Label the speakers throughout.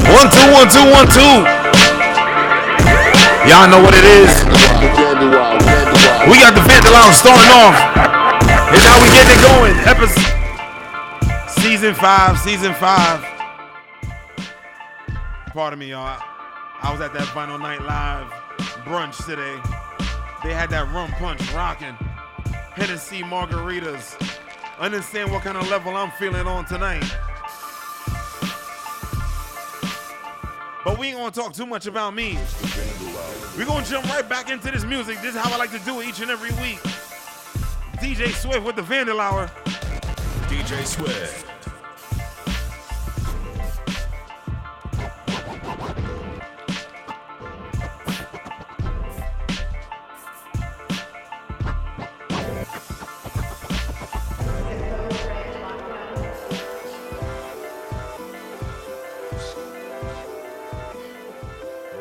Speaker 1: 1, 2, 1, 2, 1, 2. Y'all know what it is. We got the Vandal Hour starting off. Here's how we getting it going. Season 5. Pardon me, y'all. I was at that Final Night Live brunch today. They had that rum punch rocking. Hennessy margaritas. Understand what kind of level I'm feeling on tonight. But we ain't gonna talk too much about me. We're gonna jump right back into this music. This is how I like to do it each and every week. DJ Swift with the Vandal Hour.
Speaker 2: DJ Swift.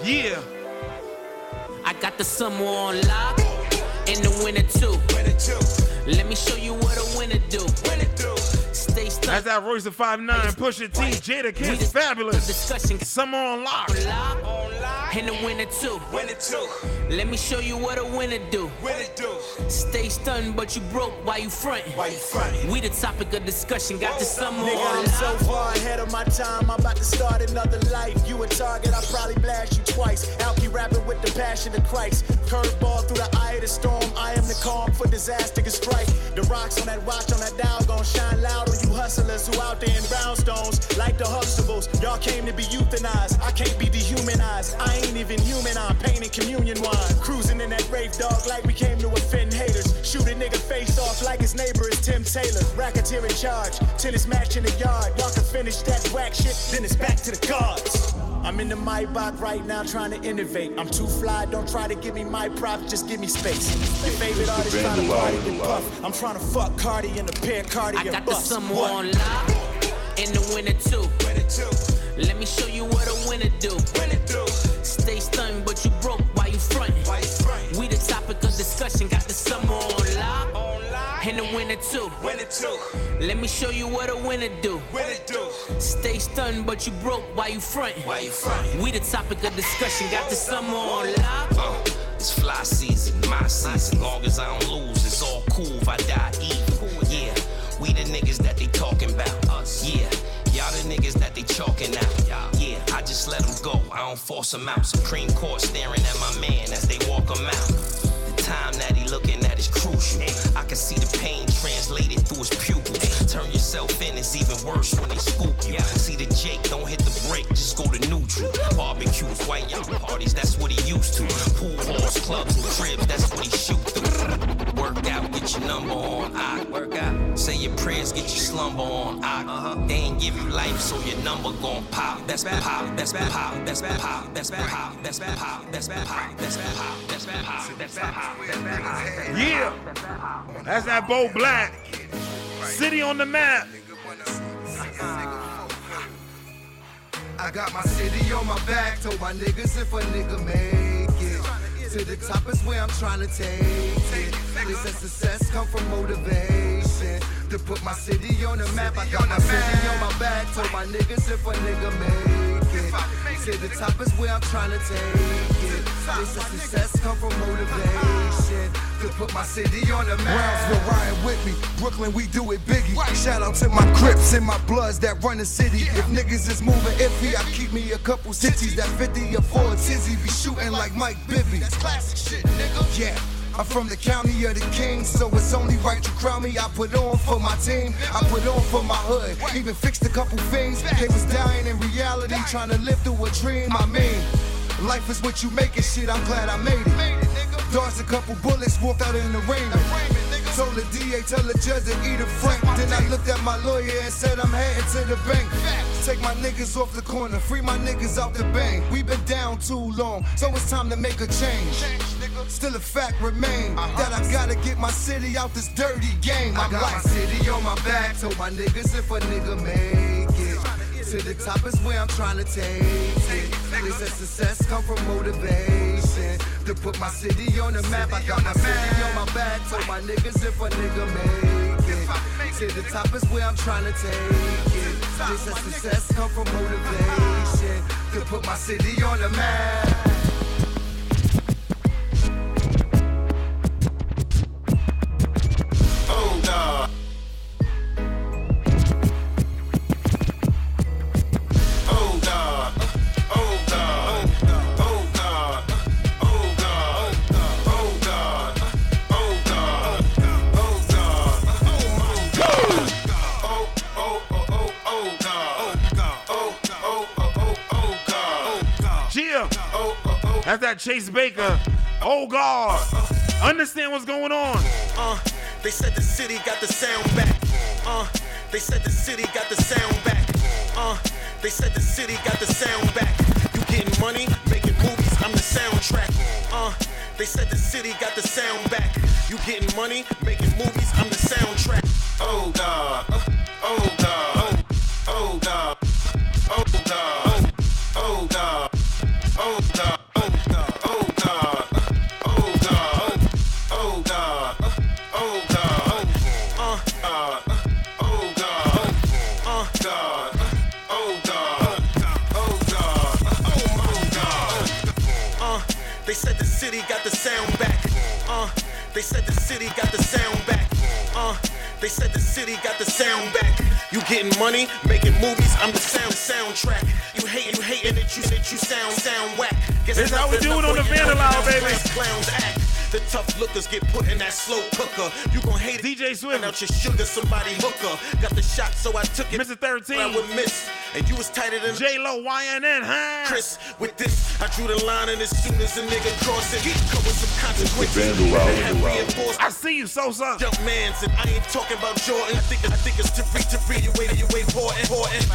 Speaker 1: Yeah.
Speaker 3: I got the summer on lock, in the winter too. Let me show you what a winner do. Stay stuck.
Speaker 1: That's that Royce the 5'9", Pusha T, Jada Kiss, Fabulous. Summer on lock.
Speaker 3: In the winter too. Let me show you what a winner do. Stay stunned, but you broke while you frontin'. We the topic of discussion. Got the summer on lock.
Speaker 4: I'm so far ahead of my time. I'm about to start another life. You a target, I'll probably blast you twice. Alky rapping with the passion of Christ. Curveball through the eye of the storm. I am the calm for disaster can strike. The rocks on that watch on that dial gon' shine loud on you hustlers who out there in brownstones like the Huxtables. Y'all came to be euthanized. I can't be dehumanized. I ain't even human. I'm painting communion wine. Cruising in that rave dog like we came to offend haters. Shoot a nigga face off like his neighbor is Tim Taylor. Racketeer in charge. Tennis match in the yard. Y'all can finish that whack shit. Then it's back to the cards. I'm in the Maybach right now trying to innovate. I'm too fly, don't try to give me my props, just give me space. Your favorite artist trying to party and puff. I'm trying to fuck Cardi in a pair of Cardi and
Speaker 3: I got
Speaker 4: bust.
Speaker 3: the summer on lock, in the winter too. Let me show you what a winner do. Stay stunned, but you broke while you frontin'. We the topic of discussion. Got the summer on lock, in the winter too. Let me show you what a winner do. Stay stunned, but you broke while you frontin'. We the topic of discussion. Got the summer on lock.
Speaker 5: It's fly season, my season. Long as I don't lose, it's all cool if I die evil. Yeah, we the niggas that they talking about. Yeah, y'all the niggas that they chalking out. Yeah, I just let them go, I don't force them out. Supreme Court staring at my man as they walk him out. The time that he looking at is crucial. I can see the pain translated through his pupils. Turn yourself in, it's even worse when they scoop you. See the Jake, don't hit the brake, just go to neutral. Barbecues, white young parties, that's what he used to. Pool halls, clubs, and cribs, that's what he shoot through. Work out, get your number on, I work out. Say your prayers, get your slumber on, I. They ain't give you life, so your number gon' pop. That's bad pop, that's bad pop, that's bad pop, that's bad pop, that's bad pop, that's bad pop, that's bad pop, that's bad pop, that's bad pop, that's bad pop.
Speaker 1: Yeah. That's that Bo Black. City on the map.
Speaker 6: I got my city on my back, told my niggas if a nigga make it to the top is where I'm trying to take it. They said success come from motivation to put my city on the map. I got my city on my back, told my niggas if a nigga make it to the top is where I'm trying to take it. They said success come from motivation to put my city on the map.
Speaker 7: Brownsville riding with me, Brooklyn we do it biggie. Shout out to my Crips and my Bloods that run the city. If niggas is moving iffy, I keep me a couple cities. That 50 or 4 tizzy be shooting like Mike Bibby. That's classic shit, nigga. Yeah. I'm from the county of the kings, so it's only right you crown me. I put on for my team, I put on for my hood. Even fixed a couple things, they was dying in reality, trying to live through a dream. I mean, life is what you make it, shit, I'm glad I made it. Dodged a couple bullets, walked out in the rain. Told the DA, tell the judge to eat a frank. Then I looked at my lawyer and said I'm heading to the bank. Take my niggas off the corner, free my niggas out the bank. We been down too long, so it's time to make a change. Still a fact remain that I gotta get my city out this dirty game.
Speaker 6: I got my city on my back, told my niggas if a nigga make it to the top is where I'm trying to take it. They said success come from motivation to put my city on the map. I got my city on my back, told my niggas if a nigga make it to the top is where I'm trying to take it. They said success come from motivation put my city on the map.
Speaker 8: Oh God. Oh God. Oh God. Oh God. Oh God. Oh God. Oh God. Oh God. Oh my God. Oh oh oh oh oh God. Oh God. Oh oh oh oh oh God. Oh God.
Speaker 1: Gia.
Speaker 8: Oh oh oh.
Speaker 1: That's that Chase Baker. Oh God. Understand what's going on.
Speaker 8: They said the city got the sound back. They said the city got the sound back. They said the city got the sound back. You getting money, making movies, I'm the soundtrack. They said the city got the sound back. You getting money, making movies, I'm the soundtrack. Oh God, oh God, oh God, oh God, oh God, oh God, oh God, oh God, oh God, oh God, oh God, oh God, oh God, oh God, oh God, oh my God. They said the city got the sound back. They said the city got the sound back. They said the city got the sound back. You getting money, making movies, I'm the soundtrack. You hating that you sound whack. Guess
Speaker 1: This how we do it on the Vandal Hour, baby.
Speaker 8: Clowns act. The tough lookers get put in that slow cooker. You gon' hate it.
Speaker 1: DJ Swift.
Speaker 8: Out your sugar, somebody hooker. Got the shot, so I took it.
Speaker 1: Mr. 13.
Speaker 8: I would miss. And you was tighter than
Speaker 1: J-Lo, YNN, huh?
Speaker 8: Chris. With this, I drew the line, and as soon as a nigga cross it, come with some consequences.
Speaker 1: I see you, Sosa.
Speaker 8: Young man said, I ain't talking about Jordan. I think it's to read. You wait important.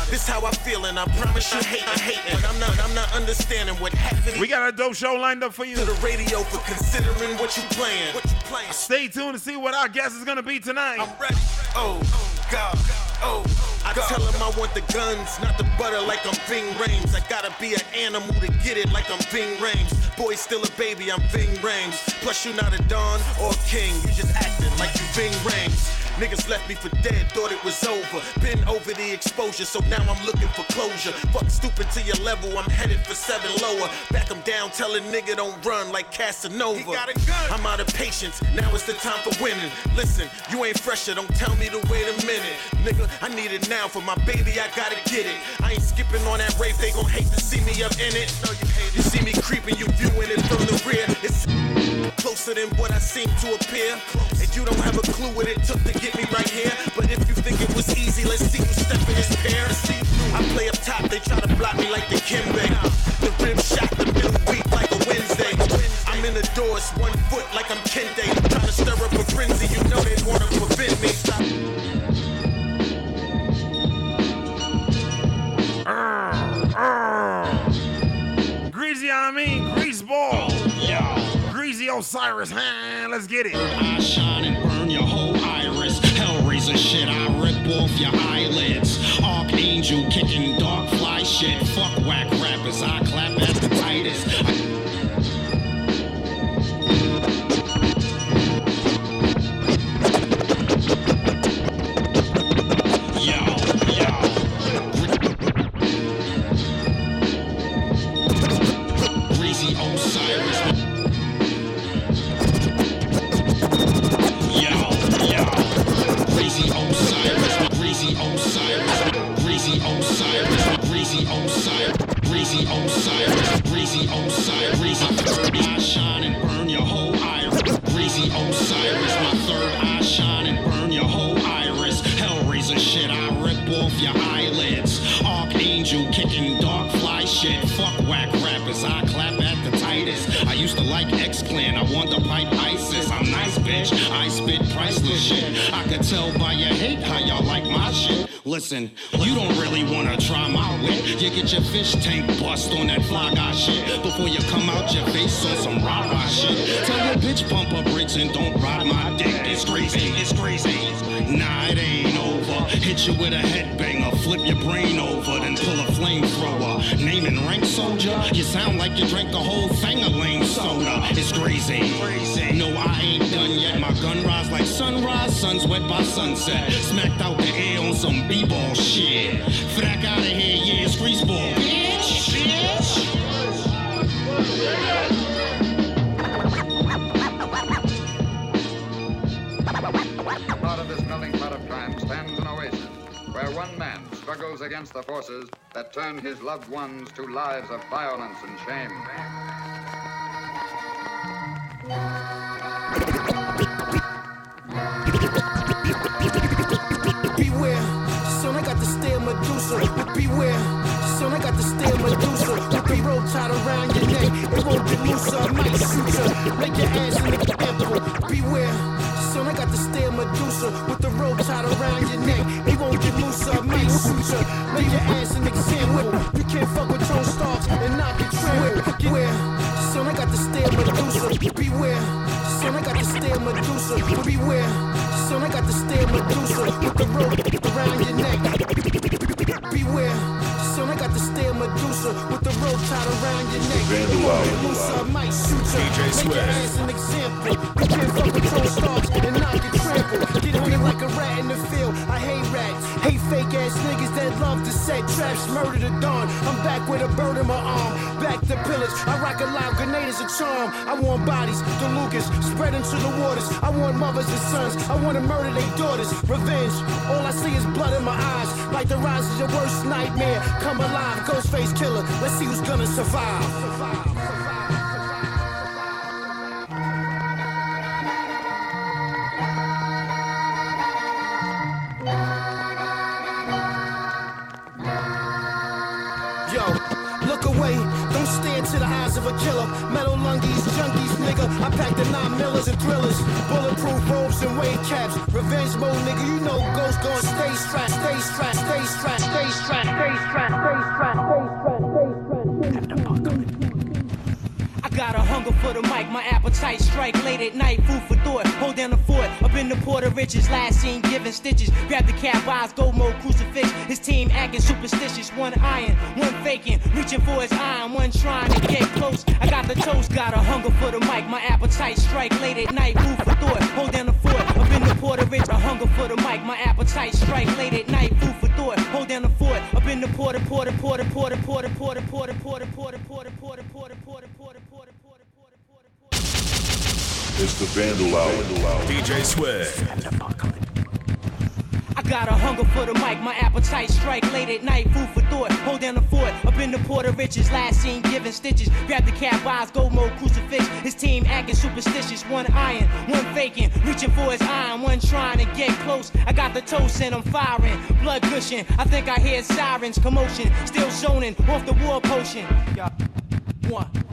Speaker 8: This how I feel, and I promise you hating. But I'm not understanding what happened.
Speaker 1: We got a dope show lined up for you.
Speaker 8: To the radio for considering what you playing.
Speaker 1: Stay tuned to see what our guest is gonna be tonight.
Speaker 8: I'm ready. Oh God. Oh I tell him I want the guns, not the butter like I'm Ving Rhames. I gotta be an animal to get it like I'm Ving Rhames. Boy, still a baby, I'm Ving Rhames. Plus you not a Don or a king, you just acting like you Ving Rhames. Niggas left me for dead, thought it was over. Been over the exposure, so now I'm looking for closure. Fuck stupid to your level, I'm headed for 7 lower. Back him down, tell a nigga don't run like Casanova. He got a gun. I'm out of patience, now it's the time for winning. Listen, you ain't fresher, don't tell me to wait a minute. Nigga, I need it now for my baby, I gotta get it. I ain't skipping on that rape, they gon' hate to see me up in it. No, you see me creeping, you viewing it from the rear. It's closer than what I seem to appear. And you don't have a clue what it took to get me right here. But if you think it was easy, let's see you step in this pair. I play up top, they try to block me like the Kimbe. The rib shot, the middle week like a Wednesday. I'm in the doors, 1 foot like I'm Kende. Trying to stir up a frenzy, you know they wanna prevent me.
Speaker 1: Greasy, I mean, grease ball. Greasy Osiris, huh? Let's get it.
Speaker 9: I shine and burn your whole iris. Hellraiser shit, I rip off your eyelids. Archangel kicking dark fly shit. Fuck whack rappers, I clap at the tightest. Greasy Osiris. Greasy Osiris, Greasy Osiris, Greasy Osiris, Greasy Osiris, Greasy Osiris, Greasy Osiris, Greasy. I shine and burn your whole iris. Greasy Osiris, my third eye shine and burn your whole iris. Hellraiser shit, I rip off your eyelids. Archangel kicking dark fly shit. Fuck whack rappers, I clap at the tightest. I used to like X-Clan, I want to pipe ISIS. I'm nice, bitch, I spit priceless shit. I could tell by your hate how y'all like my shit. Listen, you don't really wanna try my wit. You get your fish tank bust on that fly guy shit before you come out your face on some rah-rah shit. Tell your bitch pump her brakes and don't ride my dick. It's crazy, it's crazy. Nah, it ain't over. Hit you with a headbanger, flip your brain over, then pull a flamethrower. Name and rank soldier, you sound like you drank a whole thing of lame soda. It's crazy. No, I ain't done yet. My gun rise like sunrise, sun's wet by sunset. Smacked out the air on some b-ball shit. Frack out of here, yeah, it's grease ball, bitch.
Speaker 10: rose against the forces that turned his loved ones to lives of violence and shame.
Speaker 4: Beware, son, I got the stare Medusa. Beware, son, I got the stare Medusa. With the rope tied around your neck, it won't get looser. I might shoot ya, make your ass in the ample. Beware, son, I got the stare Medusa. With the rope tied around your neck, it won't get looser. I might shoot ya, make your ass an example. You can't fuck with Tone Starks and not get trampled. Beware, son, I got the stare Medusa. Beware, son, I got the stare Medusa. Beware, son, I got the stare Medusa. With the rope around your neck. Beware, son, I got the stare Medusa. With the rope tied around your neck. Vandal Hour. I might shoot ya, make your ass an example. You can't fuck with Tone Starks and not get trampled. Get hunted like a rat in the field. I hate rats, hate fake ass niggas that love to set traps, murder the dawn. I'm back with a bird in my arm, back to pillage. I rock a loud grenade as a charm. I want bodies, the Lucas, spread into the waters. I want mothers and sons, I want to murder their daughters. Revenge, all I see is blood in my eyes. Like the rise of your worst nightmare. Come alive, Ghostface killer. Let's see who's gonna survive. Yo, look away, don't stare into the eyes of a killer. Metal lungies, junkies, nigga. I pack the 9 millers and thrillers. Bulletproof robes and wave caps. Revenge mode, nigga. You know ghosts gon' stay strapped, stay strapped, stay strapped, stay strapped, stay strapped, stay strapped, stay strapped, stay strapped. I got a hunger for the mic, my appetite strike late at night, food for thought, hold down the fort, up in the port of riches, last seen giving stitches, grab the cap eyes, gold mode crucifix, his team acting superstitious, one iron, one faking, reaching for his iron, one trying to get close, I got the toast, got a hunger for the mic, my appetite strike late at night, food for thought, hold down the fort, up in the port of riches, a hunger for the mic, my appetite strike late at night, food for thought, hold down the fort, up in the port of
Speaker 2: It's the Vandal Hour. DJ Swag.
Speaker 3: I got a hunger for the mic, my appetite strike late at night, food for thought, hold down the fort, up in the port of riches, last seen giving stitches, grab the cap eyes, gold mode crucifix, his team acting superstitious, one iron, one faking, reaching for his iron, one trying to get close, I got the toast and I'm firing, blood gushing, I think I hear sirens, commotion, still zoning, off the war potion.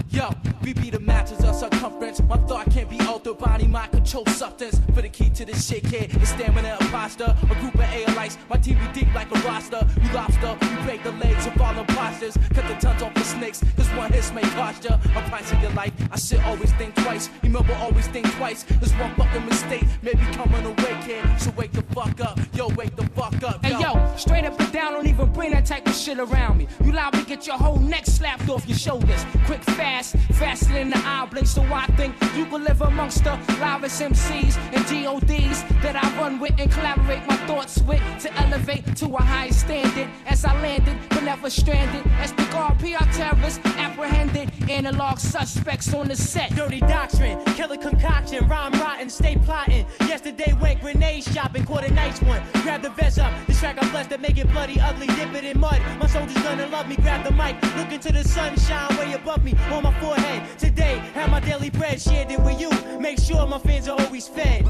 Speaker 3: Yo, we be the matches of circumference. My thought can't be altered, body, mind control substance. For the key to this shit, kid, is stamina imposter. A group of ALites, my team be deep like a roster. You lobster, you break the legs of all imposters. Cut the tongues off the snakes, cause one hit may cost ya. I'm pricing your life, I should always think twice. Remember, always think twice. It's one fucking mistake, maybe coming awake, kid. So wake the fuck up, yo, wake the fuck up. Hey, yo, straight up and down, don't even bring that type of shit around me. You liable to get your whole neck slapped off your shoulders. Quick, fast, faster than the eye blink. So I think you can live amongst the loudest MCs and DODs that I run with and collaborate my thoughts with to elevate to a higher standard. As I landed, but never stranded. As the guard PR terrorists apprehended, analog suspects on the set. Dirty doctrine, killer concoction, rhyme rotten, stay plotting. Yesterday went grenade shopping, caught a nice one. Grab the vest up, this track I blessed to make it bloody, ugly, dip it in mud. My soldiers gonna love me, grab the mic, look into the sunshine way above me, on my forehead. Today, have my daily bread, shared it with you. Make sure my fans are always fed.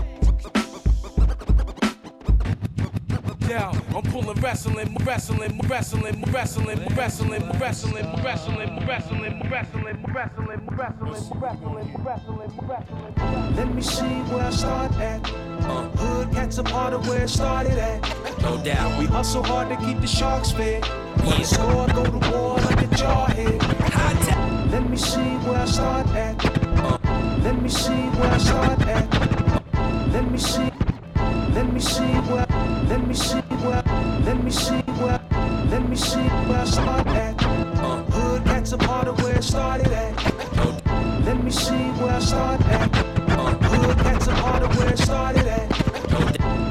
Speaker 11: Yeah, I'm pulling wrestling.
Speaker 12: Let me see where I start at. Hood cats a part of where it started at.
Speaker 5: No doubt.
Speaker 12: We hustle hard to keep the sharks fed. When the score go to war like a jarhead. Let me see where I start at. Let me see where I start at. Let me see. Let me see where. Let me see where. Let me see where. Let me see where I start at. Hood cats a part of where it started at. Let me see where I start at. Hood cats a part of where it started at.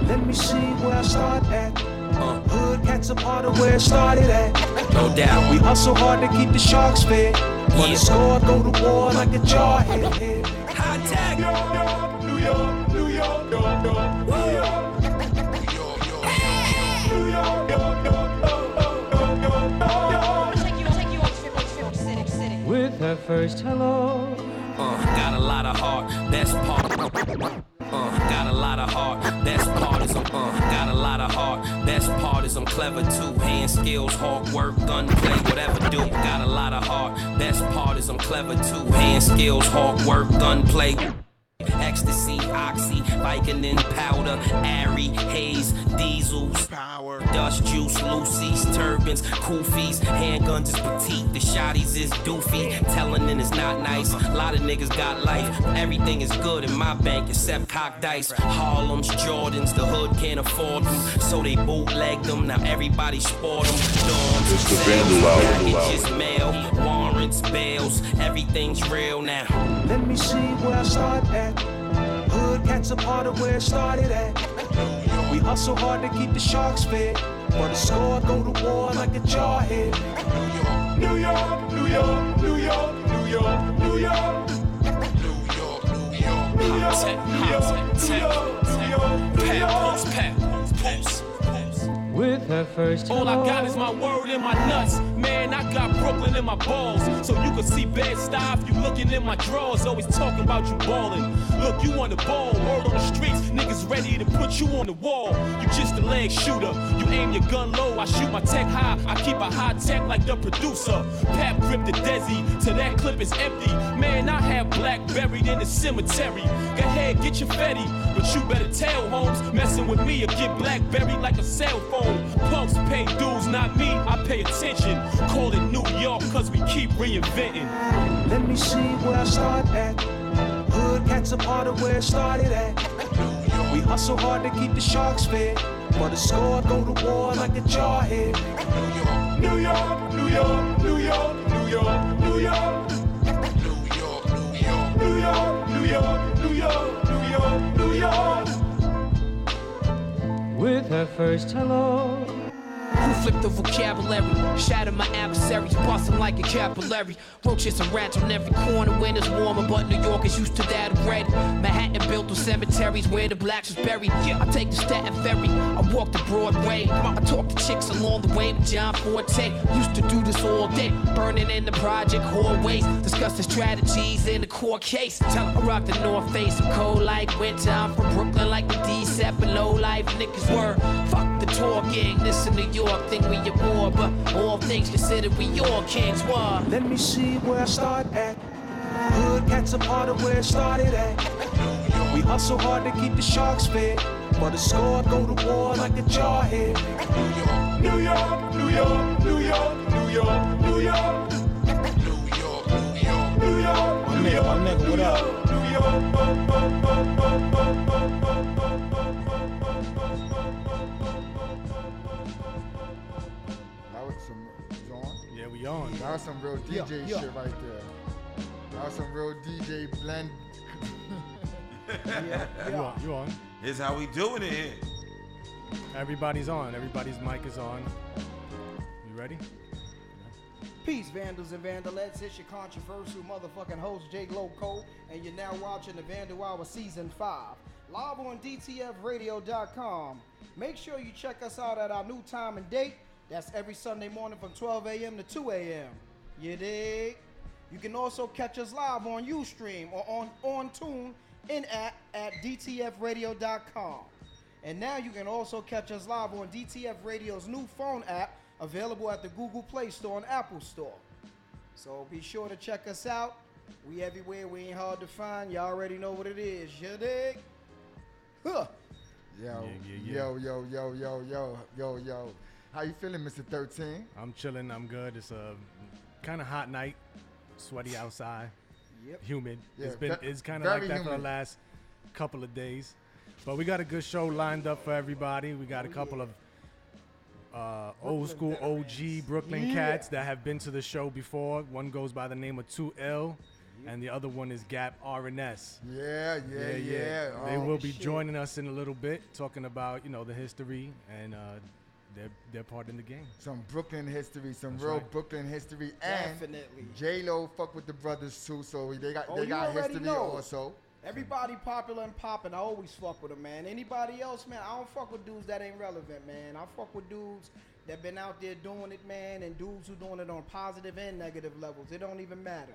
Speaker 12: Let me see where I start at. Hood cats a part of where it started at.
Speaker 5: No doubt.
Speaker 12: We hustle hard to keep the sharks fed. When the score go to war like a jarhead.
Speaker 5: High tech.
Speaker 12: New York, New York, New York, New York. New York, New York, New York. her first hello.
Speaker 5: Got a lot of heart, that's part. Got a lot of heart, that's part is got a lot of heart, that's part is I'm clever too. Hand skills, hard work, gunplay, whatever do. Got a lot of heart, that's part is I'm clever too. Hand skills, hard work, gunplay. Ecstasy, oxy, Vicodin, powder, Ari, haze, diesels,
Speaker 1: power,
Speaker 5: dust juice, Lucy's, turbans, koofies, handguns is petite, the shotties is doofy, telling is not nice, a lot of niggas got life, everything is good in my bank except cock dice, Harlem's, Jordans, the hood can't afford them, so they bootleg them, now everybody sport them, dorms,
Speaker 2: It's the
Speaker 5: sales,
Speaker 2: Vandal Hour.
Speaker 5: packages, mail, warrants, bails, everything's real now.
Speaker 12: Let me see where I start at. Hood cats a part of where it started at. We hustle hard to keep the sharks fed. For the score, go to war like a jarhead.
Speaker 11: New York, New York, New York, New York, New York.
Speaker 12: With her first
Speaker 11: All I got is my word and my nuts. Man, I got Brooklyn in my balls. So you can see Bed-Stuy if you looking in my drawers. Always talking about you ballin'. Look, you on the ball. Word on the streets, niggas ready to put you on the wall. You just a leg shooter. You aim your gun low, I shoot my tech high. I keep a high tech like the producer. Pap grip the Desi, till that clip is empty. Man, I have black buried in the cemetery. Go ahead, get your fetty. But you better tell Holmes, messing with me or get black buried like a cell phone. Punks pay dues, not me, I pay attention. Call it New York, cause we keep reinventing.
Speaker 12: Let me see where I start at. Hood cats a part of where it started at. We hustle hard to keep the sharks fed. For the score, go to war like a jarhead.
Speaker 11: New York, New York, New York, New York, New York. New York, New York, New York, New York, New York.
Speaker 12: With her first hello.
Speaker 3: Who flipped the vocabulary? Shatter my adversaries, busting like a capillary. Roaches and rats on every corner when it's warmer, but New York is used to that already. Manhattan built through cemeteries where the blacks was buried. I take the Staten Ferry, I walk the Broadway. I talk to chicks along the way with John Forte. Used to do this all day, burning in the project hallways. Discuss the strategies in the court case. I rock the North Face, I'm cold like winter. I'm from Brooklyn like the D-set below life niggas were. Fuck the talking, this in New York. Think we at war, but all things considered, we all kings. War.
Speaker 12: Let me see where I start at. Hood cats a part of where it started at. We hustle hard to keep the sharks fed. For the score, go to war like a jarhead.
Speaker 11: New York, New York, New York, New York, New York. New York, New York,
Speaker 13: my nigga, what up?
Speaker 11: New
Speaker 13: Yeah, we on.
Speaker 14: That was some real DJ shit right there. That was some real DJ blend.
Speaker 13: You on.
Speaker 1: Here's how we doing it here.
Speaker 13: Everybody's on. Everybody's mic is on. You ready?
Speaker 15: Peace, Vandals and Vandalettes. It's your controversial motherfucking host, J. Glow Cole, and you're now watching the Vandal Hour Season 5, live on DTFradio.com. Make sure you check us out at our new time and date. That's every Sunday morning from 12 a.m. to 2 a.m. You dig? You can also catch us live on Ustream or on Tune in at DTFradio.com. And now you can also catch us live on DTF Radio's new phone app, available at the Google Play Store and Apple Store. So be sure to check us out. We everywhere. We ain't hard to find. You already know what it is. You dig? Huh.
Speaker 14: Yo. How you feeling, Mr. 13?
Speaker 13: I'm chilling. I'm good. It's a kind of hot night, sweaty outside, humid.
Speaker 14: Yeah,
Speaker 13: It's kind of like that
Speaker 14: humid
Speaker 13: for the last couple of days. But we got a good show lined up for everybody. We got a couple of old school OG Brooklyn cats that have been to the show before. One goes by the name of 2L, and the other one is Gap RNS.
Speaker 14: Yeah.
Speaker 13: They will be joining us in a little bit, talking about the history and their part in the game.
Speaker 14: Some Brooklyn history,
Speaker 13: That's
Speaker 14: real
Speaker 13: right.
Speaker 14: Brooklyn history, and
Speaker 15: Definitely.
Speaker 14: J-Lo fuck with the brothers too, so they got
Speaker 15: you already
Speaker 14: history
Speaker 15: know.
Speaker 14: also.
Speaker 15: Everybody popular and popping, I always fuck with them, man. Anybody else, man, I don't fuck with dudes that ain't relevant, man. I fuck with dudes that been out there doing it, man, and dudes who doing it on positive and negative levels. It don't even matter.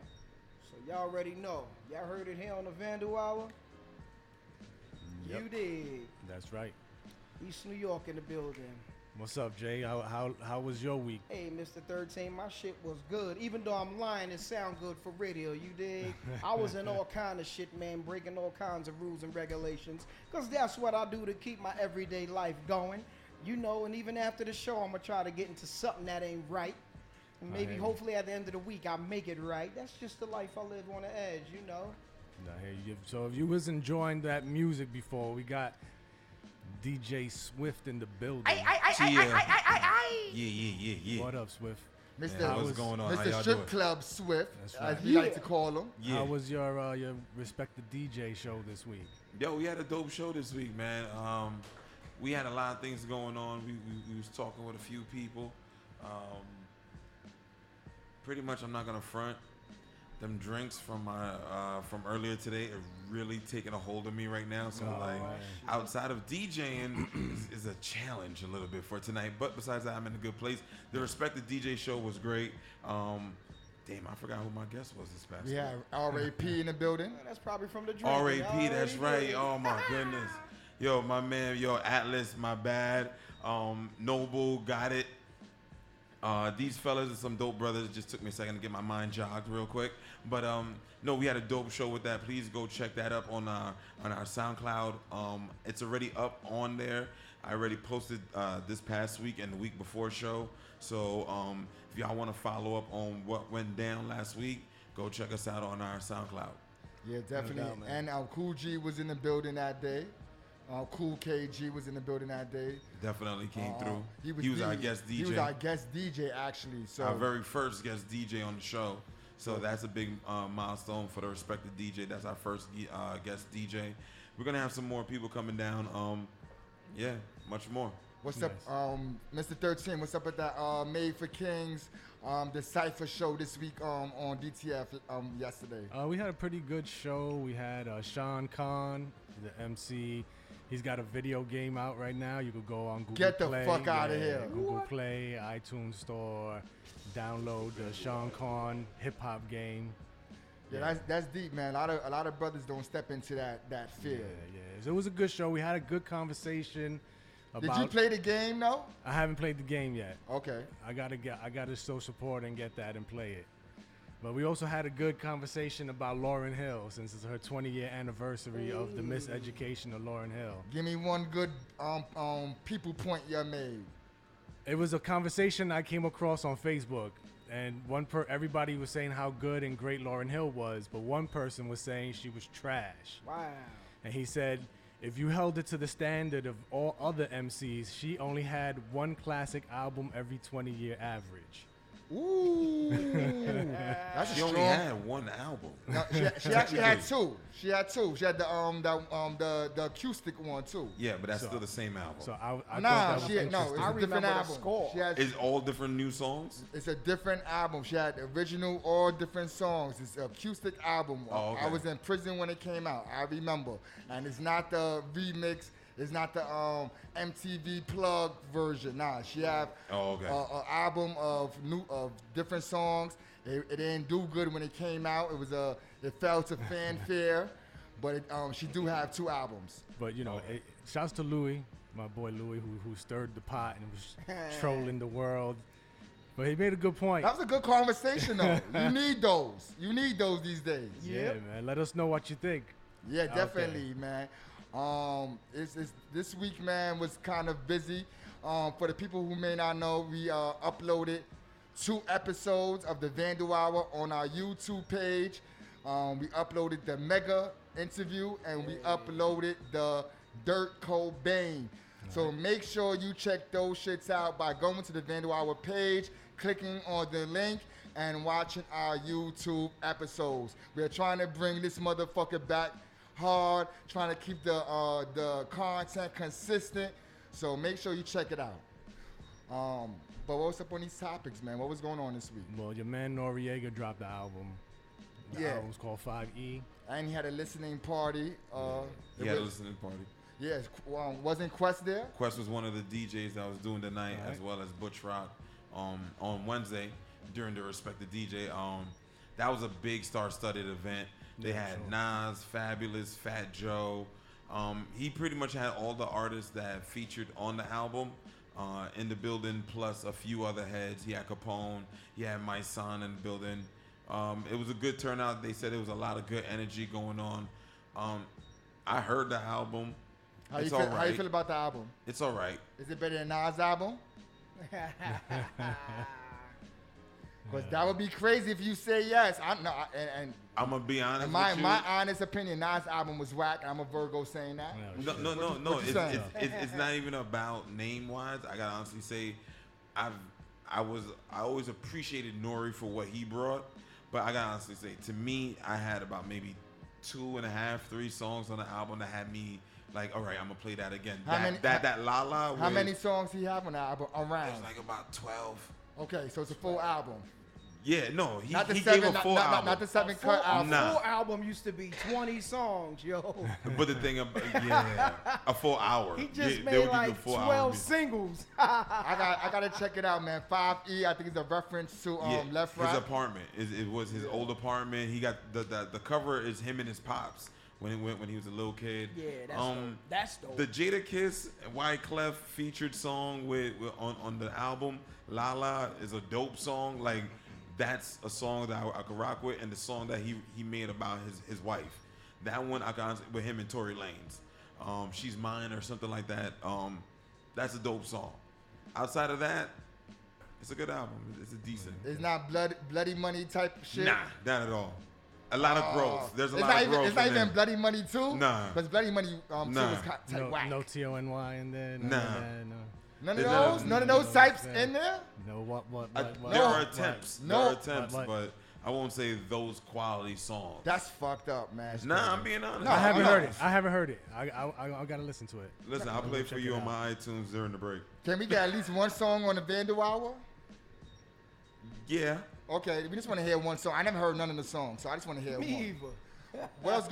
Speaker 15: So y'all already know. Y'all heard it here on the Vandal Hour?
Speaker 13: Yep.
Speaker 15: You did.
Speaker 13: That's right.
Speaker 15: East New York in the building.
Speaker 13: What's up, Jay? How was your week?
Speaker 15: Hey, Mr. 13, my shit was good. Even though I'm lying, it sound good for radio, you dig? I was in all kind of shit, man, breaking all kinds of rules and regulations, because that's what I do to keep my everyday life going. You know, and even after the show, I'm going to try to get into something that ain't right. And maybe, hopefully, at the end of the week, I'll make it right. That's just the life I live on the edge, you know?
Speaker 13: So if you was enjoying that music before, we got DJ Swift in the building.
Speaker 16: Yeah.
Speaker 13: What up, Swift?
Speaker 14: Mr.
Speaker 16: What's going on? How
Speaker 14: Mr.
Speaker 16: y'all
Speaker 14: Strip
Speaker 16: doing?
Speaker 14: Club Swift,
Speaker 13: That's right.
Speaker 14: as we like to call him.
Speaker 16: Yeah.
Speaker 13: How was your respected DJ show this week?
Speaker 1: Yo, we had a dope show this week, man. We had a lot of things going on. We was talking with a few people. Pretty much, I'm not gonna front. Them drinks from earlier today are really taking a hold of me right now. So outside of DJing is a challenge a little bit for tonight. But besides that, I'm in a good place. The Respected DJ show was great. Damn, I forgot who my guest was this past week.
Speaker 14: Yeah, RAP in the building.
Speaker 15: That's probably from the drink.
Speaker 1: RAP, that's right. Oh my goodness. Yo, my man, Atlas, my bad. Noble, got it. These fellas are some dope brothers. It just took me a second to get my mind jogged real quick. But no, we had a dope show with that. Please go check that up on our SoundCloud. It's already up on there. I already posted this past week and the week before show. So if y'all want to follow up on what went down last week, go check us out on our SoundCloud.
Speaker 14: Yeah, definitely. And Cool G was in the building that day. Cool KG was in the building that day.
Speaker 1: Definitely came through. He was our guest DJ.
Speaker 14: He was our guest DJ, actually. So
Speaker 1: our very first guest DJ on the show. So that's a big milestone for the Respected DJ. That's our first guest DJ. We're going to have some more people coming down. Yeah, much more.
Speaker 14: What's up, Mr. 13? What's up at that Made for Kings, the Cypher show this week on DTF yesterday?
Speaker 13: We had a pretty good show. We had Sean Khan, the MC. He's got a video game out right now. You could go on Google Play.
Speaker 14: Get the fuck out of here.
Speaker 13: Google Play, iTunes Store, download the Sean Khan hip-hop game.
Speaker 14: Yeah, that's deep, man. A lot of brothers don't step into that field.
Speaker 13: Yeah. So it was a good show. We had a good conversation.
Speaker 14: Did you play the game though?
Speaker 13: I haven't played the game yet.
Speaker 14: Okay.
Speaker 13: I gotta show support and get that and play it. But we also had a good conversation about Lauryn Hill since it's her 20-year anniversary of the miseducation of Lauryn Hill.
Speaker 14: Give me one good people point you made.
Speaker 13: It was a conversation I came across on Facebook, and everybody was saying how good and great Lauryn Hill was, but one person was saying she was trash.
Speaker 15: Wow.
Speaker 13: And he said, if you held it to the standard of all other MCs, she only had one classic album every 20-year average.
Speaker 14: Ooh, that's
Speaker 1: she only had one album.
Speaker 14: No, she actually had two. She had the acoustic one too.
Speaker 1: Yeah, but that's still the same album.
Speaker 13: So
Speaker 14: it's a different album.
Speaker 1: It's all different new songs.
Speaker 14: It's a different album. She had original, all different songs. It's an acoustic album.
Speaker 1: Oh, okay.
Speaker 14: I was in prison when it came out. I remember, and it's not the remix. It's not the MTV plug version. Nah, she have an album of different songs. It didn't do good when it came out. It fell to fanfare, but she do have two albums.
Speaker 13: But shouts to Louis, my boy Louis, who stirred the pot and was trolling the world. But he made a good point.
Speaker 14: That was a good conversation, though. You need those. You need those these days.
Speaker 13: Yeah, man. Let us know what you think.
Speaker 14: Yeah, definitely, man. This week, man, was kind of busy. For the people who may not know, we uploaded 2 episodes of the Vandal Hour on our YouTube page. We uploaded the Mega interview, and we uploaded the Dirt Cobain. So make sure you check those shits out by going to the Vandal Hour page, clicking on the link, and watching our YouTube episodes. We're trying to bring this motherfucker back hard, trying to keep the content consistent. So make sure you check it out. But what's up on these topics, man? What was going on this week?
Speaker 13: Well, your man Noriega dropped the album. The album's called 5E.
Speaker 14: And he had a listening party.
Speaker 1: He had a listening party.
Speaker 14: Yes. Wasn't Quest there?
Speaker 1: Quest was one of the DJs that was doing the night, as well as Butch Rock on Wednesday during the Respected DJ. That was a big star-studded event. They had Nas, Fabulous, Fat Joe. He pretty much had all the artists that featured on the album in the building, plus a few other heads. He had Capone. He had my son in the building. It was a good turnout. They said there was a lot of good energy going on. I heard the album.
Speaker 14: How you feel about the album?
Speaker 1: It's all right.
Speaker 14: Is it better than Nas' album? Because that would be crazy if you say yes. I'm
Speaker 1: gonna be honest.
Speaker 14: My honest opinion, Nas' album was whack. I'm a Virgo saying that.
Speaker 1: No. It's not even about name wise. I gotta honestly say, I always appreciated Nori for what he brought, but I gotta honestly say, to me, I had about maybe 2.5, 3 songs on the album that had me like, all right, I'm gonna play that again. That La La.
Speaker 14: How many songs he have on the album? Around.
Speaker 1: It was like about 12.
Speaker 14: Okay, so it's a full album.
Speaker 1: Yeah, no, he
Speaker 14: gave
Speaker 1: a full album.
Speaker 14: Not the 7 cut album.
Speaker 15: A full album used to be 20 songs, yo.
Speaker 1: But the thing about, a full hour.
Speaker 15: He just made like 12 singles.
Speaker 14: I gotta check it out, man. 5E, I think it's a reference to Left Right.
Speaker 1: His apartment. It was his old apartment. He got the cover is him and his pops when he was a little kid.
Speaker 15: Yeah, that's dope.
Speaker 1: The Jada Kiss Wyclef featured song on the album La La is a dope song. Like, that's a song that I could rock with, and the song that he made about his wife. That one I got with him and Tory Lanez. She's Mine or something like that. That's a dope song. Outside of that, it's a good album. It's a decent.
Speaker 14: It's not Bloody Money type shit?
Speaker 1: Nah, not at all. A lot of growth. There's a lot of growth.
Speaker 14: It's not even Bloody Money 2?
Speaker 1: Nah.
Speaker 14: Because Bloody Money 2 was type whack.
Speaker 13: No T-O-N-Y in there?
Speaker 1: Nah.
Speaker 14: None of those? None of those types in there?
Speaker 13: No, what?
Speaker 1: There are attempts. There are attempts, but I won't say those quality songs.
Speaker 14: That's fucked up, man.
Speaker 1: Nah, I'm being honest.
Speaker 13: No, I haven't heard it. I gotta listen to it.
Speaker 1: Listen, I'll play for you on my iTunes during the break.
Speaker 14: Can we get at least one song on the Vandal Hour?
Speaker 1: Yeah.
Speaker 14: Okay, we just want to hear one song. I never heard none of the songs, so I just want to hear one.
Speaker 15: Me either.
Speaker 14: What else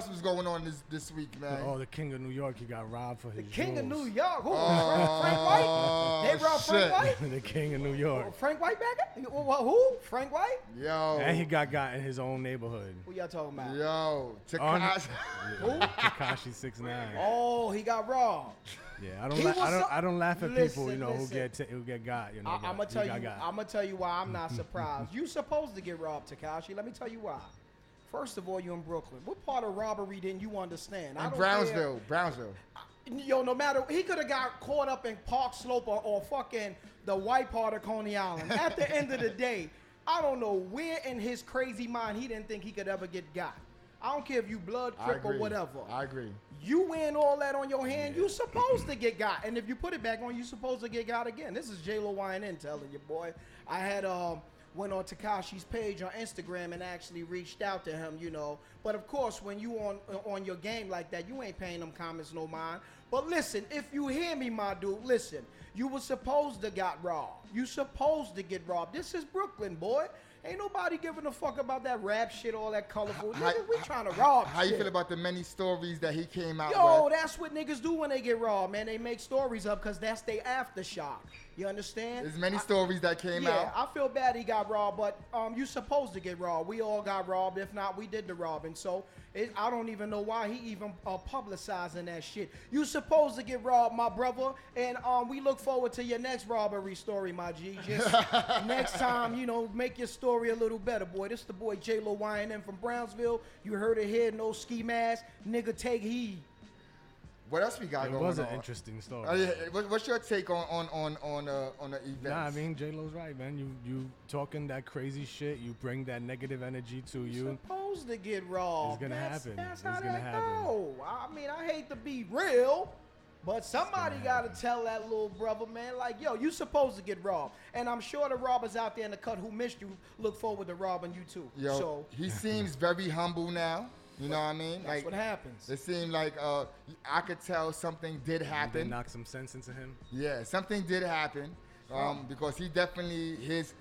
Speaker 14: was going on this week, man?
Speaker 13: Oh, the King of New York, he got robbed for his
Speaker 15: King of
Speaker 13: jewels.
Speaker 15: New York? Who? Frank White? They robbed Frank White?
Speaker 13: The King of New York.
Speaker 15: Frank White back? Who? Frank White?
Speaker 14: Yo.
Speaker 13: And he got in his own neighborhood.
Speaker 15: Who y'all talking about?
Speaker 14: Yo, Tekashi.
Speaker 15: Who?
Speaker 13: Tekashi 6ix9ine.
Speaker 15: Oh, he got robbed.
Speaker 13: Yeah, I don't laugh at people, who get got.
Speaker 15: I'm gonna tell you why I'm not surprised. You supposed to get robbed, Tekashi. Let me tell you why. First of all, you're in Brooklyn. What part of robbery didn't you understand?
Speaker 14: In Brownsville.
Speaker 15: Yo, no matter, he could have got caught up in Park Slope or fucking the white part of Coney Island. At the end of the day, I don't know where in his crazy mind he didn't think he could ever get got. I don't care if you blood, crip, or whatever.
Speaker 14: I agree.
Speaker 15: You wearing all that on your hand, you supposed to get got. And if you put it back on, you supposed to get got again. This is J-Lo YNN telling you, boy. I had went on Tekashi's page on Instagram and actually reached out to him, But of course, when you on your game like that, you ain't paying them comments no mind. But listen, if you hear me, my dude, listen. You were supposed to got robbed. You supposed to get robbed. This is Brooklyn, boy. Ain't nobody giving a fuck about that rap shit, all that colorful. Nigga, we trying to rob
Speaker 14: How
Speaker 15: shit.
Speaker 14: You feel about the many stories that he came out
Speaker 15: with? That's what niggas do when they get robbed, man. They make stories up because that's their aftershock. You understand?
Speaker 14: There's many stories that came out.
Speaker 15: Yeah, I feel bad he got robbed, but you supposed to get robbed. We all got robbed. If not, we did the robbing. So I don't even know why he even publicizing that shit. You supposed to get robbed, my brother, and we look forward to your next robbery story, my G. Just next time, make your story a little better, boy. This the boy J-Lo YNN from Brownsville. You heard it here, no ski mask. Nigga, take heed.
Speaker 14: What else we got going on?
Speaker 13: It was an interesting story.
Speaker 14: What's your take on the event?
Speaker 13: Nah, I mean, J-Lo's right, man. You talking that crazy shit. You bring that negative energy to you.
Speaker 15: You're supposed to get robbed.
Speaker 13: It's gonna happen.
Speaker 15: That's how that go. I mean, I hate to be real, but somebody got to tell that little brother, man, like, yo, you supposed to get robbed. And I'm sure the robbers out there in the cut who missed you look forward to robbing you too.
Speaker 14: Yo, he seems very humble now. You know what I mean?
Speaker 15: That's what happens.
Speaker 14: It seemed like I could tell something did happen.
Speaker 13: Did knock some sense into him.
Speaker 14: Yeah, something did happen because he definitely his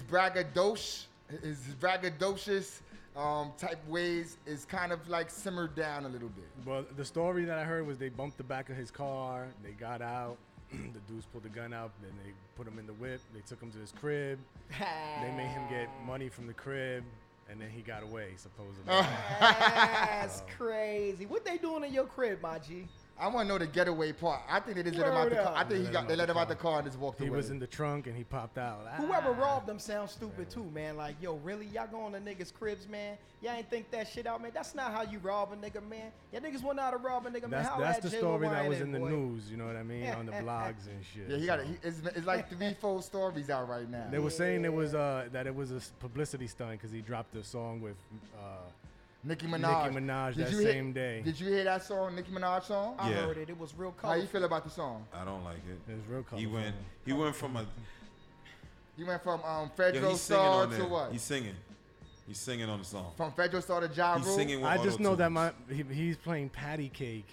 Speaker 14: braggadocious type ways is kind of like simmered down a little bit.
Speaker 13: Well, the story that I heard was they bumped the back of his car. They got out. The dudes pulled the gun out, then they put him in the whip. They took him to his crib. They made him get money from the crib, and then he got away, supposedly.
Speaker 15: That's crazy. What they doing in your crib, my G?
Speaker 14: I want to know the getaway part. I think they just let him out the car. I think they let him out the car and just walked away.
Speaker 13: He was in the trunk and he popped out.
Speaker 15: Whoever robbed them sounds stupid too, man. Like, yo, really? Y'all going to niggas' cribs, man? Y'all ain't think that shit out, man? That's not how you rob a nigga, man. Y'all niggas went out to rob a nigga, man.
Speaker 13: That's the story that was in the news, you know what I mean? On the blogs and shit.
Speaker 14: Yeah, he got it. It's like 3-4 stories out right now.
Speaker 13: They were saying it was that it was a publicity stunt because he dropped a song with
Speaker 14: Nicki Minaj
Speaker 13: that same day.
Speaker 14: Did you hear that song, Nicki Minaj song?
Speaker 15: I heard it. It was real colorful.
Speaker 14: How you feel about the song?
Speaker 1: I don't like it.
Speaker 13: It was real colorful.
Speaker 1: He went from
Speaker 14: Federal Star to what?
Speaker 1: He's singing on the song.
Speaker 14: From Federal Star to Ja Rule?
Speaker 1: He's singing with
Speaker 13: I just know
Speaker 1: auto-tunes.
Speaker 13: that he's playing Patty Cake.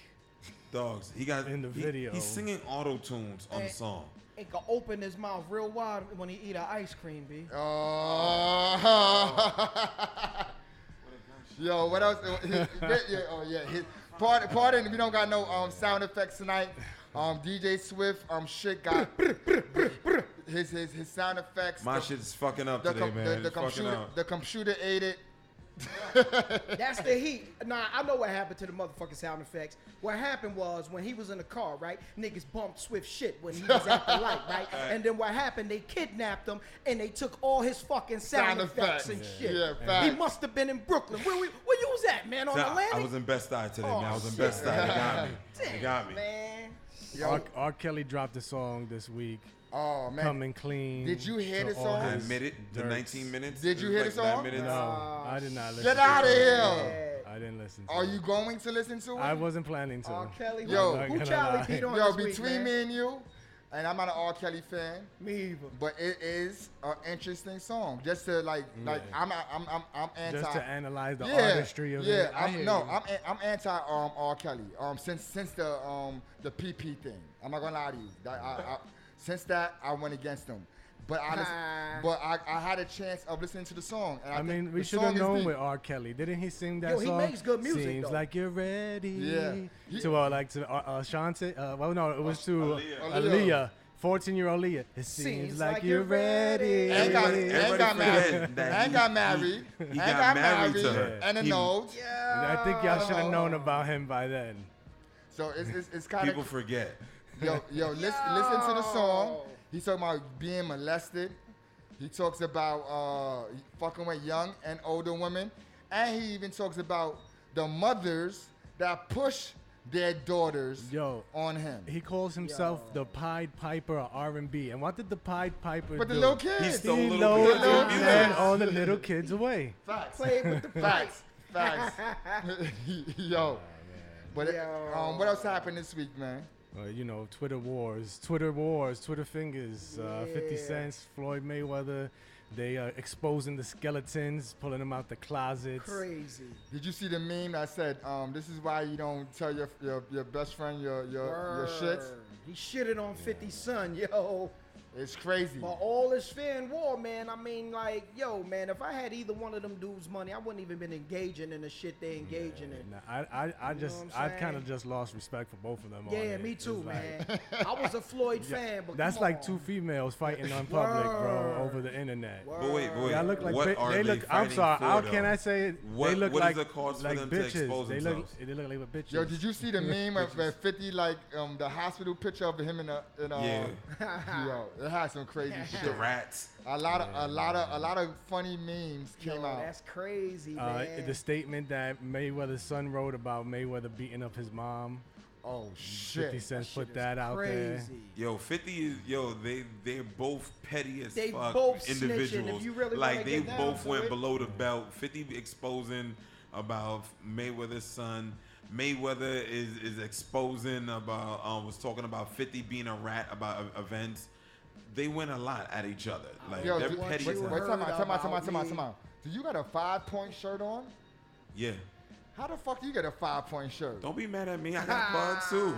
Speaker 1: Dogs. He got
Speaker 13: in the video.
Speaker 1: He's singing auto tunes on the song.
Speaker 15: He can open his mouth real wide when he eat an ice cream, B.
Speaker 14: Yo, what else? Pardon, we don't got no sound effects tonight. DJ Swift shit got his sound effects.
Speaker 1: My shit's fucking up today, man.
Speaker 14: The computer ate it.
Speaker 15: That's the heat. Nah, I know what happened to the motherfucking sound effects. What happened was when he was in the car, right? Niggas bumped Swift shit when he was at the light, right? And then what happened? They kidnapped him and they took all his fucking sound effects and shit.
Speaker 14: Yeah, facts.
Speaker 15: He must have been in Brooklyn. Where you was at, man? On the landing?
Speaker 1: I was in Best Eye today, man. I was in
Speaker 15: shit.
Speaker 1: Best Eye. They got me.
Speaker 15: Man.
Speaker 13: R. Kelly dropped a song this week.
Speaker 14: Oh man,
Speaker 13: Coming Clean.
Speaker 14: Did you hear the song?
Speaker 1: I admit it. The 19 minutes.
Speaker 14: Did you hear the song?
Speaker 13: No, I did not listen.
Speaker 14: Get out of here!
Speaker 13: I didn't listen.
Speaker 14: Are you going to listen to it?
Speaker 13: I wasn't planning to.
Speaker 15: R. Kelly.
Speaker 14: Yo,
Speaker 15: who Charlie beat on
Speaker 14: Yo,
Speaker 15: this week,
Speaker 14: between
Speaker 15: man?
Speaker 14: me and you, and I'm not an R. Kelly fan.
Speaker 15: Me either.
Speaker 14: But it is an interesting song. Just to I'm anti.
Speaker 13: Just to analyze the artistry of it.
Speaker 14: I'm anti R. Kelly. Since the PP thing. I'm not gonna lie to you. Since that, I went against him. But I had a chance of listening to the song. And I
Speaker 13: mean, we should have known with R. Kelly. Didn't he sing that song?
Speaker 15: He makes good music,
Speaker 13: Seems
Speaker 15: though.
Speaker 13: like you're ready.
Speaker 14: Yeah.
Speaker 13: To Shante. Well, no, it was to Aaliyah. 14-year-old Aaliyah. It seems like you're ready.
Speaker 14: And got married.
Speaker 1: He got married to her.
Speaker 14: And a nose.
Speaker 13: I think y'all should have known about him by then.
Speaker 14: So it's kind of
Speaker 1: people forget.
Speaker 14: Yo, listen to the song. He's talking about being molested. He talks about fucking with young and older women. And he even talks about the mothers that push their daughters on him.
Speaker 13: He calls himself the Pied Piper of R&B. And what did the Pied Piper do?
Speaker 14: But the little kids.
Speaker 1: He stole
Speaker 13: He
Speaker 1: little kids.
Speaker 13: and all the little kids away.
Speaker 14: Facts.
Speaker 15: Played with the
Speaker 14: Facts. Yo. But what else happened this week, man?
Speaker 13: Twitter wars, Twitter fingers, 50 Cent, Floyd Mayweather, they are exposing the skeletons, pulling them out the closets.
Speaker 15: Crazy.
Speaker 14: Did you see the meme that said, this is why you don't tell your best friend your shits?
Speaker 15: He shitted on 50 Son, yo.
Speaker 14: It's crazy.
Speaker 15: But all this fan war, man. I mean, like, yo, man, if I had either one of them dudes' money, I wouldn't even been engaging in the shit they engaging in.
Speaker 13: I kind of just lost respect for both of them.
Speaker 15: Yeah, me too, man. I was a Floyd fan, but
Speaker 13: that's like two females fighting on public, bro, over the internet.
Speaker 1: But wait.
Speaker 13: Y'all look like
Speaker 1: what are they
Speaker 13: I'm sorry.
Speaker 1: for,
Speaker 13: How
Speaker 1: though?
Speaker 13: can I say it?
Speaker 1: What,
Speaker 13: they look
Speaker 1: what
Speaker 13: like
Speaker 1: is the cause
Speaker 13: like
Speaker 1: for them
Speaker 13: bitches.
Speaker 1: to expose
Speaker 13: They
Speaker 1: themselves?
Speaker 13: look like bitches.
Speaker 14: Yo, did you see the meme where 50 the hospital picture of him in yo, it had some crazy shit.
Speaker 1: The rats.
Speaker 14: A lot of funny memes came out.
Speaker 15: That's crazy, man.
Speaker 13: The statement that Mayweather's son wrote about Mayweather beating up his mom.
Speaker 14: Oh shit!
Speaker 13: 50 Cent put that out there.
Speaker 1: Yo, 50 is they're both petty as
Speaker 15: they
Speaker 1: fuck
Speaker 15: both
Speaker 1: individuals.
Speaker 15: If you really
Speaker 1: like they
Speaker 15: get
Speaker 1: both
Speaker 15: down
Speaker 1: went
Speaker 15: to it.
Speaker 1: below the belt. 50 exposing about Mayweather's son. Mayweather is exposing about was talking about 50 being a rat about events. They win a lot at each other. Like
Speaker 14: Yo,
Speaker 1: they're petty.
Speaker 14: Wait, time out. Do you got a 5-point shirt on?
Speaker 1: Yeah.
Speaker 14: How the fuck you get a 5-point shirt?
Speaker 1: Don't be mad at me. I got bugs too.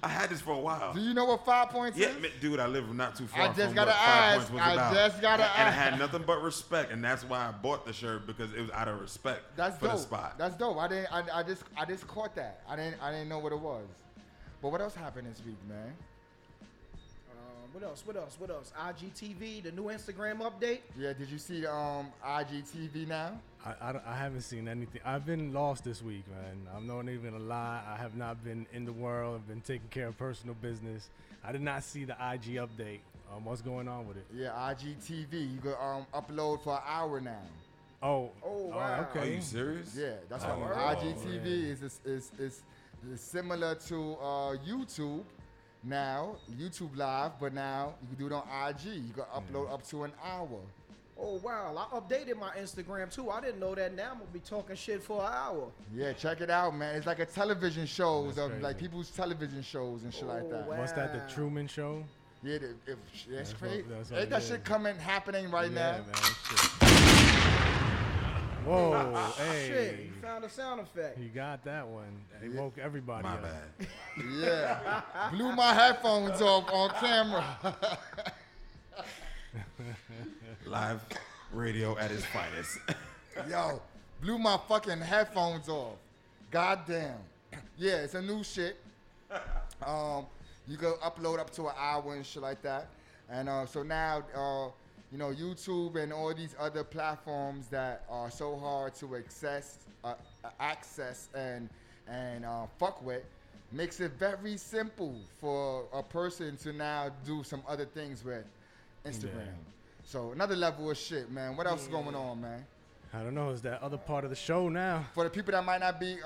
Speaker 1: I had this for a while.
Speaker 14: Do you know what 5 points is?
Speaker 1: Dude, I live not too far
Speaker 14: I
Speaker 1: from
Speaker 14: just
Speaker 1: what
Speaker 14: gotta
Speaker 1: 5
Speaker 14: ask.
Speaker 1: points was
Speaker 14: I
Speaker 1: about.
Speaker 14: just gotta
Speaker 1: And I
Speaker 14: ask.
Speaker 1: had nothing but respect, and that's why I bought the shirt because it was out of respect
Speaker 14: That's
Speaker 1: for
Speaker 14: dope.
Speaker 1: the spot.
Speaker 14: That's dope. I just caught that. I didn't know what it was. But what else happened this week, man?
Speaker 15: What else? IGTV, the new Instagram update.
Speaker 14: Yeah, did you see IGTV now?
Speaker 13: I haven't seen anything. I've been lost this week, man. I'm not even gonna lie. I have not been in the world. I've been taking care of personal business. I did not see the IG update. What's going on with it?
Speaker 14: Yeah, IGTV. You can upload for an hour now.
Speaker 13: Oh,
Speaker 15: wow.
Speaker 13: Okay.
Speaker 1: Are you serious?
Speaker 14: Yeah, that's what IGTV is similar to YouTube. Now, YouTube Live, but now you can do it on IG. You can upload up to an hour.
Speaker 15: Oh, wow. I updated my Instagram, too. I didn't know that. Now I'm going to be talking shit for an hour.
Speaker 14: Yeah, check it out, man. It's like a television shows
Speaker 13: That's
Speaker 14: of
Speaker 13: crazy.
Speaker 14: like people's television shows and shit like that.
Speaker 15: Wow.
Speaker 13: What's that? The Truman Show?
Speaker 14: Yeah, that's crazy.
Speaker 13: That's
Speaker 14: Ain't that shit happening right now?
Speaker 13: Man. Shit. Whoa, hey.
Speaker 15: Shit, you found a sound effect.
Speaker 13: He got that one. He woke everybody
Speaker 1: My
Speaker 13: up.
Speaker 1: bad.
Speaker 14: Yeah. Blew my headphones off on camera.
Speaker 1: Live radio at its finest.
Speaker 14: Yo, blew my fucking headphones off. Goddamn. Yeah, it's a new shit. You can upload up to an hour and shit like that. And so now, YouTube and all these other platforms that are so hard to access and fuck with, makes it very simple for a person to now do some other things with Instagram.
Speaker 13: Yeah.
Speaker 14: So another level of shit, man. What else is going on, man?
Speaker 13: I don't know. It's that other part of the show now.
Speaker 14: For the people that might not be,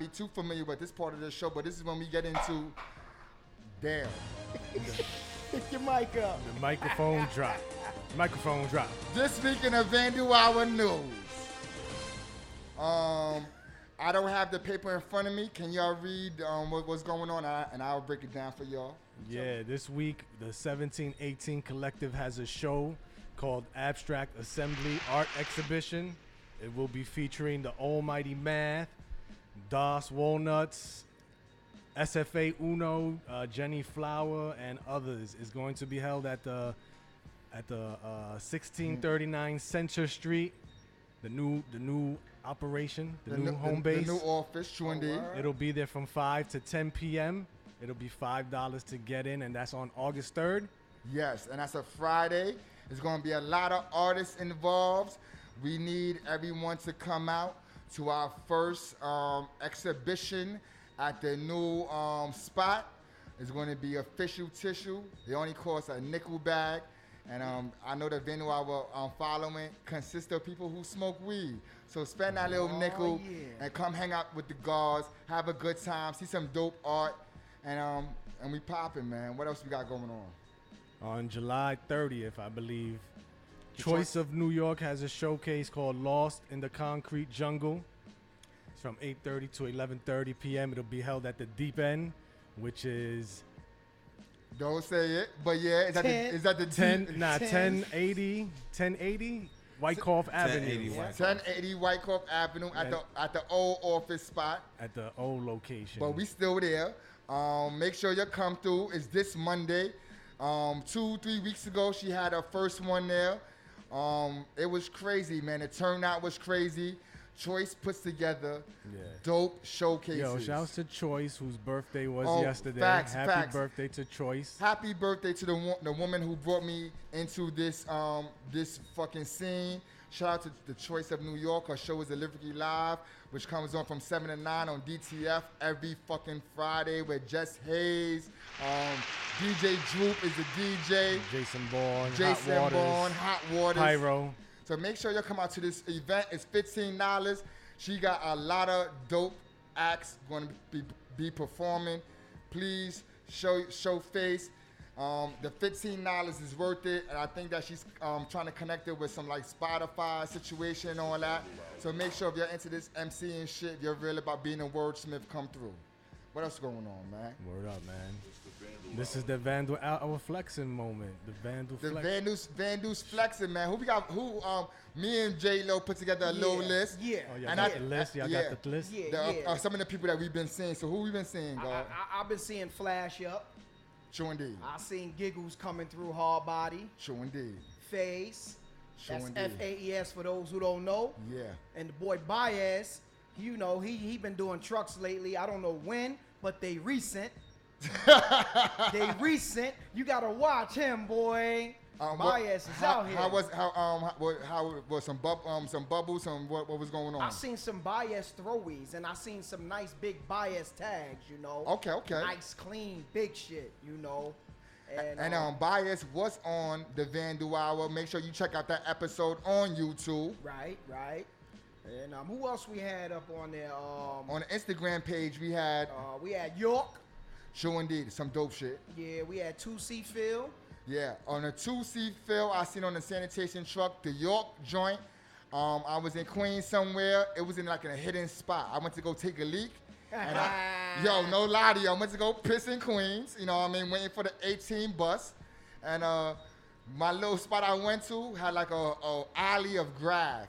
Speaker 14: too familiar with this part of the show, but this is when we get into, damn.
Speaker 15: Pick your mic up.
Speaker 13: The microphone drop. Microphone drop.
Speaker 14: This week in the Vandal Hour news. I don't have the paper in front of me. Can y'all read what's going on, and I'll break it down for y'all.
Speaker 13: Yeah, this week the 1718 Collective has a show called Abstract Assembly Art Exhibition. It will be featuring the Almighty Math, Das Walnuts, SFA Uno, Jenny Flower, and others. Is going to be held at the 1639 Center Street, the new operation, the new home base,
Speaker 14: the new office. True indeed.
Speaker 13: It'll be there from 5 to 10 p.m. It'll be $5 to get in, and that's on August 3rd.
Speaker 14: Yes, and that's a Friday. There's going to be a lot of artists involved. We need everyone to come out to our first exhibition at the new spot. It's going to be official tissue. It only costs a nickel bag. And I know the venue I'm following consists of people who smoke weed. So spend that little nickel and come hang out with the guards, have a good time, see some dope art, and we popping, man. What else we got going on?
Speaker 13: On July 30th, I believe, Choice of New York has a showcase called Lost in the Concrete Jungle. It's from 8:30 to 11:30 p.m. It'll be held at the Deep End, which is...
Speaker 14: Don't say it, but yeah, is that the
Speaker 13: 1080 Wyckoff Avenue.
Speaker 14: 1080 Wyckoff Avenue at the old office spot.
Speaker 13: At the old location.
Speaker 14: But we still there. Make sure you come through. It's this Monday. 2-3 weeks ago, she had her first one there. It was crazy, man. The turnout was crazy. Choice puts together dope showcases.
Speaker 13: Yo, shouts to Choice, whose birthday was yesterday. Happy birthday to Choice.
Speaker 14: Happy birthday to the woman who brought me into this this fucking scene. Shout out to the Choice of New York. Her show is Lyrically Live, which comes on from 7 to 9 on DTF every fucking Friday with Jess Hayes. DJ Droop is the DJ.
Speaker 13: Jason Bourne,
Speaker 14: Hot Waters.
Speaker 13: Pyro.
Speaker 14: So make sure you come out to this event. It's $15. She got a lot of dope acts going to be performing. Please show face. The $15 is worth it, and I think that she's trying to connect it with some like Spotify situation and all that. So make sure if you're into this MC and shit, if you're real about being a wordsmith, come through. What else going on, man?
Speaker 13: Word up, man. This is the Vandal Hour flexing moment.
Speaker 14: Vandal's flexing, man. Me and J-Lo put together a little list.
Speaker 15: Yeah.
Speaker 13: Oh, y'all got the list? Y'all got the list?
Speaker 15: Yeah.
Speaker 14: Some of the people that we've been seeing. So who we been seeing, God?
Speaker 15: I've been seeing Flash Up.
Speaker 14: True indeed.
Speaker 15: I seen Giggles coming through Hard Body.
Speaker 14: True indeed.
Speaker 15: Phase.
Speaker 14: True
Speaker 15: That's
Speaker 14: indeed.
Speaker 15: FAES for those who don't know.
Speaker 14: Yeah.
Speaker 15: And the boy Baez You know, he been doing trucks lately. I don't know when, but they recent. You gotta watch him, boy. Bias is out here.
Speaker 14: How was some bubbles? What was going on?
Speaker 15: I seen some bias throwies, and I seen some nice big bias tags. You know.
Speaker 14: Okay.
Speaker 15: Nice, clean, big shit. You know.
Speaker 14: And Bias was on the Vandal Hour. Make sure you check out that episode on YouTube.
Speaker 15: Right. And who else we had up on there?
Speaker 14: On the Instagram page, we had
Speaker 15: York.
Speaker 14: True indeed, some dope shit.
Speaker 15: Yeah, we had 2C Phil.
Speaker 14: Yeah, on the 2C Phil, I seen on the sanitation truck, the York joint. I was in Queens somewhere. It was in like a hidden spot. I went to go take a leak. And no lie to you, I went to go piss in Queens. You know what I mean? Waiting for the 18 bus. And my little spot I went to had like a alley of grass.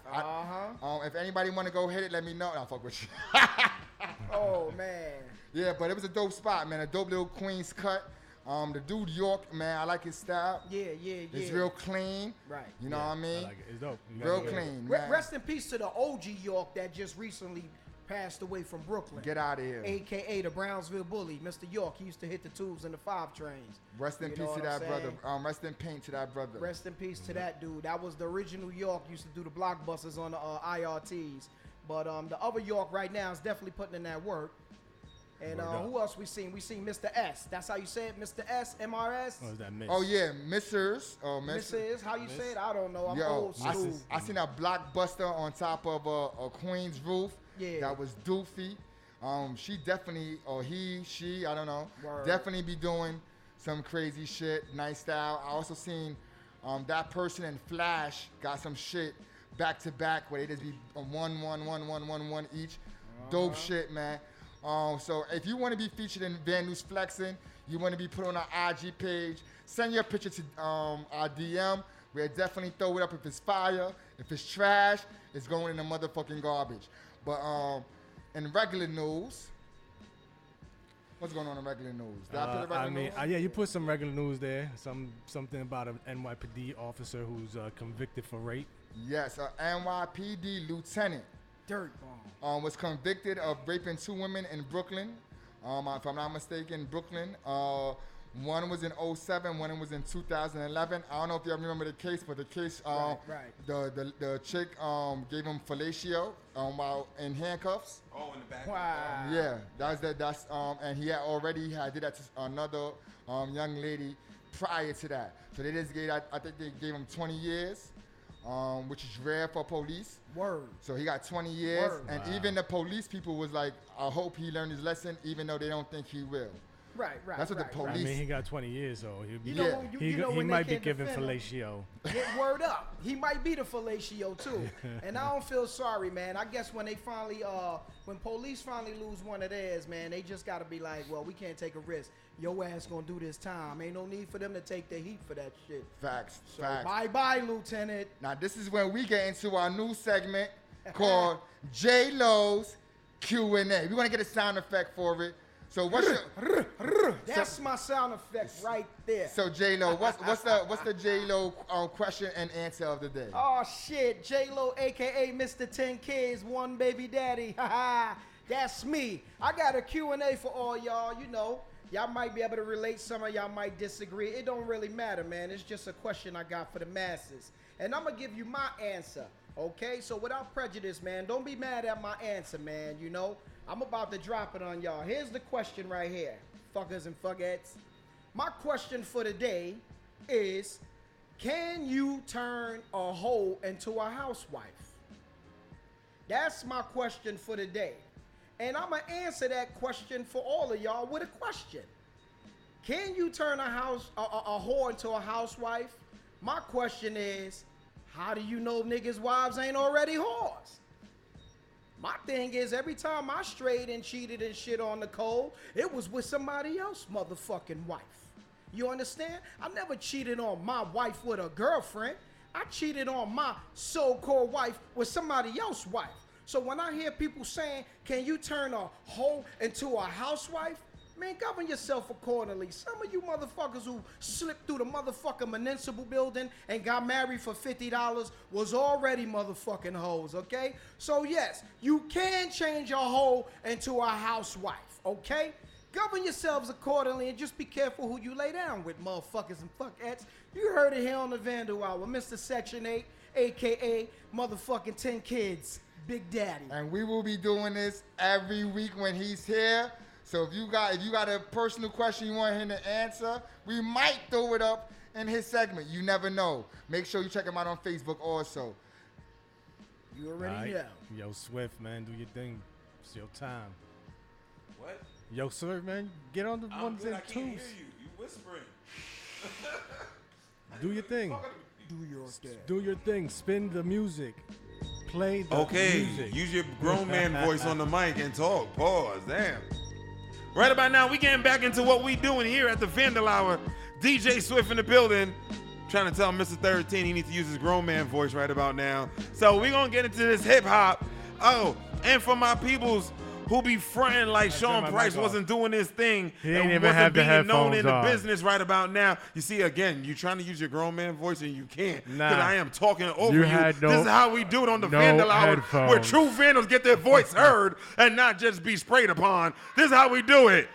Speaker 14: If anybody want to go hit it, let me know. I'll fuck with you.
Speaker 15: Oh, man.
Speaker 14: Yeah, but it was a dope spot, man. A dope little Queens cut. The dude York, man, I like his style.
Speaker 15: Yeah.
Speaker 14: It's real clean.
Speaker 15: Right.
Speaker 14: You know what I mean?
Speaker 13: I like it. It's dope.
Speaker 14: Real clean, man.
Speaker 15: Rest in peace to the OG York that just recently passed away from Brooklyn.
Speaker 14: Get out of here.
Speaker 15: AKA the Brownsville Bully, Mr. York. He used to hit the tubes and the 5 trains.
Speaker 14: Rest in peace to that brother. Rest in pain to that brother.
Speaker 15: Rest in peace to that dude. That was the original York. Used to do the blockbusters on the IRTs. But the other York right now is definitely putting in that work. And who else we seen? We seen Mr. S. That's how you say it, Mr. S, MRS?
Speaker 13: Or is that Miss?
Speaker 14: Oh, yeah, Mrs.
Speaker 15: Mrs. How you say it? I don't know. I'm old school.
Speaker 14: I seen a blockbuster on top of a Queen's roof.
Speaker 15: Yeah.
Speaker 14: That was doofy. She definitely, or she, I don't know,
Speaker 15: Word.
Speaker 14: definitely be doing some crazy shit. Nice style. I also seen that person in Flash got some shit back to back where they just be one each. Dope shit, man. So if you want to be featured in Vandal's Flexing, you want to be put on our IG page, send your picture to our DM. We'll definitely throw it up if it's fire. If it's trash, it's going in the motherfucking garbage. But in regular news, what's going on in regular news? Did I put regular news?
Speaker 13: Yeah, you put some regular news there. Something about an NYPD officer who's convicted for rape.
Speaker 14: Yes, NYPD lieutenant.
Speaker 15: Dirt
Speaker 14: bomb. Was convicted of raping 2 women in Brooklyn. If I'm not mistaken, Brooklyn. One was in 2007, one was in 2011. I don't know if y'all remember the case, but the case, the chick gave him fellatio while in handcuffs.
Speaker 1: Oh, in the back.
Speaker 15: Wow.
Speaker 14: Yeah, that's and he did that to another young lady prior to that. So they just gave, I think they gave him 20 years. Which is rare for police.
Speaker 15: Word.
Speaker 14: So he got 20 years.
Speaker 15: Word.
Speaker 14: And even the police people was like, I hope he learned his lesson, even though they don't think he will.
Speaker 15: Right.
Speaker 14: That's what the police.
Speaker 13: I mean, he got 20 years, so
Speaker 14: he
Speaker 13: might be given fellatio.
Speaker 15: Get word up. He might be the fellatio too. And I don't feel sorry, man. I guess when they finally, when police finally lose one of theirs, man, they just gotta be like, well, we can't take a risk. Your ass gonna do this time. Ain't no need for them to take the heat for that shit.
Speaker 14: Facts.
Speaker 15: So
Speaker 14: Facts.
Speaker 15: bye, Lieutenant.
Speaker 14: Now this is when we get into our new segment called J Lo's Q&A. We're gonna get a sound effect for it. So what's your?
Speaker 15: That's my sound effect right there.
Speaker 14: So J Lo, what's the J Lo question and answer of the day?
Speaker 15: Oh shit, J Lo, aka Mr. 10 Kids, one baby daddy. Haha, that's me. I got a Q&A for all y'all. You know, y'all might be able to relate. Some of y'all might disagree. It don't really matter, man. It's just a question I got for the masses, and I'm gonna give you my answer. Okay, so without prejudice, man, don't be mad at my answer, man. You know, I'm about to drop it on y'all. Here's the question right here, fuckers and fuckettes. My question for the day is, can you turn a hoe into a housewife? That's my question for the day. And I'm going to answer that question for all of y'all with a question. Can you turn a whore into a housewife? My question is, how do you know niggas' wives ain't already whores? My thing is, every time I strayed and cheated and shit on Nicole, it was with somebody else motherfucking wife. You understand? I never cheated on my wife with a girlfriend. I cheated on my so-called wife with somebody else's wife. So when I hear people saying, can you turn a hoe into a housewife? Man, govern yourself accordingly. Some of you motherfuckers who slipped through the motherfucking municipal building and got married for $50 was already motherfucking hoes, okay? So yes, you can change a hoe into a housewife, okay? Govern yourselves accordingly and just be careful who you lay down with, motherfuckers and fuckheads. You heard it here on the Vandal Hour. Mr. Section 8, a.k.a. motherfucking 10 Kids, Big Daddy.
Speaker 14: And we will be doing this every week when he's here. So if you got a personal question you want him to answer, we might throw it up in his segment. You never know. Make sure you check him out on Facebook also.
Speaker 15: You already know.
Speaker 13: Yo, Swift, man, do your thing. It's your time.
Speaker 1: What?
Speaker 13: Yo, sir, man, get on the ones and
Speaker 1: I can't
Speaker 13: twos.
Speaker 1: hear you. You whispering.
Speaker 13: Do your thing.
Speaker 15: Do your thing.
Speaker 13: Do your thing. Spin the music. Play the music.
Speaker 1: Use your grown man voice on the mic and talk. Pause. Damn. Right about now, we getting back into what we doing here at the Vandal Hour. DJ Swift in the building. Trying to tell Mr. 13 he needs to use his grown man voice right about now. So we gonna get into this hip hop. Oh, and for my peoples who be fronting like Sean Price wasn't doing his thing
Speaker 13: He
Speaker 1: and
Speaker 13: ain't even
Speaker 1: wasn't
Speaker 13: have the
Speaker 1: being known
Speaker 13: headphones
Speaker 1: in the
Speaker 13: on.
Speaker 1: business right about now. You see, again, you trying to use your grown man voice and you can't. Because
Speaker 13: Nah.
Speaker 1: I am talking over
Speaker 13: You
Speaker 1: you.
Speaker 13: had no-
Speaker 1: This is how we do it on the
Speaker 13: no
Speaker 1: Vandal Hour,
Speaker 13: headphones.
Speaker 1: where true vandals get their voice heard and not just be sprayed upon. This is how we do it.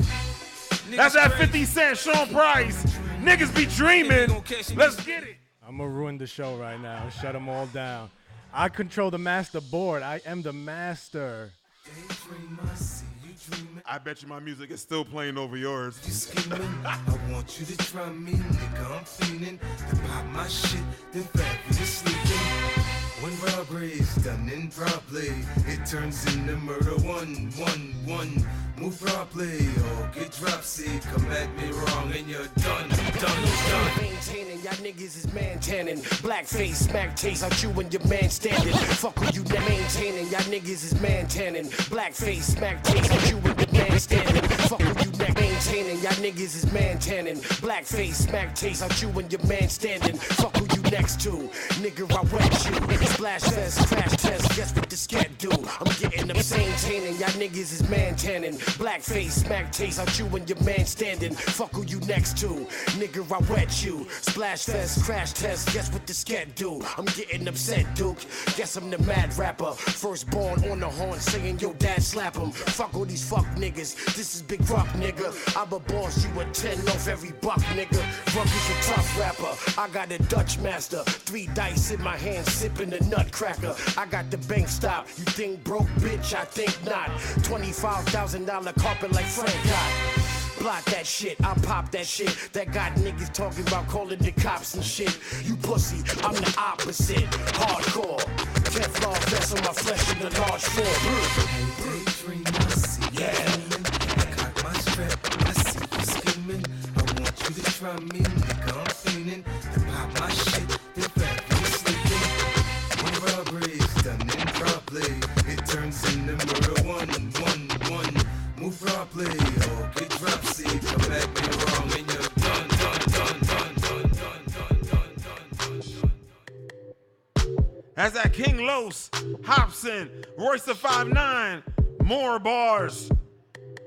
Speaker 1: That's that 50 Cent, Sean Price. Niggas be dreaming. Let's get it.
Speaker 13: I'm going to ruin the show right now. Shut them all down. I control the master board. I am the master.
Speaker 1: I bet you my music is still playing over yours.
Speaker 16: I want you to try me, nigga. I'm feeling to pop my shit, then fabulous sleeping. When robbery is done improperly, it turns into murder. 1-1-1. Move properly or get dropsy. Come at me wrong and you're done.
Speaker 5: Maintaining, y'all niggas is man tanning. Blackface, smack taste out you and your man standing. Fuck who you maintaining, y'all niggas is man tanning. Blackface, smack taste out you and your man standing. Fuck who you maintaining, y'all niggas is man tanning. Blackface, smack taste out you and your man standing. Fuck who you next to, nigga, I wet you. Splash fest, crash test, guess what the scat do? I'm getting them maintaining, y'all niggas is man tanning. Blackface, smack taste out you and your man standing. Fuck who you next to, nigga, I wet you. Splash fest, crash test, guess what the scat do? I'm getting upset, Duke. Guess I'm the mad rapper. Firstborn on the horn saying yo dad slap him. Fuck all these fuck niggas. This is Big Rock, nigga. I'm a boss, you a 10 off every buck, nigga. Ruck is a tough rapper. I got a Dutch master. 3 dice in my hand, sipping the nutcracker. I got the bank stop. You think broke, bitch? I think not. $25,000 carpet like Frank got. Block that shit, I pop that shit. That got niggas talking about calling the cops and shit. You pussy, I'm the opposite. Hardcore. Kevlar vest on my flesh in the large form.
Speaker 16: Yeah. I got my strap, I see you scheming. I want you to try me, nigga. I'm feeling to pop my shit, then fabulous sleeping. When robbery is done improperly, it turns into murder. 1-1-1. Move properly or get dropsy. Come at me wrong and you're done.
Speaker 1: That's that King Los, Hobson, Royce the 5'9", more bars.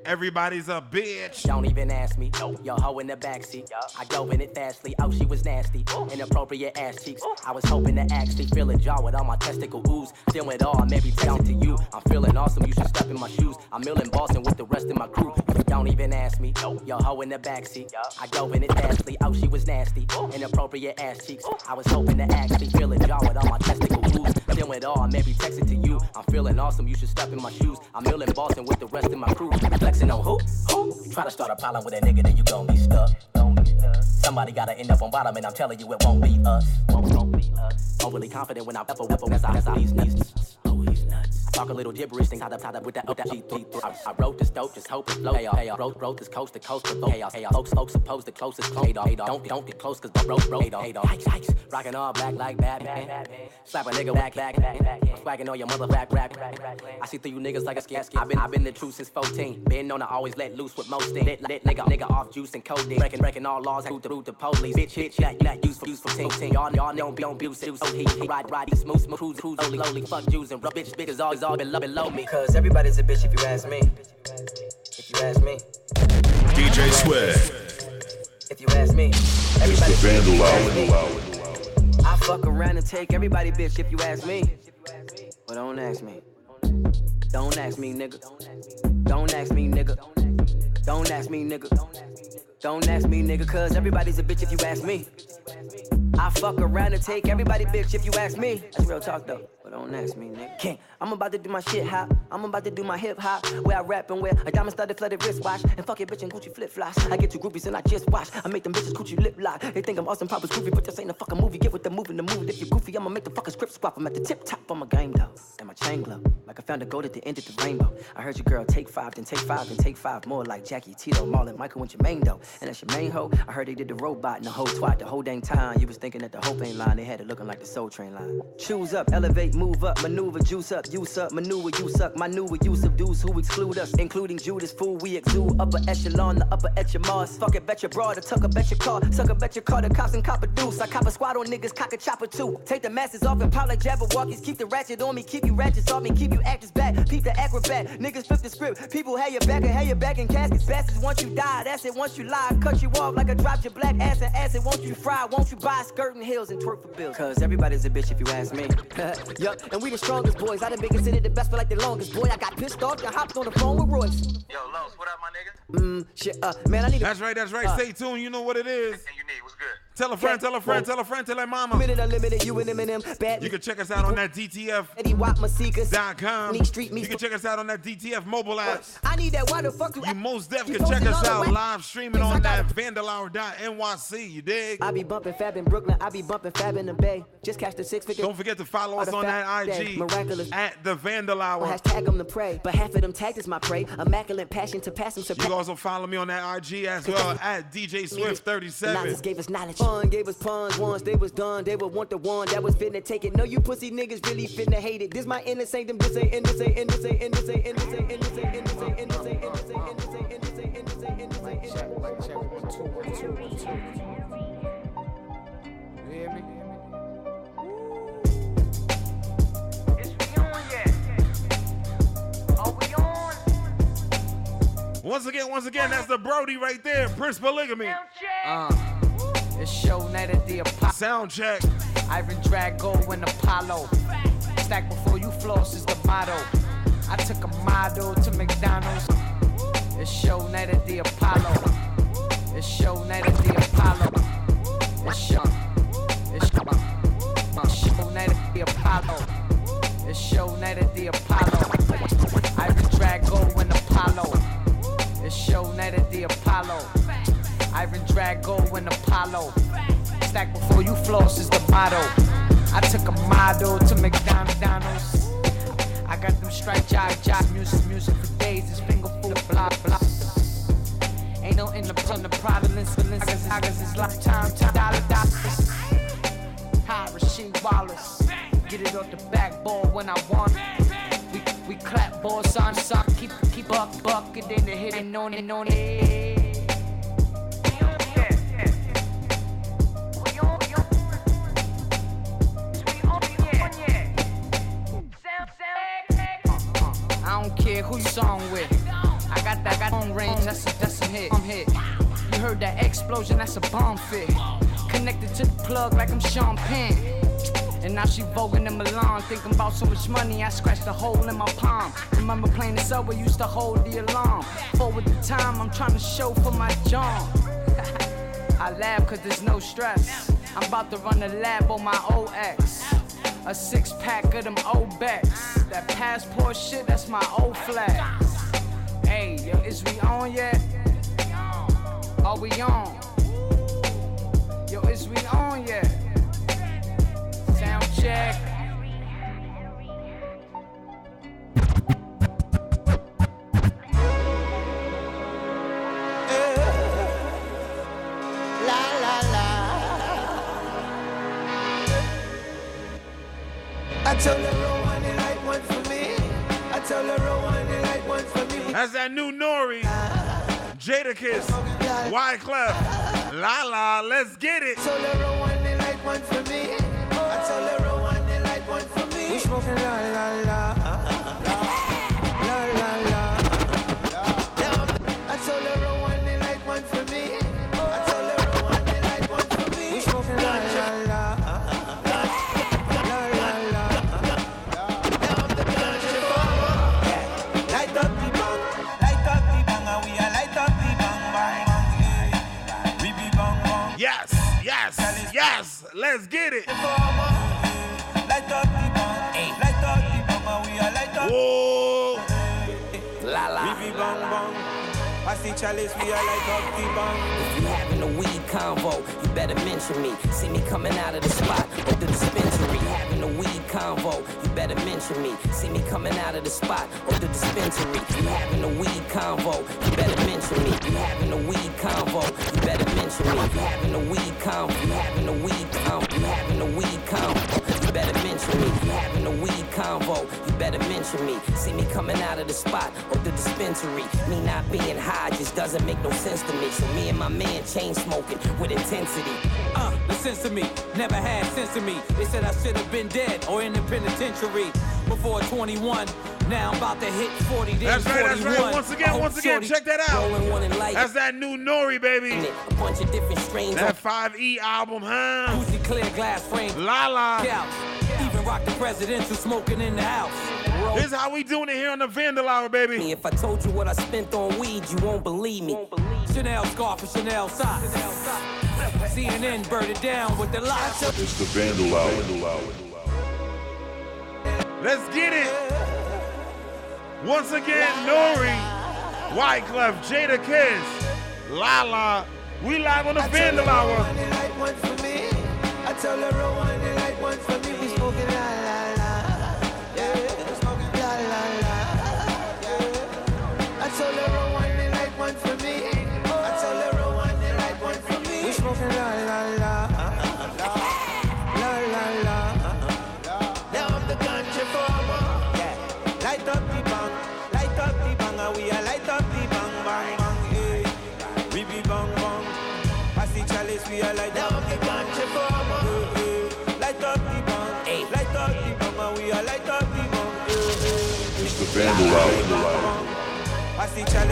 Speaker 1: Everybody's a bitch.
Speaker 17: Don't even ask me. Yo, hoe in the backseat. I go in it fastly. Oh, she was nasty. Inappropriate ass cheeks. I was hoping to actually feel a jaw with all my testicle ooze. Still it all, maybe down to you. I'm feeling awesome. You should step in my shoes. I'm milling Boston with the rest of my crew. Don't even ask me. Yo, hoe in the backseat. I go in it fastly. Oh, she was nasty. Inappropriate ass cheeks. I was hoping to actually feel a jaw with all my testicle ooze. Still it all, maybe text it to you. I'm feeling awesome. You should step in my shoes. I'm milling Boston with the rest of my crew. Flexing on who? Try to start a problem with a nigga, then you gon' be stuck. Somebody gotta end up on bottom, and I'm telling you it won't be us. Overly confident when I that's how he's nuts. Talk a little gibberish, things tied up with that G3. I wrote this dope, just hope it flow. Hey, wrote this coast to coast to hey, folks opposed to closest. Hey, don't get close, cause bro, hey, hikes, rockin' all black like Batman. Slap a nigga back, swaggin' on your mother rap. I see through you niggas like a skin. I've been the truth since 14. Been known to always let loose with most things. Lit nigga off juice and codeine. Breaking all laws through the police. Bitch, not used for team. Y'all don't abuse. So he ride smooth, cruise, lowly. Fuck Jews and bitch, big as all below me. Cause everybody's a bitch if you ask me. If you ask me.
Speaker 2: DJ Swag.
Speaker 17: If you ask me,
Speaker 2: It's
Speaker 17: everybody
Speaker 2: the Vandal Hour.
Speaker 17: I fuck around and take everybody, bitch, if you ask me. But don't ask me. Don't ask me, nigga. Don't ask me, nigga. Don't ask me, nigga. Don't ask me, nigga, cause everybody's a bitch if you ask me. I fuck around and take everybody, bitch, if you ask me. That's real talk, though. But don't ask me, nigga. King, I'm about to do my shit hop. I'm about to do my hip hop. Where I rap and wear a diamond studded flooded wristwatch. And fuck it, bitch, and Gucci flip flops. I get two groupies and I just watch. I make them bitches Gucci lip lock. They think I'm Austin Powers goofy, but this ain't a fucking movie. Get with the move in the mood. If you're goofy, I'ma make the fucking script swap. I'm at the tip top on my game, though. And my chain glow. Like I found a gold at the end of the rainbow. I heard your girl take 5, then take 5, then take 5 more. Like Jackie, Tito, Marlon, Michael, and Jermaine, though. And that's your main hoe. I heard they did the robot and the whole twat. The whole dang time. You was thinking that the hope ain't line. They had it looking like the Soul Train line. Choose up, elevate, move up, maneuver, juice up, use up, maneuver, you suck. My newer use of dudes who exclude us, including Judas, fool. We exude upper echelon, the upper echelon. Fuck it, bet your broad, the tucker, bet your car, sucker, bet your car, the cops and cop a deuce. I cop a squad on niggas, cock a chopper too. Take the masses off and pop like Jabberwockies. Keep the ratchet on me, keep you ratchets off me, keep you actors back. Peep the acrobat, niggas flip the script. People have your back and have your back in caskets. Bastards once you die, that's it. Once you lie, cut you off like I dropped your black ass and acid. Won't you fry? Won't you buy skirting heels and twerk for bills? Cause everybody's a bitch if you ask me. Yup, and we the strongest boys. I done been considered the best for like the longest. Boy, I got pissed off and hopped on the phone with Royce.
Speaker 18: Yo, Los, what up, my nigga?
Speaker 17: Shit, man, I need.
Speaker 1: That's right. Stay tuned. You know what it is.
Speaker 18: And you need, what's good?
Speaker 1: Tell a friend, tell a friend, tell a friend, tell their mama.
Speaker 17: Unlimited, you and them, bad.
Speaker 1: You can check us out on that DTF.com. You can check us out on that DTF mobile app.
Speaker 17: I need that. Why the fuck
Speaker 1: you most definitely can check us out live streaming on that vandalhour.nyc. You dig?
Speaker 17: I be bumping fab in Brooklyn. I be bumping fab in the Bay. Just catch the 6 figure.
Speaker 1: Don't forget to follow us on that IG.
Speaker 17: Miraculous.
Speaker 1: At the Vandal Hour.
Speaker 17: Hashtag them to pray. But half of them tagged as my prey. Immaculate passion to pass them.
Speaker 1: You can also follow me on that IG as well at DJ Swift 37.
Speaker 17: Knowledge gave us knowledge. Fun gave us puns. Once they was done, they would want the one that was finna take it. No, you pussy niggas really finna hate it. This my innocent, ain't them this ain't innocent, innocent, innocent, innocent, innocent, innocent, innocent, innocent, innocent, innocent, innocent, innocent. Check 1, 2, 1, 2, 1, 2. You hear me?
Speaker 18: Is we on yet? Are we on?
Speaker 1: Once again, that's the Brody right there, Prince Polygamy.
Speaker 19: It's show night at the Apollo.
Speaker 1: Sound check.
Speaker 19: Ivan Drago and Apollo. Stack before you floss is the motto. I took a model to McDonald's. It's show night at the Apollo. It's show night at the Apollo. It's show night at the Apollo. It's show night at the Apollo. Ivan Drago and Apollo. It's show night at the Apollo. Ivan Drago and Apollo. Stack before you floss is the motto. I took a model to McDonald's. I got them strike job music for days. This finger full of blah blah. Ain't no in the providence. Niggas is lifetime dollars. Hi, Rasheed Wallace. Get it off the backboard when I want it. We clap balls on sock. Keep bucket in the hit and on it. I don't care who you song with. I got long range, that's a hit. I'm hit. You heard that explosion, that's a bomb fit. Connected to the plug like I'm Sean Penn. And now she voguing in Milan, thinking about so much money, I scratched a hole in my palm. Remember playing the subway, used to hold the alarm. Forward the time, I'm trying to show for my John. I laugh cause there's no stress. I'm about to run a lab on my OX. A 6-pack of them old backs. That passport shit, that's my old flag. Hey, yo, is we on yet? Are we on? Yo, is we on yet? Sound check.
Speaker 16: I told her Rowan the right one for me. I told her Rowan the right one for me.
Speaker 1: That's that new Nori, Jadakiss, Wyclef, La La, let's get it.
Speaker 16: I told her Rowan the right one for me. I told her Rowan the right one for me. We smoking la la la. La la la. I told her Rowan the right
Speaker 1: Yes, yes, let's get it. Whoa.
Speaker 3: La la.
Speaker 20: Pass the chalice, we are like up the bomb.
Speaker 3: If you having a weed convo, you better mention me. See me coming out of the spot or the dispensary. Having a weed convo, you better mention me. See me coming out of the spot or the dispensary. You having a weed convo, you better mention me. You having a weed convo, you better mention me. You having a weed convo, you having a weed convo, you having a weed convo, you better mention me. You having a weed convo, you better mention me. See me coming out of the spot or the dispensary. Me not being high just doesn't make no sense to me. So me and my man chain smoking with intensity.
Speaker 11: Listen to me, never had sense to me. They said I should have been dead or in the penitentiary before 21. Now I'm about to hit 40.
Speaker 1: That's right, that's right. Once again, check that out. That's that new Nori, baby.
Speaker 3: A bunch of different strains.
Speaker 1: That 5E album, huh?
Speaker 11: Uzi clear glass frame.
Speaker 1: La la.
Speaker 11: Even rock the presidential smoking in the house.
Speaker 1: This is how we doing it here on the Vandal Hour, baby.
Speaker 3: If I told you what I spent on weed, you won't believe me.
Speaker 11: Chanel scarf and Chanel socks. CNN burned it down with the locks.
Speaker 2: It's the Vandal Hour.
Speaker 1: Let's get it. Once again, Nori, Wyclef, Jada Kiss, Lala. We live on the Vandal Hour.
Speaker 16: I tell her one and like one for me. We smoking la la la. Yeah, smoking la la la. Yeah. I told her one and like one for me. I told her one and like one for me. We smoking la la la. La la la. Now I'm the ganja farmer. Yeah. Light up the bang, and we are light up the bang bang bang. Hey. We be bang bang. Pass the chalice, we are light up the ganja farmer. Light up the bang, light up the bang, and we are light up the bang.
Speaker 2: It's the Vandal Hour.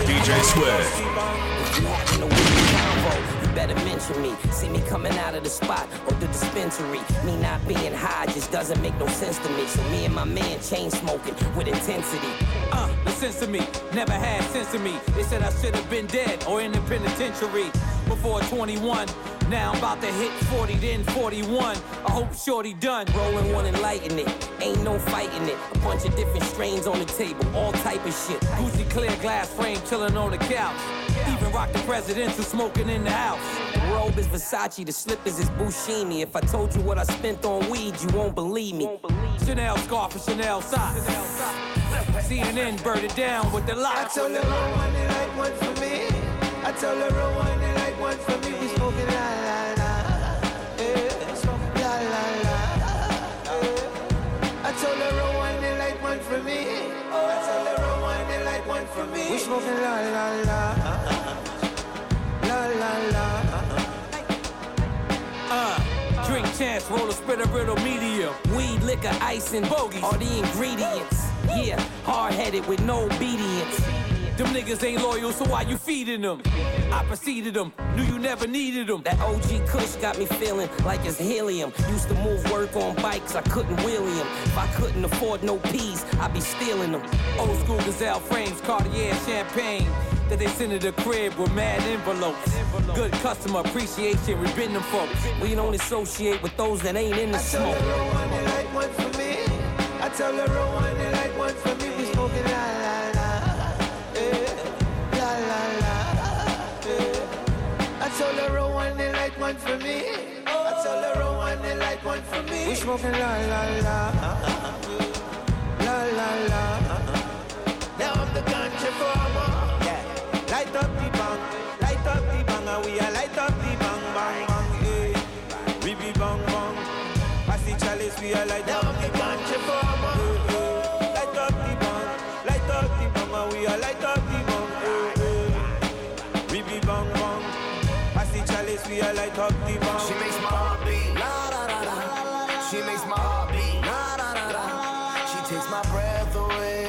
Speaker 3: DJ Swag. If you having a weed convo, you better mention me. See me coming out of the spot or the dispensary. Me not being high just doesn't make no sense to me. So me and my man chain smoking with intensity.
Speaker 11: Listen to me, never had sense to me. They said I should have been dead or in the penitentiary before 21. Now I'm about to hit 40, then 41. I hope shorty done.
Speaker 3: Rolling one and lighting it, ain't no fighting it. A bunch of different strains on the table, all type of shit.
Speaker 11: Uzi clear glass frame, chilling on the couch. Even rock the presidential smoking in the house.
Speaker 3: The robe is Versace, the slippers is Buscemi. If I told you what I spent on weed, you won't believe me.
Speaker 11: Chanel scarf and Chanel socks. CNN burned it down with the locks.
Speaker 16: I told her one and like one for me. I told her one and like one for me. We smoking la la la. Yeah, smoking la la la. I told her one and like one for me. I told her one and like one for me. We smoking la la la. La la la.
Speaker 11: Drink chance, roll a spitter riddle medium.
Speaker 3: Weed, liquor, ice, and bogeys are the ingredients. Yeah, hard-headed with no obedience.
Speaker 11: Them niggas ain't loyal, so why you feeding them? I preceded them, knew you never needed them.
Speaker 3: That OG Kush got me feeling like it's helium. Used to move work on bikes, I couldn't wheelie them. If I couldn't afford no peas, I'd be stealing them.
Speaker 11: Old school Gazelle frames, Cartier champagne that they send to the crib with mad envelopes. Good customer appreciation, we been them folks.
Speaker 3: We don't associate with those that ain't in the smoke.
Speaker 16: I tell her one and like one for me. I tell her one and like one for me. We smoking la la la. La la la. I told her one and like one for me. I told her one and like one for me. We smoking la la la. La la la. Now I'm the ganja farmer. Yeah. Light up the bang, and we are light up the bang bang bang. Hey. We be bang bang. Pass the chalice, we are light up the ganja farmer. Light up the bang, and we are light up the bang. We be bang bang. Pass the chalice, we are light up the bang.
Speaker 6: She makes my heart beat. La da da da. She makes my heart beat. La da da da. She takes my breath away.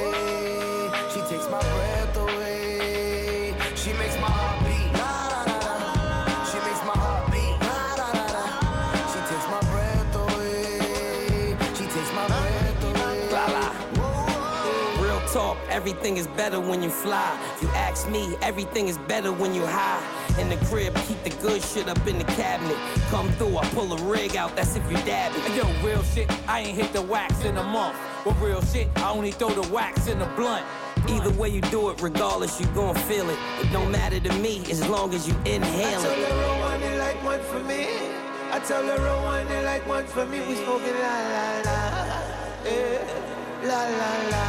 Speaker 6: She takes my breath away. She makes my heart beat. La da da da. She makes my heart beat. La da da da. She takes my breath away. She takes my breath away.
Speaker 3: La la. Real talk, everything is better when you fly. You act
Speaker 5: ask me, everything is better when you high. In the crib, keep the good shit up in the cabinet. Come through, I pull a rig out, that's if you dab it.
Speaker 19: Yo, real shit, I ain't hit the wax in a month. But real shit, I only throw the wax in the blunt.
Speaker 5: Either way you do it, regardless, you gon' feel it. It don't matter to me, as long as you inhale
Speaker 16: I told
Speaker 5: it.
Speaker 16: her roll one, they like one for me. I told her roll one, they like one for me. We smoking la la la, la la la.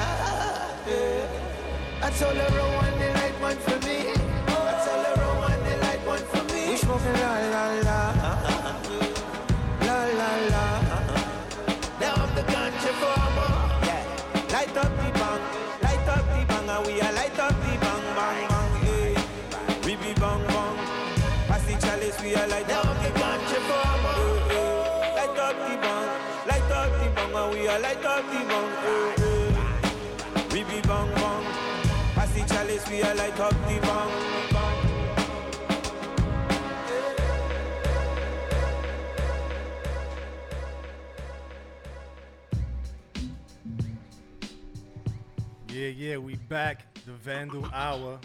Speaker 16: I told her roll one, they like one for me. I told her roll one, they like one for me. We smoking la la la, la la la. Now I'm the ganja farmer. Yeah, light up the bang, and we are light up the bang bang bang. Yeah, we be bang bang. Pass the chalice, we are light up the ganja farmer. Light up the bang, and we are light up the bang. We be bang bang. Pass the chalice, we are light up the bang.
Speaker 13: Yeah, we back. The Vandal Hour.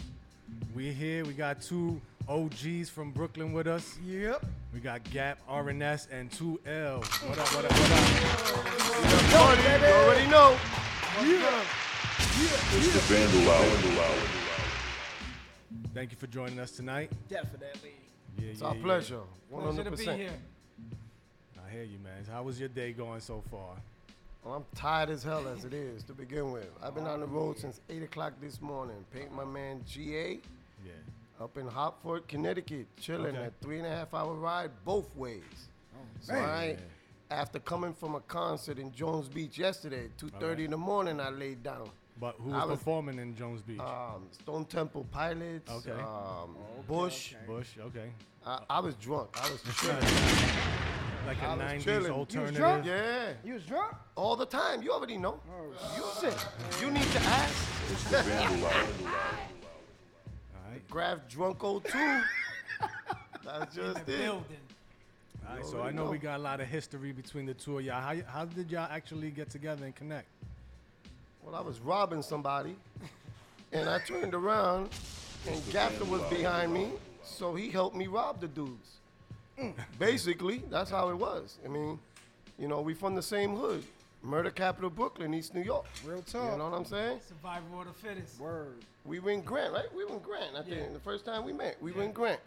Speaker 13: We here. We got two OGs from Brooklyn with us.
Speaker 15: Yep.
Speaker 13: We got Gap, RNS, and 2L. What up?
Speaker 21: You already know.
Speaker 2: It's the Vandal Hour.
Speaker 13: Thank you for joining us tonight.
Speaker 15: Definitely.
Speaker 13: Yeah,
Speaker 21: It's our pleasure. 100%.
Speaker 15: Pleasure to be here.
Speaker 13: I hear you, man. How was your day going so far?
Speaker 21: Well, I'm tired as hell as it is to begin with. I've been on the road since 8 o'clock this morning. Paint my man GA up in Hartford, Connecticut, chilling.
Speaker 13: Okay.
Speaker 21: A 3.5 hour ride both ways. So
Speaker 13: man.
Speaker 21: after coming from a concert in Jones Beach yesterday, 2:30 in the morning, I laid down.
Speaker 13: But who was performing in Jones Beach?
Speaker 21: Stone Temple Pilots,
Speaker 13: Okay.
Speaker 21: Bush.
Speaker 13: Bush, okay.
Speaker 21: I was drunk. I was chilling.
Speaker 13: Like a
Speaker 21: I was
Speaker 13: 90s
Speaker 21: chilling.
Speaker 13: alternative.
Speaker 21: You was drunk? Yeah.
Speaker 15: You was drunk?
Speaker 21: All the time. You already know.
Speaker 15: Oh,
Speaker 21: You said you need to ask. Graph Drunko 2. That's just it.
Speaker 13: All right, so I know we got a lot of history between the two of y'all. How did y'all actually get together and connect?
Speaker 21: Well, I was robbing somebody, and I turned around, and Gaffer was behind me, so he helped me rob the dudes. Basically, that's how it was. I mean, you know, we from the same hood. Murder capital Brooklyn, East New York.
Speaker 15: Real talk.
Speaker 21: You know what I'm saying?
Speaker 19: Survival of the fittest.
Speaker 15: Word.
Speaker 21: We were in Grant, right? We were in Grant, I think. The first time we met, we were in Grant.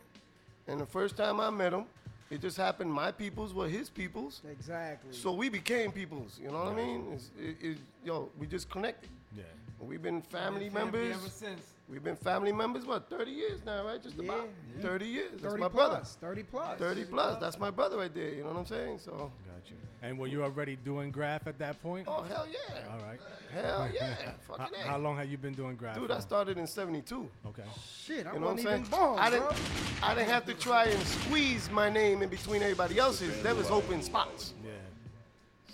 Speaker 21: And the first time I met him, it just happened my peoples were his peoples.
Speaker 15: Exactly.
Speaker 21: So we became peoples, you know what I mean? We just connected.
Speaker 13: Yeah.
Speaker 21: We've been family
Speaker 19: Family
Speaker 21: members.
Speaker 19: ever since.
Speaker 21: We've been family members, what, 30 years now, right? Just about 30 years. That's
Speaker 15: 30
Speaker 21: my
Speaker 15: plus,
Speaker 21: brother.
Speaker 15: 30 plus.
Speaker 21: 30 plus. That's my brother right there, you know what I'm saying? So.
Speaker 13: Got you. And were you already doing graph at that point?
Speaker 21: Oh, hell yeah.
Speaker 13: All right.
Speaker 21: Hell yeah. Fucking A.
Speaker 13: How long have you been doing graph?
Speaker 21: Dude, I started in 72.
Speaker 13: Okay.
Speaker 15: Shit, I
Speaker 21: You know what I'm
Speaker 15: wasn't
Speaker 21: saying?
Speaker 15: even born,
Speaker 21: I
Speaker 15: bro.
Speaker 21: didn't have to try and squeeze my name in between everybody else's. There was open spots.
Speaker 13: Yeah.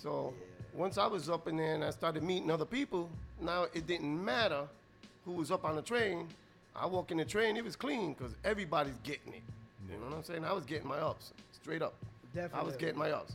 Speaker 21: So once I was up in there and I started meeting other people, now it didn't matter who was up on the train. I walk in the train, it was clean because everybody's getting it. You know what I'm saying? I was getting my ups, straight up.
Speaker 15: Definitely.
Speaker 21: I was getting my ups.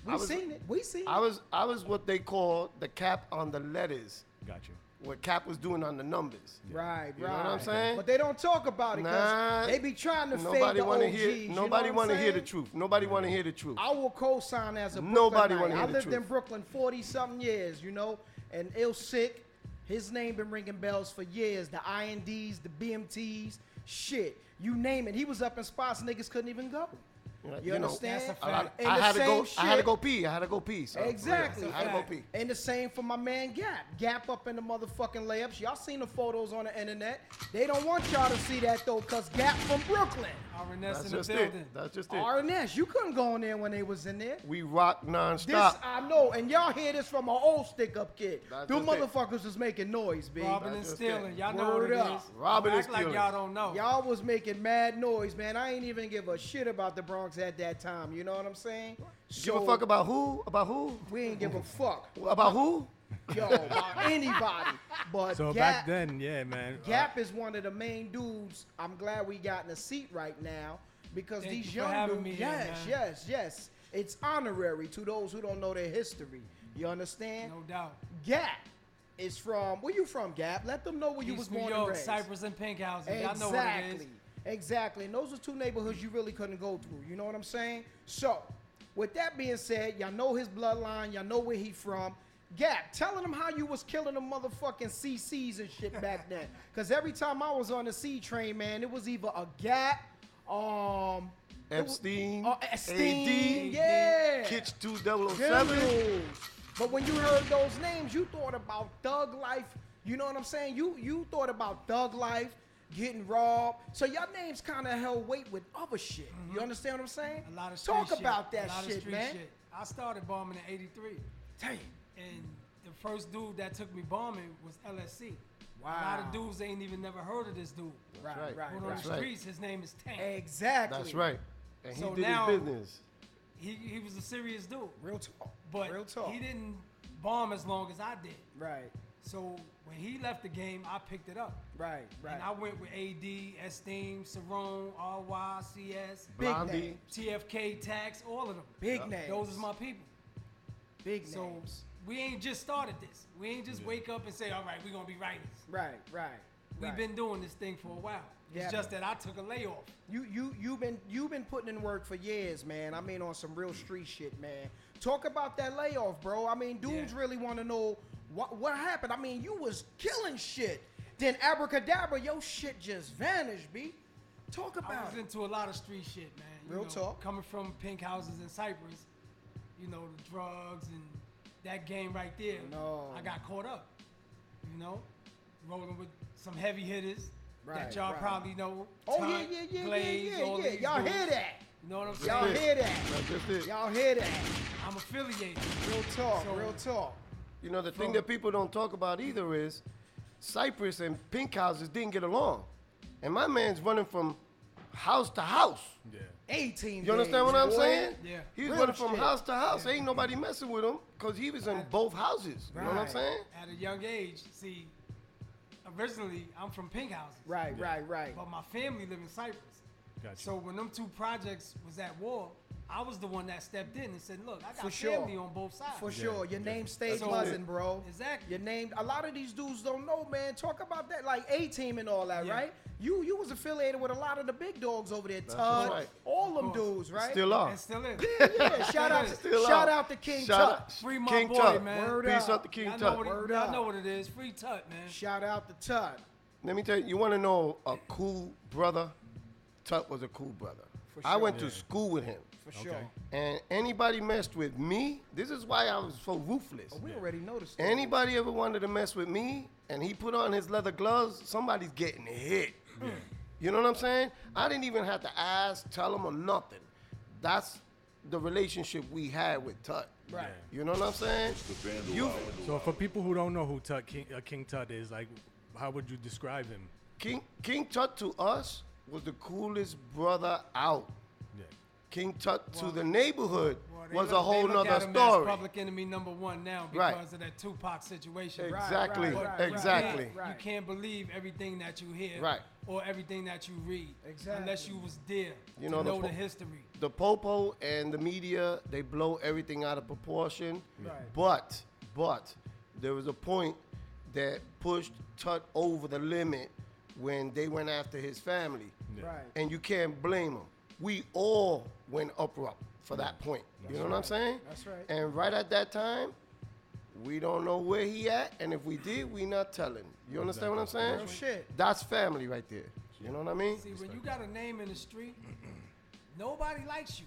Speaker 15: We seen it. We seen
Speaker 21: I
Speaker 15: it.
Speaker 21: I was what they call the cap on the letters.
Speaker 13: Got you.
Speaker 21: What Cap was doing on the numbers.
Speaker 15: Right,
Speaker 21: You
Speaker 15: right.
Speaker 21: know what I'm saying?
Speaker 15: But they don't talk about it because
Speaker 21: Nah,
Speaker 15: they be trying to fade
Speaker 21: Nobody
Speaker 15: the
Speaker 21: wanna
Speaker 15: OGs.
Speaker 21: hear.
Speaker 15: you know
Speaker 21: Nobody
Speaker 15: what
Speaker 21: want to
Speaker 15: I'm
Speaker 21: hear the
Speaker 15: saying?
Speaker 21: truth. Nobody want to hear the truth.
Speaker 15: I will co-sign as a
Speaker 21: Nobody
Speaker 15: Brooklynite.
Speaker 21: wanna hear
Speaker 15: I
Speaker 21: the
Speaker 15: lived in
Speaker 21: truth.
Speaker 15: Brooklyn 40-something years, you know, and Ill Sick, his name been ringing bells for years. The INDs, the BMTs, shit, you name it. He was up in spots niggas couldn't even go. You
Speaker 21: know,
Speaker 15: understand?
Speaker 21: That's a fact.
Speaker 15: And
Speaker 21: I
Speaker 15: the
Speaker 21: had to go.
Speaker 15: same
Speaker 21: I had to
Speaker 15: shit-
Speaker 21: go pee. I had to go pee. So,
Speaker 15: Exactly.
Speaker 21: I had to go pee.
Speaker 15: And the same for my man Gap. Gap up in the motherfucking layups. Y'all seen the photos on the internet. They don't want y'all to see that though, cause Gap from Brooklyn.
Speaker 19: RNS
Speaker 21: That's
Speaker 19: in the
Speaker 21: just
Speaker 19: building.
Speaker 21: it. That's just it.
Speaker 15: RNS, you couldn't go in there when they was in there.
Speaker 21: We rock
Speaker 15: This
Speaker 21: nonstop.
Speaker 15: I know, and y'all hear this from an old stick-up kid.
Speaker 21: That's
Speaker 15: Them
Speaker 21: just it.
Speaker 15: motherfuckers was making noise, B.
Speaker 19: Robbing and stealing. Y'all know what
Speaker 15: Word
Speaker 19: it
Speaker 15: up.
Speaker 19: is.
Speaker 21: Robbing and
Speaker 19: Act like
Speaker 21: stealing.
Speaker 19: y'all don't know.
Speaker 15: Y'all was making mad noise, man. I ain't even give a shit about the Bronx at that time. You know what I'm saying?
Speaker 21: Give a fuck about who? About who?
Speaker 15: We ain't give a fuck.
Speaker 21: About who?
Speaker 15: Yo, about anybody. But
Speaker 13: So
Speaker 15: Gap,
Speaker 13: back then, yeah, man.
Speaker 15: Gap is one of the main dudes. I'm glad we got in a seat right now because
Speaker 19: Thank
Speaker 15: these
Speaker 19: you for
Speaker 15: young
Speaker 19: having
Speaker 15: dudes.
Speaker 19: me here,
Speaker 15: Yes. It's honorary to those who don't know their history. You understand?
Speaker 19: No doubt.
Speaker 15: Gap is from, where you from, Gap? Let them know where you was
Speaker 7: East New
Speaker 15: born
Speaker 7: York,
Speaker 15: and raised.
Speaker 7: Cypress and Pink Houses. Y'all know what it is.
Speaker 15: Exactly. And those are two neighborhoods you really couldn't go through. You know what I'm saying? So, with that being said, y'all know his bloodline. Y'all know where he from. Gap, telling them how you was killing them motherfucking CCs and shit back then. Because every time I was on the C train, man, it was either a Gap,
Speaker 21: Epstein,
Speaker 15: Epstein,
Speaker 21: AD,
Speaker 15: yeah.
Speaker 21: Kitch 2007.
Speaker 15: Dude. But when you heard those names, you thought about thug life. You know what I'm saying? You thought about thug life, getting robbed. So your names kind of held weight with other shit. You understand what I'm saying?
Speaker 7: A lot of street
Speaker 15: Talk
Speaker 7: shit.
Speaker 15: about that
Speaker 7: A lot of
Speaker 15: shit,
Speaker 7: street
Speaker 15: man.
Speaker 7: shit. I started bombing in '83.
Speaker 15: Damn.
Speaker 7: And the first dude that took me bombing was LSC.
Speaker 15: Wow.
Speaker 7: A lot of dudes ain't even never heard of this dude.
Speaker 15: Right.
Speaker 7: But on the streets, his name is Tank.
Speaker 15: Exactly.
Speaker 21: That's right. And he
Speaker 7: So
Speaker 21: did
Speaker 7: now,
Speaker 21: his business.
Speaker 7: He was a serious dude.
Speaker 15: Real talk.
Speaker 7: But
Speaker 15: Real talk.
Speaker 7: he didn't bomb as long as I did.
Speaker 15: Right.
Speaker 7: So when he left the game, I picked it up.
Speaker 15: Right.
Speaker 7: And I went with AD, Esteem, Cerrone, RY, CS,
Speaker 21: Blondie,
Speaker 7: TFK, Tax, all of them.
Speaker 15: Big names.
Speaker 7: Those is my people.
Speaker 15: Big
Speaker 7: So
Speaker 15: names.
Speaker 7: we ain't just started this. We ain't just wake up and say, all right, we're going to be writers.
Speaker 15: Right.
Speaker 7: We've been doing this thing for a while. It's
Speaker 15: Yeah.
Speaker 7: just that I took a layoff.
Speaker 15: You've been putting in work for years, man. I mean, on some real street shit, man. Talk about that layoff, bro. I mean, dudes really want to know what happened. I mean, you was killing shit. Then abracadabra, your shit just vanished, B. Talk about
Speaker 7: I was into a lot of street shit, man.
Speaker 15: Real talk.
Speaker 7: Coming from Pink Houses in Cypress, you know, the drugs and that game right there.
Speaker 15: No.
Speaker 7: I got caught up, you know, rolling with some heavy hitters
Speaker 15: Right,
Speaker 7: that y'all
Speaker 15: right.
Speaker 7: probably know.
Speaker 15: Oh,
Speaker 7: Tunt, Glaze, all
Speaker 15: yeah.
Speaker 7: these
Speaker 15: Y'all
Speaker 7: dudes.
Speaker 15: hear that?
Speaker 7: You know what I'm saying?
Speaker 15: Y'all hear that?
Speaker 21: That's just it.
Speaker 15: Y'all hear that?
Speaker 7: I'm affiliated.
Speaker 15: Real talk,
Speaker 7: So-
Speaker 15: real talk.
Speaker 21: You know, the thing that people don't talk about either is Cypress and Pink Houses didn't get along. And my man's running from house to house.
Speaker 13: Yeah.
Speaker 15: 18
Speaker 21: You understand what I'm
Speaker 15: boy.
Speaker 21: saying?
Speaker 7: Yeah.
Speaker 21: He was
Speaker 15: Real
Speaker 21: running from
Speaker 15: shit.
Speaker 21: house to house. Ain't nobody messing with him because he was in both houses. You know what I'm
Speaker 15: Right.
Speaker 21: saying?
Speaker 7: At a young age, see, originally I'm from Pink Houses.
Speaker 15: Right.
Speaker 7: But my family live in Cyprus.
Speaker 13: Gotcha.
Speaker 7: So when them two projects was at war, I was the one that stepped in and said, look, I got
Speaker 15: For sure.
Speaker 7: family on both sides.
Speaker 15: For sure. Your name stayed
Speaker 7: So-
Speaker 15: buzzing, bro.
Speaker 7: Exactly.
Speaker 15: Your name, a lot of these dudes don't know, man. Talk about that, like A-Team and all that,
Speaker 7: Yeah.
Speaker 15: right? You was affiliated with a lot of the big dogs over there,
Speaker 21: That's
Speaker 15: Tug,
Speaker 21: right.
Speaker 15: all them dudes, right?
Speaker 21: Still are.
Speaker 7: And still is.
Speaker 15: Yeah, shout out,
Speaker 21: Still
Speaker 15: shout
Speaker 21: are.
Speaker 15: out to King
Speaker 21: Shout
Speaker 15: Tut.
Speaker 21: out-
Speaker 7: Free my
Speaker 21: King
Speaker 7: boy,
Speaker 21: Tut.
Speaker 7: man.
Speaker 15: Word
Speaker 21: Peace
Speaker 15: up.
Speaker 21: up to King
Speaker 7: Y'all know,
Speaker 21: Tut.
Speaker 7: what
Speaker 15: Word
Speaker 7: y'all
Speaker 15: up.
Speaker 7: know what it is. Free Tut, man.
Speaker 15: Shout out to Tut.
Speaker 21: Let me tell you, you want to know a cool brother? Tut was a cool brother.
Speaker 15: For
Speaker 21: I
Speaker 15: sure.
Speaker 21: went to school with him.
Speaker 15: For sure.
Speaker 21: And anybody messed with me, this is why I was so ruthless.
Speaker 15: Oh, we already noticed that.
Speaker 21: Anybody ever wanted to mess with me and he put on his leather gloves, somebody's getting hit. You know what I'm saying? I didn't even have to ask, tell him or nothing. That's the relationship we had with Tut.
Speaker 15: Right.
Speaker 21: You know what I'm saying?
Speaker 2: The Vandal
Speaker 21: You-
Speaker 2: Hour.
Speaker 13: So for people who don't know who King Tut is, like, how would you describe him?
Speaker 21: King Tut to us was the coolest brother out.
Speaker 13: Yeah.
Speaker 21: King Tut to the neighborhood
Speaker 7: Well, they
Speaker 21: was
Speaker 7: look-
Speaker 21: a whole
Speaker 7: they look
Speaker 21: nother
Speaker 7: at him as
Speaker 21: story.
Speaker 7: Public enemy #1 now
Speaker 21: Right.
Speaker 7: because of that Tupac situation.
Speaker 21: Exactly, exactly.
Speaker 7: You can't believe everything that you hear
Speaker 21: Right.
Speaker 7: or everything that you read
Speaker 15: Exactly.
Speaker 7: unless you was there
Speaker 21: You know,
Speaker 7: to know
Speaker 21: the
Speaker 7: the history.
Speaker 21: The popo and the media, they blow everything out of proportion.
Speaker 15: Right.
Speaker 21: But there was a point that pushed Tut over the limit when they went after his family.
Speaker 15: Right.
Speaker 21: And you can't blame them. We all went abrupt for that point. You know what I'm saying?
Speaker 15: That's right.
Speaker 21: And right at that time, we don't know where he at, and if we did, we not telling. You understand what I'm saying?
Speaker 15: Real shit.
Speaker 21: That's family right there. You know what I mean?
Speaker 7: See, when you got a name in the street, nobody likes you.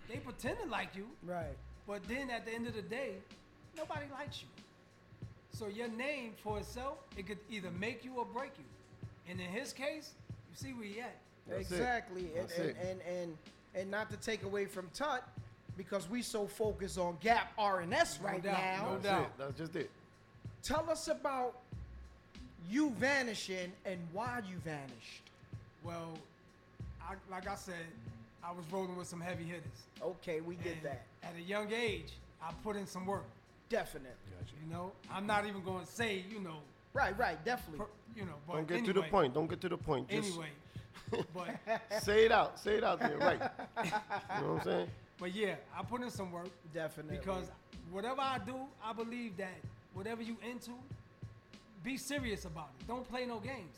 Speaker 7: They pretend to like you,
Speaker 15: Right.
Speaker 7: but then at the end of the day, nobody likes you. So your name for itself, it could either make you or break you. And in his case, you see where he at.
Speaker 21: That's it.
Speaker 15: Exactly.
Speaker 21: That's
Speaker 15: And,
Speaker 21: it.
Speaker 15: and not to take away from Tut, because we so focused on Gap R&S right
Speaker 7: doubt,
Speaker 15: now.
Speaker 7: no
Speaker 21: That's
Speaker 7: doubt.
Speaker 21: it. That's just it.
Speaker 15: Tell us about you vanishing and why you vanished.
Speaker 7: Well, like I said, I was rolling with some heavy hitters.
Speaker 15: Okay, we get
Speaker 7: And
Speaker 15: that.
Speaker 7: At a young age, I put in some work.
Speaker 15: Definite.
Speaker 7: You know, I'm not even going to say, you know,
Speaker 15: Right, definitely.
Speaker 7: you know, but
Speaker 21: Don't get
Speaker 7: anyway,
Speaker 21: to the point. Don't get to the point. Just
Speaker 7: Anyway, but
Speaker 21: say it out. Say it out there, right? You know what I'm saying?
Speaker 7: but yeah, I put in some work
Speaker 15: Definitely.
Speaker 7: because whatever I do, I believe that whatever you into, be serious about it. Don't play no games.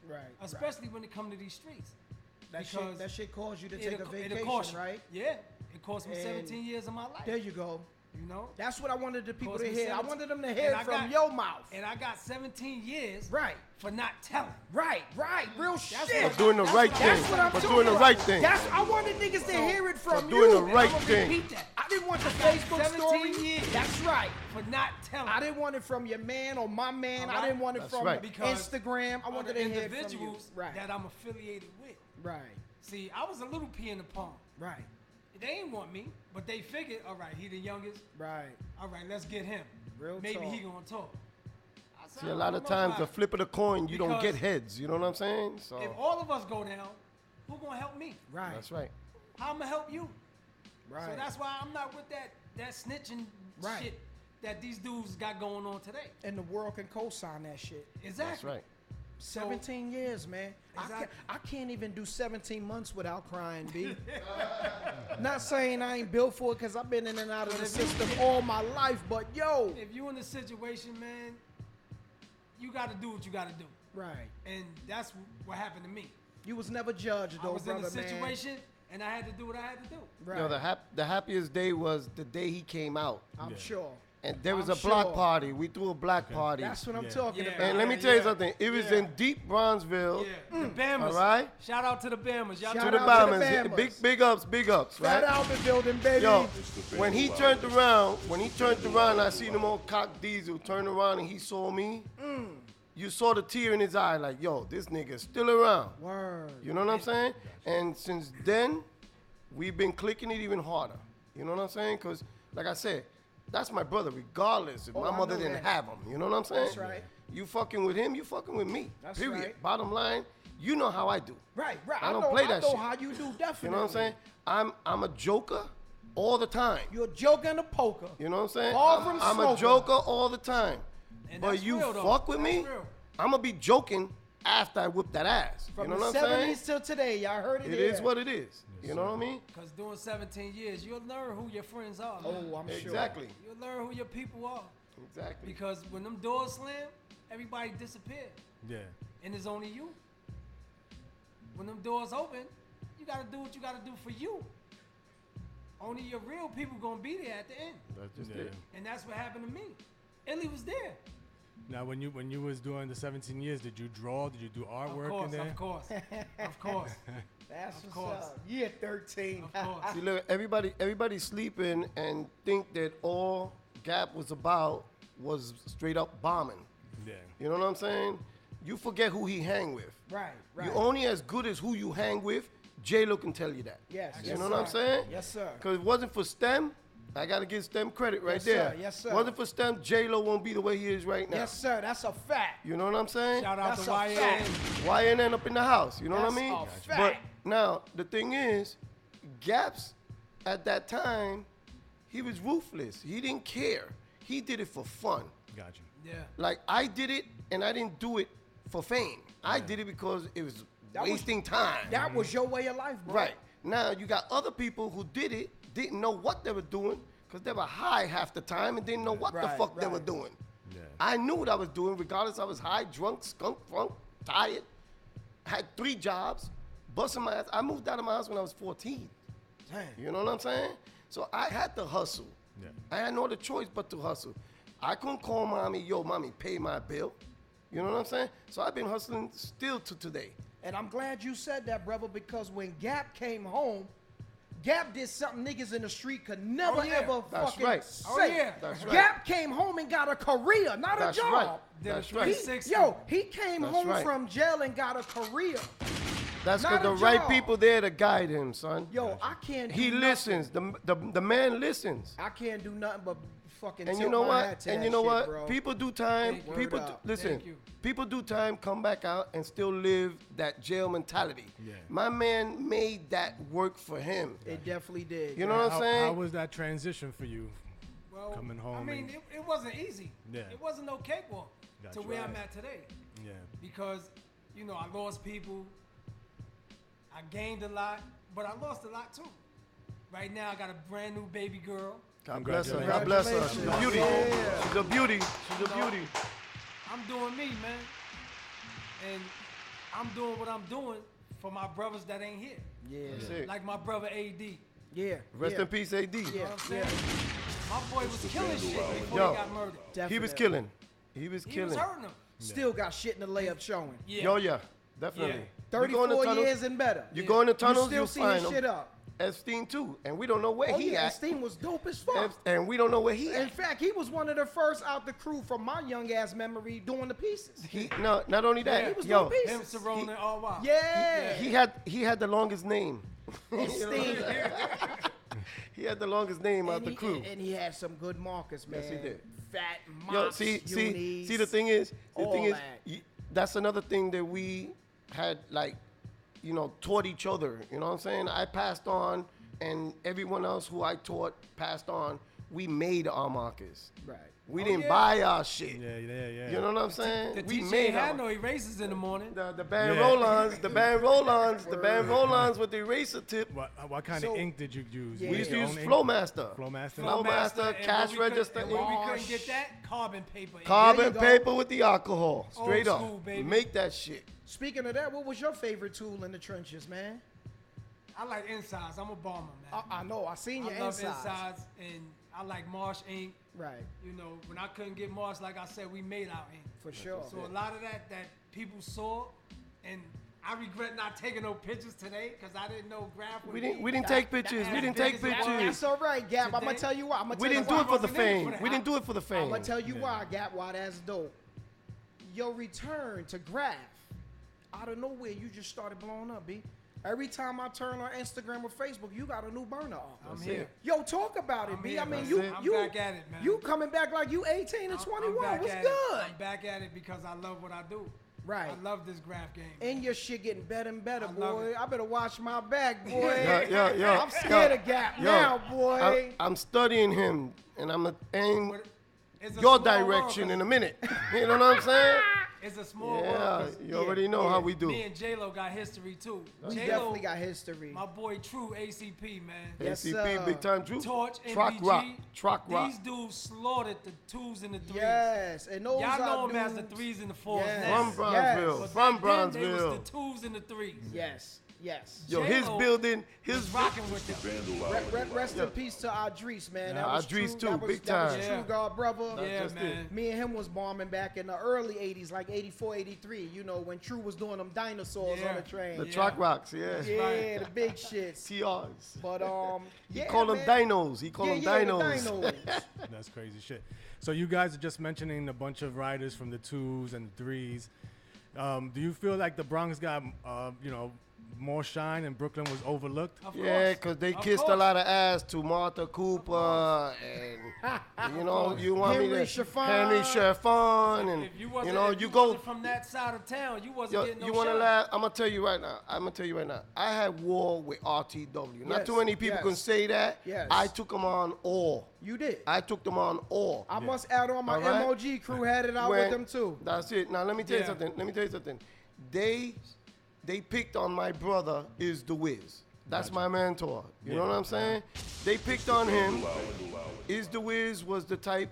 Speaker 15: Right.
Speaker 7: Especially when it comes to these streets.
Speaker 15: That shit caused you to take a
Speaker 7: it'll
Speaker 15: vacation,
Speaker 7: cost you.
Speaker 15: right?
Speaker 7: Yeah. It cost me
Speaker 15: And
Speaker 7: 17 years of my life.
Speaker 15: There you go.
Speaker 7: You know?
Speaker 15: That's what I wanted the people
Speaker 7: Cost
Speaker 15: to
Speaker 7: me
Speaker 15: hear. I
Speaker 7: 17
Speaker 15: wanted them to
Speaker 7: and
Speaker 15: hear
Speaker 7: I
Speaker 15: it from
Speaker 7: got-
Speaker 15: your mouth.
Speaker 7: And I got 17 years
Speaker 15: Right.
Speaker 7: for not telling.
Speaker 15: Right. Real shit.
Speaker 21: For doing the right thing.
Speaker 15: That's what I'm
Speaker 21: For
Speaker 15: talking
Speaker 21: doing the
Speaker 15: about.
Speaker 21: right thing.
Speaker 15: I wanted niggas to hear it from
Speaker 21: For
Speaker 15: you.
Speaker 21: doing the
Speaker 15: and
Speaker 21: right
Speaker 15: I'ma
Speaker 21: thing.
Speaker 15: repeat that. I didn't want the
Speaker 7: I got
Speaker 15: Facebook
Speaker 7: 17
Speaker 15: story.
Speaker 7: years
Speaker 15: That's right.
Speaker 7: For not telling.
Speaker 15: I didn't want it from your man or my man.
Speaker 7: All
Speaker 15: I didn't
Speaker 7: right?
Speaker 15: want it
Speaker 21: That's
Speaker 15: from
Speaker 21: right.
Speaker 7: Because
Speaker 15: Instagram. I
Speaker 7: of
Speaker 15: wanted
Speaker 7: the
Speaker 15: to hear it from you.
Speaker 7: individuals
Speaker 15: Right.
Speaker 7: that I'm affiliated with.
Speaker 15: Right.
Speaker 7: See, I was a little pea in the pond.
Speaker 15: Right.
Speaker 7: They ain't want me, but they figured, all right, he the youngest.
Speaker 15: Right.
Speaker 7: All right, let's get him.
Speaker 15: Real
Speaker 7: Maybe
Speaker 15: talk.
Speaker 7: he gonna talk. I said,
Speaker 21: See, a
Speaker 7: I
Speaker 21: lot
Speaker 7: don't
Speaker 21: of
Speaker 7: know
Speaker 21: times
Speaker 7: about
Speaker 21: the
Speaker 7: it.
Speaker 21: flip of the coin, you don't
Speaker 7: Because
Speaker 21: get heads. You know what I'm saying? So
Speaker 7: If all of us go down, who gonna help me?
Speaker 15: Right.
Speaker 21: that's right.
Speaker 7: How I'm gonna help you?
Speaker 15: Right.
Speaker 7: So that's why I'm not with that snitching
Speaker 15: Right.
Speaker 7: shit that these dudes got going on today.
Speaker 15: And the world can co-sign that shit.
Speaker 7: Exactly.
Speaker 21: That's right.
Speaker 15: 17 years, man.
Speaker 7: Exactly.
Speaker 15: I can't even do 17 months without crying, B. Not saying I ain't built for it because I've been in and out of the system all my life, but yo.
Speaker 7: If you in the situation, man, you got to do what you got to do.
Speaker 15: Right.
Speaker 7: And that's what happened to me.
Speaker 15: You was never judged,
Speaker 7: I
Speaker 15: though,
Speaker 7: was
Speaker 15: brother,
Speaker 7: in a
Speaker 15: man.
Speaker 7: situation, and I had to do what I had to do.
Speaker 15: Right.
Speaker 21: You know, the happiest day was the day he came out.
Speaker 15: I'm sure.
Speaker 21: And there was
Speaker 15: I'm
Speaker 21: a block
Speaker 15: sure.
Speaker 21: party. We threw a black party.
Speaker 15: That's what I'm talking about.
Speaker 21: And let me tell you something. It was in deep Bronzeville.
Speaker 7: Yeah. The Bammers.
Speaker 21: All right?
Speaker 7: Shout out to the Bammers. Y'all
Speaker 21: To
Speaker 7: know
Speaker 21: the
Speaker 7: that.
Speaker 21: Bammers. Big ups, right?
Speaker 15: Shout out the building, baby.
Speaker 21: Yo, when he turned around, I seen him on Cock Diesel turn around and he saw me. You saw the tear in his eye, like, yo, this nigga's still around.
Speaker 15: Word.
Speaker 21: You know what I'm saying? And since then, we've been clicking it even harder. You know what I'm saying? Because, like I said, that's my brother, regardless if
Speaker 15: Oh,
Speaker 21: my
Speaker 15: I
Speaker 21: mother
Speaker 15: know
Speaker 21: didn't
Speaker 15: that.
Speaker 21: have him. You know what I'm saying?
Speaker 15: That's right.
Speaker 21: You fucking with him, you fucking with me.
Speaker 15: That's
Speaker 21: period.
Speaker 15: right.
Speaker 21: Bottom line, you know how I do.
Speaker 15: Right.
Speaker 21: I don't
Speaker 15: know,
Speaker 21: play that
Speaker 15: I know
Speaker 21: shit.
Speaker 15: how you do, definitely.
Speaker 21: You know what I'm saying? I'm a joker all the time.
Speaker 15: You're a joker and a poker.
Speaker 21: You know what I'm saying?
Speaker 15: Far from
Speaker 21: I'm a
Speaker 15: smoking.
Speaker 21: joker all the time.
Speaker 7: And
Speaker 21: But
Speaker 7: that's
Speaker 21: you
Speaker 7: real, though.
Speaker 21: fuck with
Speaker 7: That's
Speaker 21: me,
Speaker 7: real.
Speaker 21: I'm going to be joking after I whip that ass.
Speaker 15: From
Speaker 21: you know
Speaker 15: the
Speaker 21: what I'm saying?
Speaker 15: 70s till today, y'all heard it
Speaker 21: It
Speaker 15: here.
Speaker 21: is what it is. You know what I mean?
Speaker 7: Because doing 17 years, you'll learn who your friends are. Man.
Speaker 15: Oh, I'm sure.
Speaker 21: Exactly.
Speaker 7: You'll learn who your people are.
Speaker 21: Exactly.
Speaker 7: Because when them doors slam, everybody disappeared.
Speaker 13: Yeah.
Speaker 7: And it's only you. When them doors open, you got to do what you got to do for you. Only your real people going to be there at the end.
Speaker 21: That's just
Speaker 13: Yeah.
Speaker 21: it.
Speaker 7: And that's what happened to me. Illy was there.
Speaker 13: Now, when you was doing the 17 years, did you draw? Did you do artwork in there?
Speaker 7: Of course. Of course.
Speaker 15: That's
Speaker 7: Of
Speaker 15: what's
Speaker 7: course.
Speaker 15: up. Year 13.
Speaker 7: Of course.
Speaker 21: See, look, everybody's sleeping and think that all Gap was about was straight up bombing.
Speaker 13: Yeah.
Speaker 21: You know what I'm saying? You forget who he hang with.
Speaker 15: Right.
Speaker 21: You only as good as who you hang with. J-Lo can tell you that.
Speaker 15: Yes.
Speaker 21: You know what I'm saying?
Speaker 15: Yes, sir.
Speaker 21: Because it wasn't for STEM, I got to give STEM credit right
Speaker 15: Yes,
Speaker 21: there.
Speaker 15: sir. Yes, sir.
Speaker 21: Wasn't for STEM, J-Lo won't be the way he is right now.
Speaker 15: Yes, sir. That's a fact.
Speaker 21: You know what I'm saying?
Speaker 7: Shout out
Speaker 15: That's
Speaker 7: to
Speaker 15: a
Speaker 7: YN.
Speaker 15: fact.
Speaker 21: YNN up in the house. You know what I
Speaker 15: That's
Speaker 21: mean?
Speaker 15: a fact.
Speaker 21: But now, the thing is, Gaps, at that time, he was ruthless. He didn't care. He did it for fun.
Speaker 13: Got you.
Speaker 7: Yeah.
Speaker 21: Like, I did it, and I didn't do it for fame. I did it because it was wasting time.
Speaker 15: That was your way of life, bro.
Speaker 21: Right. Now, you got other people who did it, didn't know what they were doing, because they were high half the time and didn't know what the
Speaker 15: Right,
Speaker 21: fuck they were
Speaker 15: right.
Speaker 21: doing.
Speaker 13: Yeah.
Speaker 21: I knew what I was doing, regardless I was high, drunk, skunk, drunk, tired, had 3 jobs, busting my ass. I moved out of my house when I was 14.
Speaker 15: Damn.
Speaker 21: You know what I'm saying? So I had to hustle.
Speaker 13: Yeah.
Speaker 21: I had no other choice but to hustle. I couldn't call mommy, yo, mommy, pay my bill. You know what I'm saying? So I've been hustling still to today.
Speaker 15: And I'm glad you said that, brother, because when Gap came home, Gap did something niggas in the street could never
Speaker 7: yeah.
Speaker 15: ever
Speaker 21: That's
Speaker 15: fucking
Speaker 21: right.
Speaker 15: say.
Speaker 7: Oh, yeah.
Speaker 21: That's right.
Speaker 15: Gap came home and got a career, not
Speaker 21: That's
Speaker 15: a job.
Speaker 21: right.
Speaker 7: Did a
Speaker 21: That's right.
Speaker 7: 360.
Speaker 15: He came
Speaker 21: That's
Speaker 15: home
Speaker 21: right.
Speaker 15: from jail and got a career.
Speaker 21: That's
Speaker 15: Not
Speaker 21: because
Speaker 15: a
Speaker 21: the right
Speaker 15: job.
Speaker 21: people there to guide him, son.
Speaker 15: Yo, I can't.
Speaker 21: He
Speaker 15: do
Speaker 21: listens. The man listens.
Speaker 15: Nothing. I can't do nothing but fucking.
Speaker 21: And
Speaker 15: tilt
Speaker 21: you know
Speaker 15: my hat
Speaker 21: what?
Speaker 15: to
Speaker 21: And
Speaker 15: that
Speaker 21: you know
Speaker 15: shit,
Speaker 21: what?
Speaker 15: bro.
Speaker 21: People do time.
Speaker 15: Thank you.
Speaker 21: People
Speaker 15: Word
Speaker 21: do,
Speaker 15: up.
Speaker 21: listen.
Speaker 7: Thank you.
Speaker 21: People do time, come back out, and still live that jail mentality.
Speaker 13: Yeah.
Speaker 21: My man made that work for him.
Speaker 15: It definitely did.
Speaker 21: You know what I'm saying?
Speaker 13: How was that transition for you?
Speaker 7: Well,
Speaker 13: Coming home
Speaker 7: I mean,
Speaker 13: and-
Speaker 7: it wasn't easy.
Speaker 13: Yeah.
Speaker 7: It wasn't no cakewalk
Speaker 13: Got
Speaker 7: to
Speaker 13: you.
Speaker 7: where I'm
Speaker 13: Right.
Speaker 7: at today.
Speaker 13: Yeah.
Speaker 7: Because, you know, I lost people. I gained a lot, but I lost a lot too. Right now, I got a brand new baby girl.
Speaker 21: God bless her. God bless her. She's a beauty. She's a beauty. She's a beauty.
Speaker 7: I'm doing me, man. And I'm doing what I'm doing for my brothers that ain't here.
Speaker 15: Yeah.
Speaker 21: That's it.
Speaker 7: Like my brother AD.
Speaker 15: Yeah.
Speaker 21: Rest in peace, AD.
Speaker 7: You know what I'm saying? My boy was killing shit before
Speaker 21: Yo,
Speaker 7: he got murdered.
Speaker 21: he was
Speaker 15: Definitely.
Speaker 21: killing. He was
Speaker 7: He
Speaker 21: killing.
Speaker 7: was hurting him.
Speaker 15: Still got shit in the layup showing.
Speaker 7: Yeah.
Speaker 21: Yo, yeah, definitely.
Speaker 7: Yeah.
Speaker 21: You go in the
Speaker 15: 34
Speaker 21: tunnels-
Speaker 15: years and better.
Speaker 21: You go in the tunnels,
Speaker 15: You
Speaker 21: you
Speaker 15: still
Speaker 21: find
Speaker 15: see his
Speaker 21: him.
Speaker 15: shit up.
Speaker 21: Epstein too, and we don't know where
Speaker 15: Oh
Speaker 21: he
Speaker 15: yeah,
Speaker 21: at.
Speaker 15: Epstein was dope as fuck.
Speaker 21: And we don't know where he
Speaker 15: In
Speaker 21: at.
Speaker 15: fact, he was one of the first out the crew from my young ass memory doing the pieces.
Speaker 21: He no, not only that.
Speaker 15: Yeah, he was
Speaker 21: yo,
Speaker 15: doing
Speaker 7: Him,
Speaker 15: pieces.
Speaker 7: Cerrone, and all wild.
Speaker 15: Yeah.
Speaker 21: he had the longest name. You know what I'm
Speaker 15: Epstein.
Speaker 21: saying? He had the longest name out
Speaker 15: And
Speaker 21: the
Speaker 15: he-
Speaker 21: crew.
Speaker 15: And he had some good markers, man.
Speaker 21: Yes, he did.
Speaker 15: Fat
Speaker 21: Yo,
Speaker 15: mops,
Speaker 21: see,
Speaker 15: unis,
Speaker 21: the thing is,
Speaker 15: all that.
Speaker 21: that's another thing that we had, like, taught each other. You know what I'm saying? I passed on, and everyone else who I taught passed on. We made our markers.
Speaker 15: Right.
Speaker 21: We
Speaker 7: Oh,
Speaker 21: didn't
Speaker 7: yeah.
Speaker 21: buy our shit.
Speaker 13: Yeah.
Speaker 21: You know what I'm saying?
Speaker 7: The
Speaker 21: we
Speaker 7: teacher
Speaker 21: made
Speaker 7: ain't had
Speaker 21: our
Speaker 7: no erasers in the morning.
Speaker 21: the band
Speaker 13: Yeah.
Speaker 21: roll-ons, the band roll-ons with the eraser tip.
Speaker 13: What kind
Speaker 15: So-
Speaker 13: of ink did you use?
Speaker 21: We
Speaker 13: Was
Speaker 21: used to
Speaker 13: your
Speaker 21: use
Speaker 13: own ink?
Speaker 21: Flowmaster.
Speaker 13: Flowmaster.
Speaker 21: Flowmaster,
Speaker 7: and
Speaker 21: cash
Speaker 7: when we couldn't-
Speaker 21: register
Speaker 7: and when we
Speaker 21: ink.
Speaker 7: couldn't get that, carbon paper. ink.
Speaker 21: Carbon
Speaker 15: go.
Speaker 21: paper with the alcohol.
Speaker 7: Old
Speaker 21: Straight up.
Speaker 7: school, baby.
Speaker 21: Make that shit.
Speaker 15: Speaking of that, what was your favorite tool in the trenches, man?
Speaker 7: I like insides. I'm a bomber, man.
Speaker 15: I know. I seen your
Speaker 7: I love
Speaker 15: insides.
Speaker 7: insides, and I like Marsh ink.
Speaker 15: Right.
Speaker 7: You know, when I couldn't get Marsh, like I said, we made our ink.
Speaker 15: For sure.
Speaker 7: So a lot of that people saw, and I regret not taking no pictures today because I didn't know graph.
Speaker 21: We didn't take pictures. We didn't take pictures.
Speaker 15: That's all right, Gap. I'm gonna tell you why.
Speaker 21: We didn't do it for the fame. We didn't do it for the
Speaker 15: I'm
Speaker 21: fame.
Speaker 15: gonna tell you why, Gap. Why that's dope. Your return to graph, out of nowhere, you just started blowing up, B. Every time I turn on Instagram or Facebook, you got a new burner off.
Speaker 7: I'm here.
Speaker 15: Yo, talk about it,
Speaker 7: I'm
Speaker 15: B.
Speaker 7: here,
Speaker 15: I mean,
Speaker 7: man. I'm back at it, man.
Speaker 15: You coming back like you 18 and
Speaker 7: I'm
Speaker 15: 21.
Speaker 7: back
Speaker 15: What's
Speaker 7: at
Speaker 15: good?
Speaker 7: it. I'm back at it because I love what I do.
Speaker 15: Right.
Speaker 7: I love this graph game.
Speaker 15: And your shit getting better and better,
Speaker 7: love
Speaker 15: boy.
Speaker 7: it.
Speaker 15: I better watch my back, boy.
Speaker 21: Yo.
Speaker 15: I'm scared of Gap now, boy.
Speaker 21: I'm studying him, and I'm gonna aim
Speaker 7: It's a
Speaker 21: your
Speaker 7: small world,
Speaker 21: direction in a minute. You know what I'm saying?
Speaker 7: It's a small
Speaker 21: Yeah,
Speaker 7: world. 'cause
Speaker 21: you already know how we do.
Speaker 7: Me and J-Lo got history too.
Speaker 15: We
Speaker 7: J-Lo,
Speaker 15: definitely got history.
Speaker 7: My boy True ACP, man.
Speaker 21: ACP, big time Drew.
Speaker 7: Torch,
Speaker 21: Truck
Speaker 7: MBG.
Speaker 21: rock, truck rock.
Speaker 7: These dudes slaughtered the twos and the threes.
Speaker 15: Yes, and those
Speaker 7: Y'all know
Speaker 15: are
Speaker 7: them as the
Speaker 15: dudes-
Speaker 7: threes and the fours.
Speaker 15: Yes.
Speaker 7: now.
Speaker 21: From Bronzeville,
Speaker 7: But
Speaker 21: from
Speaker 7: back then, they
Speaker 21: Bronzeville.
Speaker 7: was the twos and the threes.
Speaker 15: Yes, yes.
Speaker 21: Yo, his
Speaker 7: J-Lo
Speaker 21: building, his
Speaker 7: was rocking with them.
Speaker 15: Rest in peace to Idris, man. That
Speaker 21: Yeah,
Speaker 15: was
Speaker 21: Idris
Speaker 15: true.
Speaker 21: too,
Speaker 15: That was,
Speaker 21: big
Speaker 15: that was
Speaker 21: time.
Speaker 15: True
Speaker 7: Yeah.
Speaker 15: God brother.
Speaker 7: Yeah,
Speaker 21: just
Speaker 7: man.
Speaker 15: Me and him was bombing back in the early 80s, like 84, 83, you know, when True was doing them dinosaurs on the train.
Speaker 21: The truck rocks, yeah.
Speaker 15: Yeah, the big shits.
Speaker 21: TRs.
Speaker 15: But,
Speaker 21: He
Speaker 15: yeah,
Speaker 21: call them
Speaker 15: man.
Speaker 21: dinos. He call them
Speaker 15: The
Speaker 21: dinos.
Speaker 15: dinos.
Speaker 13: That's crazy shit. So you guys are just mentioning a bunch of riders from the twos and threes. Do you feel like the Bronx got, more shine and Brooklyn was overlooked?
Speaker 21: Yeah, because they kissed a lot of ass to Martha Cooper and, you want me
Speaker 15: Henry
Speaker 21: to...
Speaker 15: Chiffon.
Speaker 21: Henry Chiffon. And,
Speaker 7: If you wasn't,
Speaker 21: you
Speaker 7: if you
Speaker 21: go...
Speaker 7: wasn't from that side of town, you wasn't
Speaker 21: Yo,
Speaker 7: getting no
Speaker 21: you want to
Speaker 7: shine.
Speaker 21: laugh? I'm going to tell you right now. I had war with RTW. Not
Speaker 15: Yes,
Speaker 21: too many people
Speaker 15: yes.
Speaker 21: can say that.
Speaker 15: Yes.
Speaker 21: I took them on all.
Speaker 15: You did.
Speaker 21: I took them on all.
Speaker 15: I must add on my
Speaker 21: All right?
Speaker 15: MOG crew had it out with them too.
Speaker 21: That's it. Now let me tell you
Speaker 7: Yeah.
Speaker 21: something. They picked on my brother Is the Wiz. That's my mentor. You know what I'm saying? They picked on him. Is the Wiz was the type.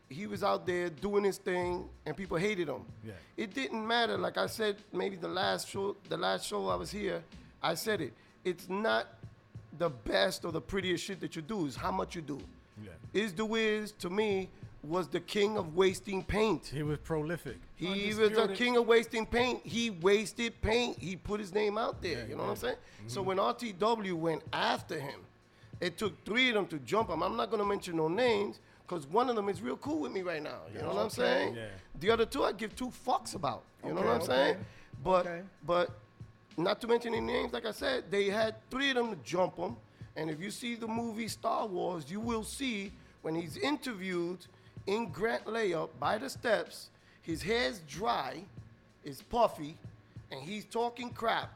Speaker 21: He was out there doing his thing, and people hated him.
Speaker 13: Yeah.
Speaker 21: It didn't matter. Like I said, maybe the last show I was here, I said it. It's not the best or the prettiest shit that you do. It's how much you do.
Speaker 13: Yeah.
Speaker 21: Is the Wiz, to me, was the king of wasting paint.
Speaker 13: He was prolific.
Speaker 21: He was the
Speaker 7: Undisputed.
Speaker 21: king of wasting paint. He wasted paint. He put his name out there.
Speaker 13: Yeah,
Speaker 21: You know what I'm
Speaker 13: yeah.
Speaker 21: saying? So when RTW went after him, it took 3 of them to jump him. I'm not going to mention no names because one of them is real cool with me right now. You know what I'm saying?
Speaker 13: Yeah.
Speaker 21: The other 2 I give 2 fucks about. You know what I'm
Speaker 15: Okay,
Speaker 21: saying?
Speaker 15: okay.
Speaker 21: But not to mention any names, like I said, they had 3 of them to jump him. And if you see the movie Star Wars, you will see when he's interviewed in Grant Layup by the steps, his hair's dry, it's puffy, and he's talking crap.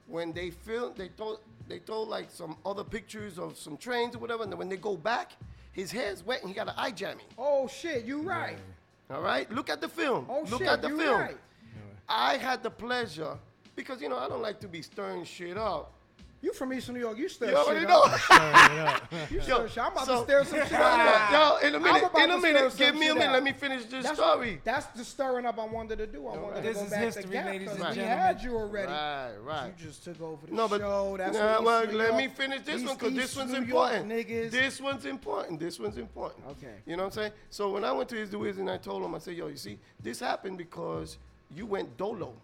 Speaker 21: When they told like some other pictures of some trains or whatever, and then when they go back, his hair's wet and he got an eye jammy.
Speaker 15: Oh shit, you right.
Speaker 21: All right? Look at the film.
Speaker 15: Oh
Speaker 21: Look
Speaker 15: shit,
Speaker 21: at the
Speaker 15: you
Speaker 21: film.
Speaker 15: right.
Speaker 21: I had the pleasure, because, I don't like to be stirring shit up,
Speaker 15: You from Eastern New York? You stir
Speaker 21: You already
Speaker 15: shit
Speaker 21: know.
Speaker 15: up. You stir shit. I'm about to stir some shit up.
Speaker 21: Yo, in a
Speaker 15: I'm
Speaker 21: minute,
Speaker 15: about to stir some
Speaker 21: give me a
Speaker 15: shit
Speaker 21: minute.
Speaker 15: out.
Speaker 21: Let me finish this
Speaker 15: That's
Speaker 21: story.
Speaker 15: That's the stirring up I wanted to do. I wanted
Speaker 7: This
Speaker 15: to go
Speaker 7: is
Speaker 15: back
Speaker 7: history,
Speaker 15: to Gap
Speaker 7: ladies and
Speaker 15: because we
Speaker 7: gentlemen.
Speaker 15: had you already.
Speaker 21: Right.
Speaker 15: You just took over the
Speaker 21: No, but
Speaker 15: show. That's
Speaker 21: nah,
Speaker 15: what
Speaker 21: well,
Speaker 15: East New
Speaker 21: let me
Speaker 15: York-
Speaker 21: finish this
Speaker 15: East-
Speaker 21: one because this
Speaker 15: East
Speaker 21: one's
Speaker 15: New York
Speaker 21: important.
Speaker 15: niggas.
Speaker 21: This one's important. This one's important.
Speaker 15: Okay.
Speaker 21: You know what I'm saying? So when I went to his Wiz and I told him, I said, yo, you see, this happened because you went dolo.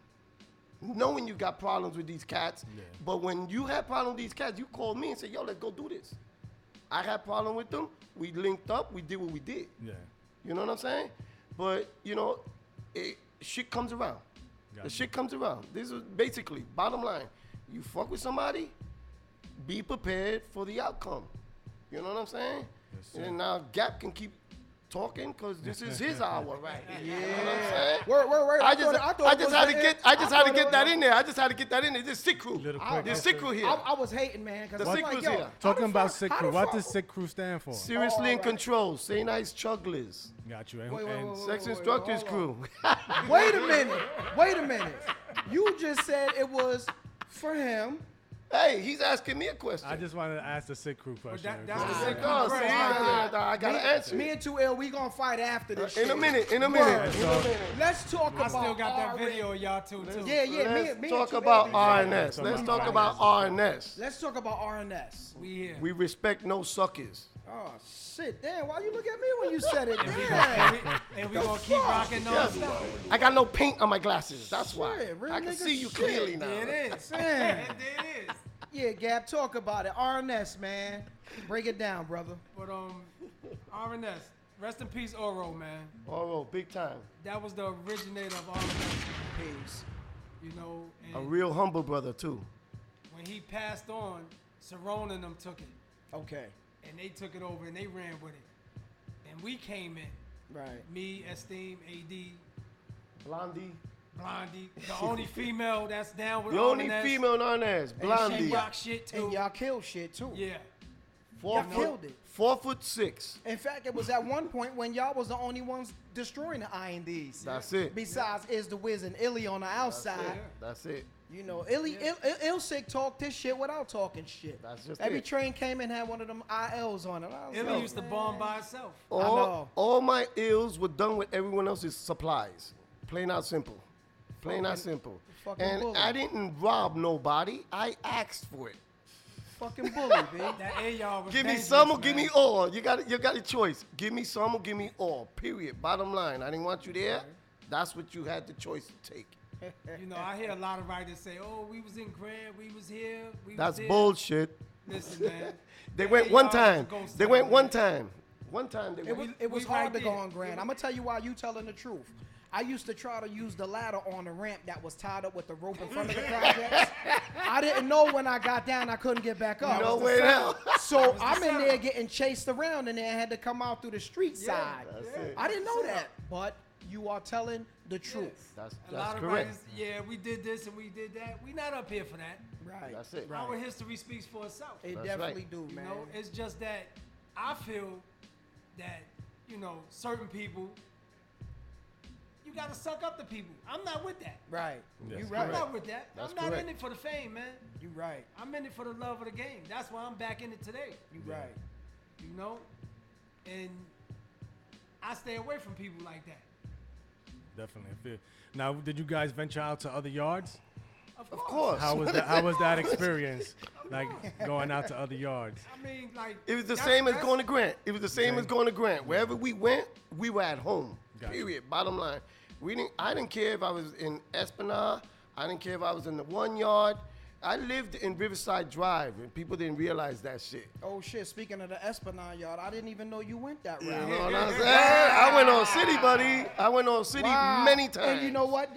Speaker 21: Knowing you got problems with these cats, but when you had problems with these cats, you called me and said, yo, let's go do this. I had problem with them. We linked up. We did what we did.
Speaker 13: Yeah.
Speaker 21: You know what I'm saying? But, you know, shit comes around. The shit comes around. This is basically, bottom line. You fuck with somebody, be prepared for the outcome. You know what I'm saying? And now Gap can keep talking because this is his hour right here. You know what I'm saying?
Speaker 15: Word.
Speaker 21: I just had to get that in there. I just had to get that in there. This sick crew. This sick crew here.
Speaker 15: I was hating, man.
Speaker 21: The
Speaker 15: I'm
Speaker 21: sick
Speaker 15: like,
Speaker 21: crew's
Speaker 15: yo,
Speaker 21: here.
Speaker 13: Talking about sick crew. What does sick crew stand for?
Speaker 21: Seriously in control. Say nice chugglers.
Speaker 13: Got you.
Speaker 15: Wait,
Speaker 21: Sex instructors crew.
Speaker 15: Wait a minute. You just said it was for him.
Speaker 21: Hey, he's asking me a question.
Speaker 13: I just wanted to ask the sick crew question.
Speaker 7: That's the
Speaker 21: Oh,
Speaker 7: sick
Speaker 21: no,
Speaker 7: crew.
Speaker 21: see, I gotta answer.
Speaker 15: Me and 2L, we gonna fight after this
Speaker 21: In
Speaker 15: shit.
Speaker 21: a minute.
Speaker 15: Word. Let's talk
Speaker 7: I
Speaker 15: about
Speaker 7: still got that
Speaker 15: R-
Speaker 7: video of y'all too.
Speaker 15: Yeah,
Speaker 21: Let's
Speaker 15: me
Speaker 21: talk
Speaker 15: and 2L
Speaker 21: about
Speaker 15: be
Speaker 21: RNS.
Speaker 15: fighting.
Speaker 21: Let's talk about RNS.
Speaker 15: Let's talk about RNS.
Speaker 7: We here.
Speaker 21: We respect no suckers.
Speaker 15: Oh shit! Damn, why you look at me when you said it?
Speaker 7: And we
Speaker 15: Damn.
Speaker 7: gonna keep rocking non-stop.
Speaker 21: I got no paint on my glasses. That's why.
Speaker 15: Shit, real
Speaker 21: I can
Speaker 15: nigga
Speaker 21: see you
Speaker 15: shit.
Speaker 21: clearly now.
Speaker 7: There it is.
Speaker 15: Damn.
Speaker 7: There it is.
Speaker 15: Yeah, Gab, talk about it. RNS, man. Break it down, brother.
Speaker 7: But RNS, rest in peace, Oro, man.
Speaker 21: Oro, big time.
Speaker 7: That was the originator of RNS.
Speaker 15: Peace.
Speaker 7: You know,
Speaker 21: A
Speaker 7: and
Speaker 21: real humble brother too.
Speaker 7: when he passed on, Cerrone and them took it.
Speaker 15: Okay.
Speaker 7: And they took it over and they ran with it. And we came in.
Speaker 15: Right.
Speaker 7: Me, Esteem, AD,
Speaker 21: Blondie.
Speaker 7: the only female that's down with
Speaker 21: The only
Speaker 7: RNS.
Speaker 21: female in RNS,
Speaker 7: And she
Speaker 21: Blondie.
Speaker 7: rock shit too.
Speaker 15: And y'all killed shit too.
Speaker 7: Yeah.
Speaker 21: Four
Speaker 15: Y'all killed it.
Speaker 21: 4'6".
Speaker 15: In fact, it was at one point when y'all was the only ones destroying the INDs.
Speaker 21: That's it.
Speaker 15: Besides Is the Wiz and Illy on the outside.
Speaker 21: That's it.
Speaker 15: You know, Ilsick talked this shit without talking shit.
Speaker 21: That's just
Speaker 15: Every
Speaker 21: it.
Speaker 15: train came in had one of them ILs on it. I was
Speaker 7: Illy
Speaker 15: like,
Speaker 7: used to bomb by itself.
Speaker 21: All my ills were done with everyone else's supplies. Plain out simple. Plain out simple.
Speaker 15: fucking
Speaker 21: And
Speaker 15: bully.
Speaker 21: I didn't rob nobody. I asked for it.
Speaker 15: Fucking bully, B.
Speaker 7: That AR was
Speaker 21: Give me
Speaker 7: dangerous,
Speaker 21: some or
Speaker 7: man.
Speaker 21: give me all. You got a choice. Give me some or give me all. Period. Bottom line. I didn't want you there. That's what you had the choice to take.
Speaker 7: You know, I hear a lot of writers say, "Oh, we was in Grant, we was here, we was
Speaker 21: That's
Speaker 7: there."
Speaker 21: bullshit.
Speaker 7: Listen, man.
Speaker 21: They
Speaker 7: The
Speaker 21: went
Speaker 7: AR
Speaker 21: one
Speaker 7: was
Speaker 21: time.
Speaker 7: a ghost
Speaker 21: They
Speaker 7: town,
Speaker 21: went
Speaker 7: man.
Speaker 21: one time. One time they went.
Speaker 15: It was
Speaker 7: we
Speaker 15: hard
Speaker 7: right
Speaker 15: to go
Speaker 7: there.
Speaker 15: on Grand. I'm gonna tell you why you telling the truth. I used to try to use the ladder on the ramp that was tied up with the rope in front of the projects. I didn't know when I got down I couldn't get back up.
Speaker 21: No way in hell.
Speaker 15: So I'm in there getting chased around and then I had to come out through the street side.
Speaker 21: That's it.
Speaker 15: I didn't know that, but you are telling the truth.
Speaker 21: That's
Speaker 7: A lot of
Speaker 21: correct.
Speaker 7: writers, yeah, we did this and we did that. We not up here for that.
Speaker 15: Right.
Speaker 21: That's it.
Speaker 7: Our history speaks for itself.
Speaker 15: It
Speaker 21: That's
Speaker 15: definitely
Speaker 21: right.
Speaker 15: do,
Speaker 7: You
Speaker 15: man.
Speaker 7: know, it's just that I feel that, you know, certain people, you gotta suck up to people. I'm not with that.
Speaker 15: Right.
Speaker 21: That's
Speaker 15: You
Speaker 7: I'm
Speaker 15: right.
Speaker 7: not with that.
Speaker 21: That's
Speaker 7: I'm not
Speaker 21: correct.
Speaker 7: in it for the fame, man.
Speaker 15: You right.
Speaker 7: I'm in it for the love of the game. That's why I'm back in it today.
Speaker 15: You right.
Speaker 7: You know? And I stay away from people like that.
Speaker 13: Definitely. I feel. Now, did you guys venture out to other yards?
Speaker 7: Of
Speaker 21: Of course.
Speaker 13: How was that? How was that experience? Like going out to other yards?
Speaker 7: I mean, like,
Speaker 21: It was the
Speaker 7: that's-
Speaker 21: same as
Speaker 7: that's-
Speaker 21: going to Grant. It was the same
Speaker 13: Same.
Speaker 21: as going to Grant. Wherever we went, we were at home.
Speaker 13: Gotcha.
Speaker 21: Period. Bottom line. I didn't care if I was in Esplanade. I didn't care if I was in the 1 yard. I lived in Riverside Drive, and people didn't realize that shit.
Speaker 15: Oh shit! Speaking of the Esplanade yard, I didn't even know you went that route.
Speaker 21: You know what I'm saying? I went on City, buddy. I went on City
Speaker 15: Wow.
Speaker 21: many times.
Speaker 15: And you know what?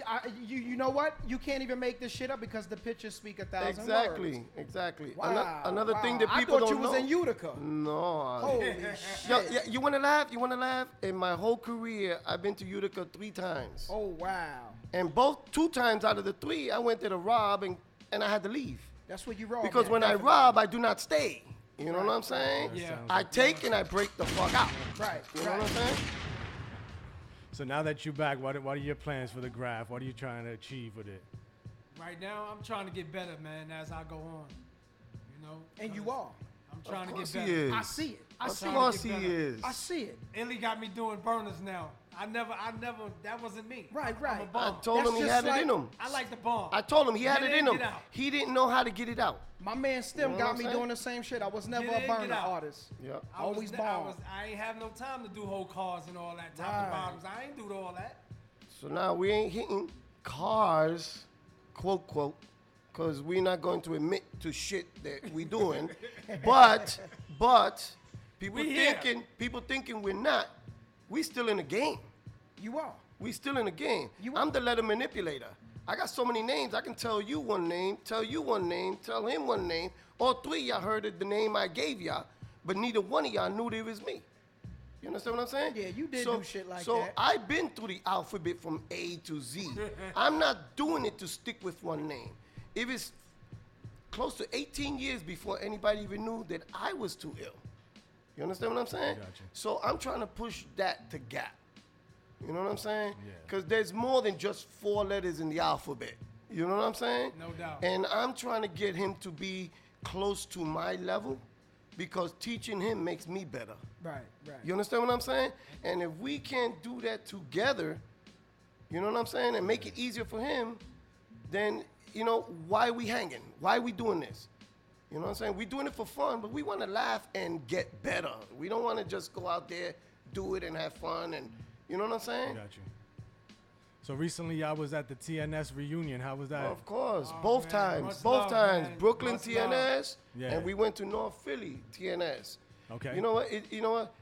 Speaker 15: You know what? You can't even make this shit up because the pictures speak 1,000
Speaker 21: Exactly,
Speaker 15: words.
Speaker 21: exactly.
Speaker 15: Wow,
Speaker 21: Another thing that
Speaker 15: I
Speaker 21: people
Speaker 15: thought
Speaker 21: don't
Speaker 15: you
Speaker 21: know.
Speaker 15: was in Utica.
Speaker 21: No.
Speaker 15: Holy
Speaker 21: Yo,
Speaker 15: shit.
Speaker 21: yeah, you want to laugh? You want to laugh? In my whole career, I've been to Utica 3 times.
Speaker 15: Oh wow.
Speaker 21: And 2 times out of the 3, I went there to rob and I had to leave.
Speaker 15: That's what you roll.
Speaker 21: Because when I rob, I do not stay. You know what I'm saying?
Speaker 7: Yeah.
Speaker 21: I take and I break the fuck out.
Speaker 15: Right.
Speaker 21: You know what I'm saying?
Speaker 13: So now that you're back, what are your plans for the graph? What are you trying to achieve with it?
Speaker 7: Right now, I'm trying to get better, man, as I go on. No.
Speaker 15: And you are.
Speaker 7: I'm trying to
Speaker 21: course
Speaker 7: get
Speaker 21: he
Speaker 7: better.
Speaker 21: is.
Speaker 15: I see it. I
Speaker 21: Of
Speaker 15: see it.
Speaker 21: course he is.
Speaker 15: I see it.
Speaker 7: Illy got me doing burners now. I never, that wasn't me.
Speaker 15: Right,
Speaker 7: I'm
Speaker 15: right.
Speaker 7: a
Speaker 21: I
Speaker 7: bomb.
Speaker 21: told him he had it in him.
Speaker 7: I like the bomb.
Speaker 21: I told him he had
Speaker 7: Get
Speaker 21: it in
Speaker 7: in,
Speaker 21: him.
Speaker 7: get out.
Speaker 21: He didn't know how to get it out.
Speaker 15: My man Stem
Speaker 21: You know
Speaker 15: got
Speaker 21: what
Speaker 15: me
Speaker 21: I'm
Speaker 15: doing the same shit. I was never
Speaker 7: Get
Speaker 15: a
Speaker 7: in, get
Speaker 15: burner
Speaker 7: out.
Speaker 15: artist.
Speaker 21: Yep.
Speaker 15: Always bomb.
Speaker 7: I ain't have no time to do whole cars and all that, top
Speaker 15: Right.
Speaker 7: to bottoms. I ain't do all that.
Speaker 21: So now we ain't hitting cars, quote, quote, because we're not going to admit to shit that we doing. but people
Speaker 7: We here.
Speaker 21: thinking we're not. We still in the game.
Speaker 15: You are.
Speaker 21: We still in the game.
Speaker 15: You
Speaker 21: I'm the letter manipulator. I got so many names. I can tell you one name, tell you one name, tell him one name. All three of y'all heard the name I gave y'all, but neither one of y'all knew it was me. You understand what I'm saying?
Speaker 15: Yeah, you did do shit like
Speaker 21: so
Speaker 15: that.
Speaker 21: I've been through the alphabet from A to Z. I'm not doing it to stick with one name. It was close to 18 years before anybody even knew that I was too ill. You understand what I'm saying?
Speaker 13: Gotcha.
Speaker 21: So I'm trying to push that to gap. You know what I'm saying?
Speaker 13: Yeah.
Speaker 21: Because there's more than just 4 letters in the alphabet. You know what I'm saying?
Speaker 7: No doubt.
Speaker 21: And I'm trying to get him to be close to my level because teaching him makes me better.
Speaker 15: Right, right.
Speaker 21: You understand what I'm saying? And if we can't do that together, you know what I'm saying, and make it easier for him, then, you know, why we hanging? Why we doing this? You know what I'm saying? We doing it for fun, but we want to laugh and get better. We don't want to just go out there, do it, and have fun. And you know what I'm saying?
Speaker 13: Got you. So recently, I was at the TNS reunion. How was that?
Speaker 21: Of course,
Speaker 7: Oh,
Speaker 21: both
Speaker 7: man.
Speaker 21: times,
Speaker 7: Much
Speaker 21: both
Speaker 7: love,
Speaker 21: times.
Speaker 7: man.
Speaker 21: Brooklyn
Speaker 7: Much
Speaker 21: TNS,
Speaker 13: Yeah.
Speaker 21: and we went to North Philly TNS.
Speaker 13: Okay.
Speaker 21: You know what? You know what?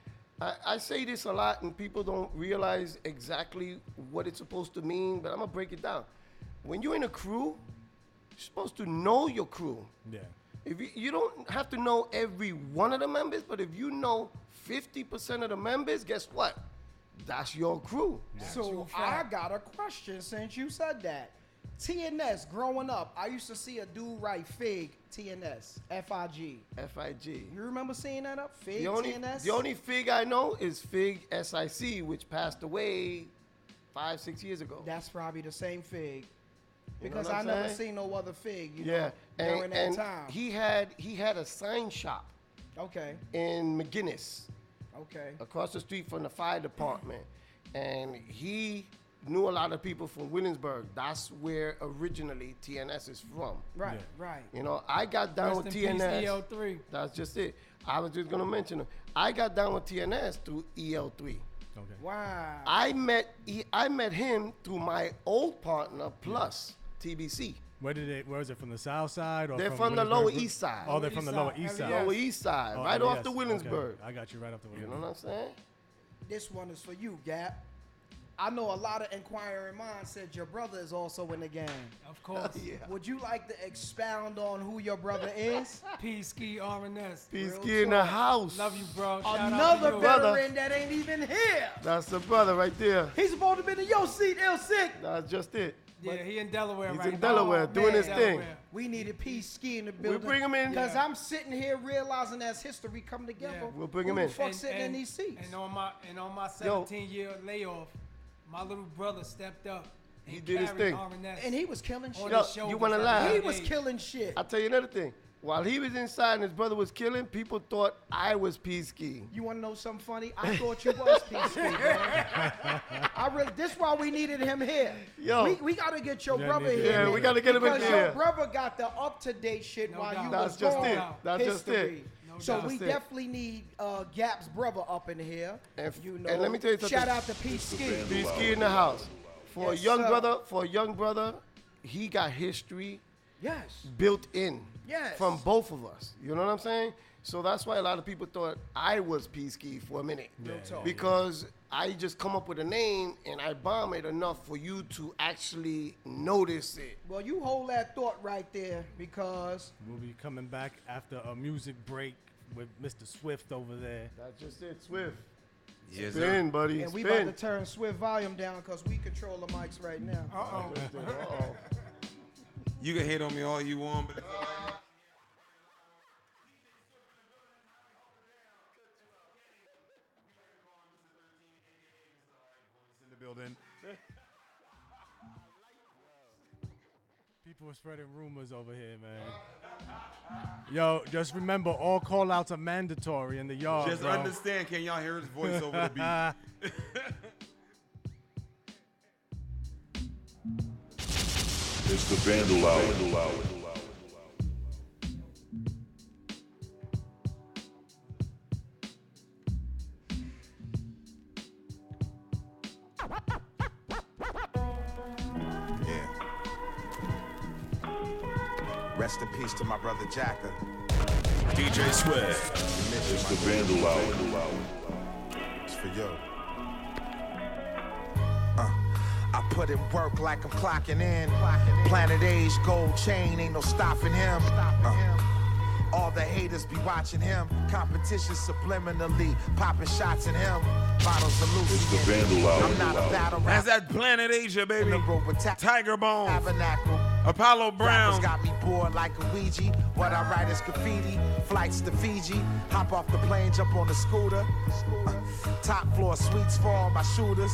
Speaker 21: I say this a lot, and people don't realize exactly what it's supposed to mean. But I'm gonna break it down. When you're in a crew, you're supposed to know your crew.
Speaker 13: Yeah.
Speaker 21: If you don't have to know every one of the members, but if you know 50% of the members, guess what? That's your crew.
Speaker 15: So I got a question since you said that. TNS, growing up, I used to see a dude write Fig, TNS, F-I-G.
Speaker 21: F-I-G.
Speaker 15: You remember seeing that up? Fig, TNS?
Speaker 21: The only Fig I know is Fig SIC, which passed away 5-6 years ago.
Speaker 15: That's probably the same Fig.
Speaker 21: You know
Speaker 15: Because
Speaker 21: what
Speaker 15: I
Speaker 21: I'm
Speaker 15: never
Speaker 21: saying?
Speaker 15: seen no other Fig, you
Speaker 21: Yeah,
Speaker 15: know, during
Speaker 21: and
Speaker 15: that time.
Speaker 21: he had a sign shop
Speaker 15: Okay,
Speaker 21: in McGuinness,
Speaker 15: okay.
Speaker 21: across the street from the fire department, and he knew a lot of people from Williamsburg. That's where originally TNS is from.
Speaker 15: Right, right.
Speaker 21: You know, I got down
Speaker 7: Rest
Speaker 21: with
Speaker 7: in peace,
Speaker 21: TNS.
Speaker 7: EL3.
Speaker 21: That's just it. I was just gonna mention it. I got down with TNS through EL3.
Speaker 13: Okay.
Speaker 15: Wow.
Speaker 21: I met him through my old partner plus TBC.
Speaker 13: Where is it from the south side or
Speaker 21: They're from the Lower
Speaker 13: Williamsburg?
Speaker 21: East Side.
Speaker 13: Oh, they're from the Lower East side.
Speaker 21: Lower East Side,
Speaker 13: Oh,
Speaker 21: right
Speaker 13: LES.
Speaker 21: off the Williamsburg.
Speaker 13: Okay. I got you right off the
Speaker 21: You know
Speaker 13: Williamsburg.
Speaker 21: what I'm saying?
Speaker 15: This one is for you, Gap. I know a lot of inquiring minds said your brother is also in the game.
Speaker 7: Of course.
Speaker 21: Yeah.
Speaker 15: Would you like to expound on who your brother is?
Speaker 7: P-Ski RNS.
Speaker 21: P-Ski in the house.
Speaker 7: Love you, bro. Shout
Speaker 15: Another
Speaker 7: out to you.
Speaker 15: veteran that ain't even here.
Speaker 21: That's the brother right there.
Speaker 15: He's supposed to be in your seat, L6.
Speaker 21: That's just it.
Speaker 7: Yeah, he in Delaware
Speaker 21: He's
Speaker 7: right
Speaker 21: in
Speaker 7: now.
Speaker 21: Delaware doing his thing.
Speaker 7: Delaware.
Speaker 15: We needed P-Ski in the building.
Speaker 21: bring him in.
Speaker 15: Because I'm sitting here realizing as history come together.
Speaker 7: Yeah.
Speaker 21: We'll bring
Speaker 15: who
Speaker 21: him
Speaker 15: the
Speaker 21: in.
Speaker 15: fuck sitting in these seats?
Speaker 7: And on my
Speaker 21: Yo.
Speaker 7: 17-year layoff, my little brother stepped up. And
Speaker 21: He did his
Speaker 7: carried
Speaker 21: thing.
Speaker 7: RNS
Speaker 15: And he was killing shit.
Speaker 7: on
Speaker 21: Yo,
Speaker 7: his
Speaker 21: you
Speaker 7: shoulders
Speaker 21: wanna
Speaker 7: at a
Speaker 21: laugh?
Speaker 7: young
Speaker 15: He was
Speaker 7: age.
Speaker 15: killing shit.
Speaker 21: I'll tell you another thing. While he was inside and his brother was killing, people thought I was P-Ski.
Speaker 15: You want to know something funny? I thought you was P-Ski, bro. This why we needed him here.
Speaker 21: Yo.
Speaker 15: We got to get your
Speaker 13: Yeah,
Speaker 15: brother
Speaker 13: need to-
Speaker 15: here.
Speaker 21: Yeah,
Speaker 15: man,
Speaker 21: we gotta get him in
Speaker 15: because
Speaker 21: here.
Speaker 15: your brother got the up-to-date shit
Speaker 7: No
Speaker 15: while
Speaker 7: doubt.
Speaker 15: you
Speaker 21: That's
Speaker 15: was
Speaker 21: just
Speaker 15: gone.
Speaker 21: it. That's just it.
Speaker 15: History.
Speaker 7: No
Speaker 15: So
Speaker 7: doubt.
Speaker 15: we
Speaker 21: That's it.
Speaker 15: definitely need Gap's brother up in here.
Speaker 21: And,
Speaker 15: You know,
Speaker 21: and let me tell you something.
Speaker 15: shout out to P-Ski.
Speaker 21: P-Ski in the house. For
Speaker 15: Yes,
Speaker 21: a young
Speaker 15: sir.
Speaker 21: brother, he got history
Speaker 15: Yes.
Speaker 21: built in.
Speaker 15: Yes.
Speaker 21: From both of us. You know what I'm saying? So that's why a lot of people thought I was P-Ski for a minute.
Speaker 13: Yeah,
Speaker 15: talk.
Speaker 21: Because I just come up with a name and I bomb it enough for you to actually notice it.
Speaker 15: Well, you hold that thought right there because
Speaker 13: We'll be coming back after a music break with Mr. Swift over there.
Speaker 21: That's just it, Swift.
Speaker 1: Yes,
Speaker 21: Spin, buddy.
Speaker 15: and we
Speaker 21: spin.
Speaker 15: about to turn Swift volume down because we control the mics right now.
Speaker 7: Uh-oh.
Speaker 21: Uh-oh.
Speaker 1: You can hate on me all you want, but in the building.
Speaker 13: for spreading rumors over here, man. Yo, just remember, all call-outs are mandatory in the yard,
Speaker 1: Just
Speaker 13: bro.
Speaker 1: understand, can y'all hear his voice over the beat?
Speaker 2: It's the Vandal Hour.
Speaker 8: Rest in peace to my brother Jacker.
Speaker 2: DJ Swag. It's the Vandal Hour.
Speaker 8: It's for you. I put in work like I'm clocking in. Planet Age, gold chain, ain't no stopping him. All the haters be watching him. Competition subliminally, popping shots at him. Bottles of loose.
Speaker 2: It's the Vandal Hour.
Speaker 8: I'm not a battle rapper.
Speaker 1: That's that Planet Asia, baby. Tiger Bone.
Speaker 8: Tabernacle.
Speaker 1: Apollo Brown.
Speaker 8: Rappers got me bored like a Ouija. What I write is graffiti. Flights to Fiji. Hop off the plane, jump on the scooter. Top floor suites for all my shooters.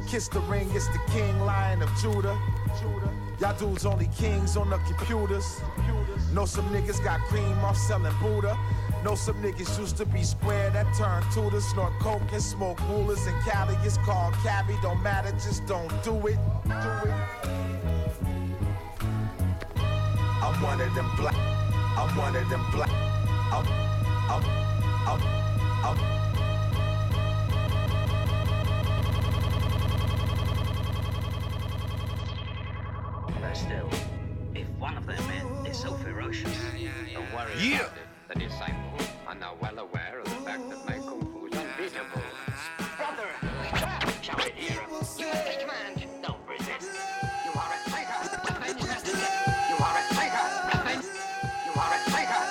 Speaker 8: Kiss the ring, it's the king, Lion of Judah. Y'all dudes only kings on the computers. Know some niggas got cream off selling Buddha. Know some niggas used to be square that turned tutors. Snort coke and smoke rulers and Cali. It's called cabbie. Don't matter, just don't do it. I'm one of them black. I'm one of them black.
Speaker 22: But still, if one of them men is so ferocious, don't worry about it. The disciples are now well aware of the fact that my kung fu is unbeatable. Brother, shall we hear him? You have the command, don't resist. You are a traitor. Avenge destiny. You are a traitor. Avenge. You are a traitor.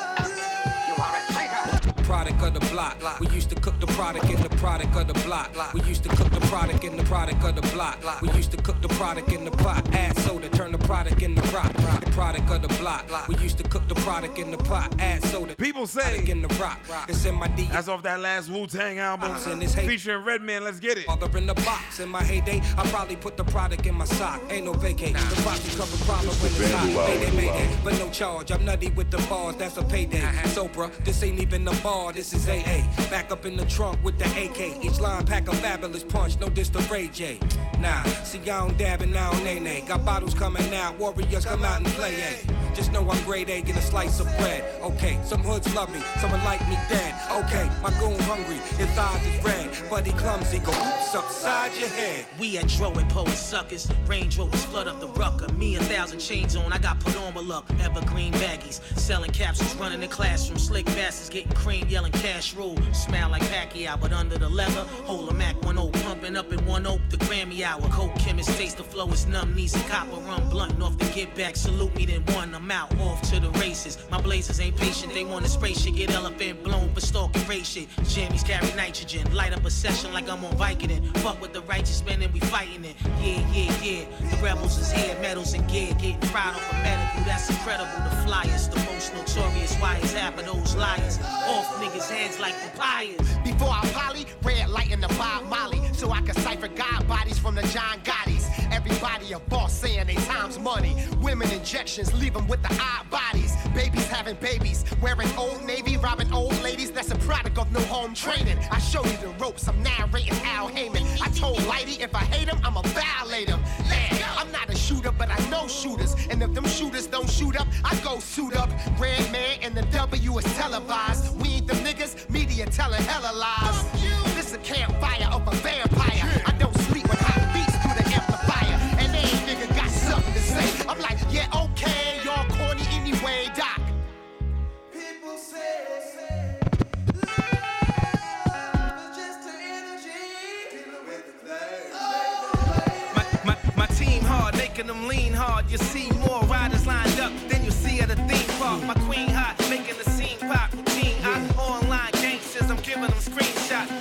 Speaker 22: You are a traitor.
Speaker 23: Product of the block. We used to cook the product in the product of the block. We used to cook the product in the product of the block. We used to cook the product in the pot. Add soda, turn the product in the rock. The product of the block. We used to cook the product in the pot. Add soda.
Speaker 1: People say
Speaker 23: in the rock. It's in my D.
Speaker 1: That's off that last Wu-Tang album featuring Redman. Let's get it.
Speaker 23: Father in the box. In my heyday, I probably put the product in my sock. Ain't no vacate. The posse cover problem when it's hot. Mayday, but no charge. I'm nutty with the bars. That's a payday. So, bruh, this ain't even a bar. This is AA. Back up in the trunk with the AK. Each line pack a fabulous punch. No diss to Ray J. Nah, see, I don't dab and I don't nay. Got bottles coming out. Warriors come out and play A. Just know I'm grade A, get a slice of bread. Okay, some hoods love me, someone like me dead. Okay, my goon hungry, his eyes is red. But he clumsy, go oops upside your head.
Speaker 3: We at Dro and Poet Suckers. Range Rovers flood up the rucker. Me 1,000 chains on, I got put on with luck. Evergreen baggies, selling capsules, running the classroom. Slick bastards getting cream, yelling cash rule. Smell like Pacquiao, but under the leather. Hold a Mac 1-0, pumping up in 1 the Grammy hour. Coke chemist, taste the flow, it's numb knees and copper rum. Blunt off the get back, salute me, then one. I'm out, off to the races. My blazers ain't patient, they wanna spray shit. Get elephant blown for stalking race shit. Jammies carry nitrogen, light up a session like I'm on Vicodin. Fuck with the righteous men and we fighting it. Yeah. The rebels is here, medals and gear. Getting fried off a medical, that's incredible. The flyers, the most notorious. Why is half of those liars? Off niggas' heads like papayas.
Speaker 24: Before I poly, red light in the Bob Molly. So I can cipher God bodies from the John Gottis. Everybody a boss saying they time's money. Women injections, leave them with the odd bodies. Babies having babies, wearing Old Navy, robbing old ladies. That's a product of no home training. I show you the ropes, I'm narrating Al Heyman. I told Lighty if I hate him, I'ma violate him. Yeah, I'm not a shooter, but I know shooters. And if them shooters don't shoot up, I go suit up. Red Man and the W is televised. We ain't them niggas, media telling hella lies. This a campfire of a vampire. I don't sleep with hot beats through the amplifier. And every nigga got something to say. I'm like, yeah, okay, y'all corny anyway, Doc. People say
Speaker 23: My team hard, making them lean hard. You see more riders lined up than you see at a theme park. My queen hot, making the scene pop. Routine, online gangsters, I'm giving them screenshots.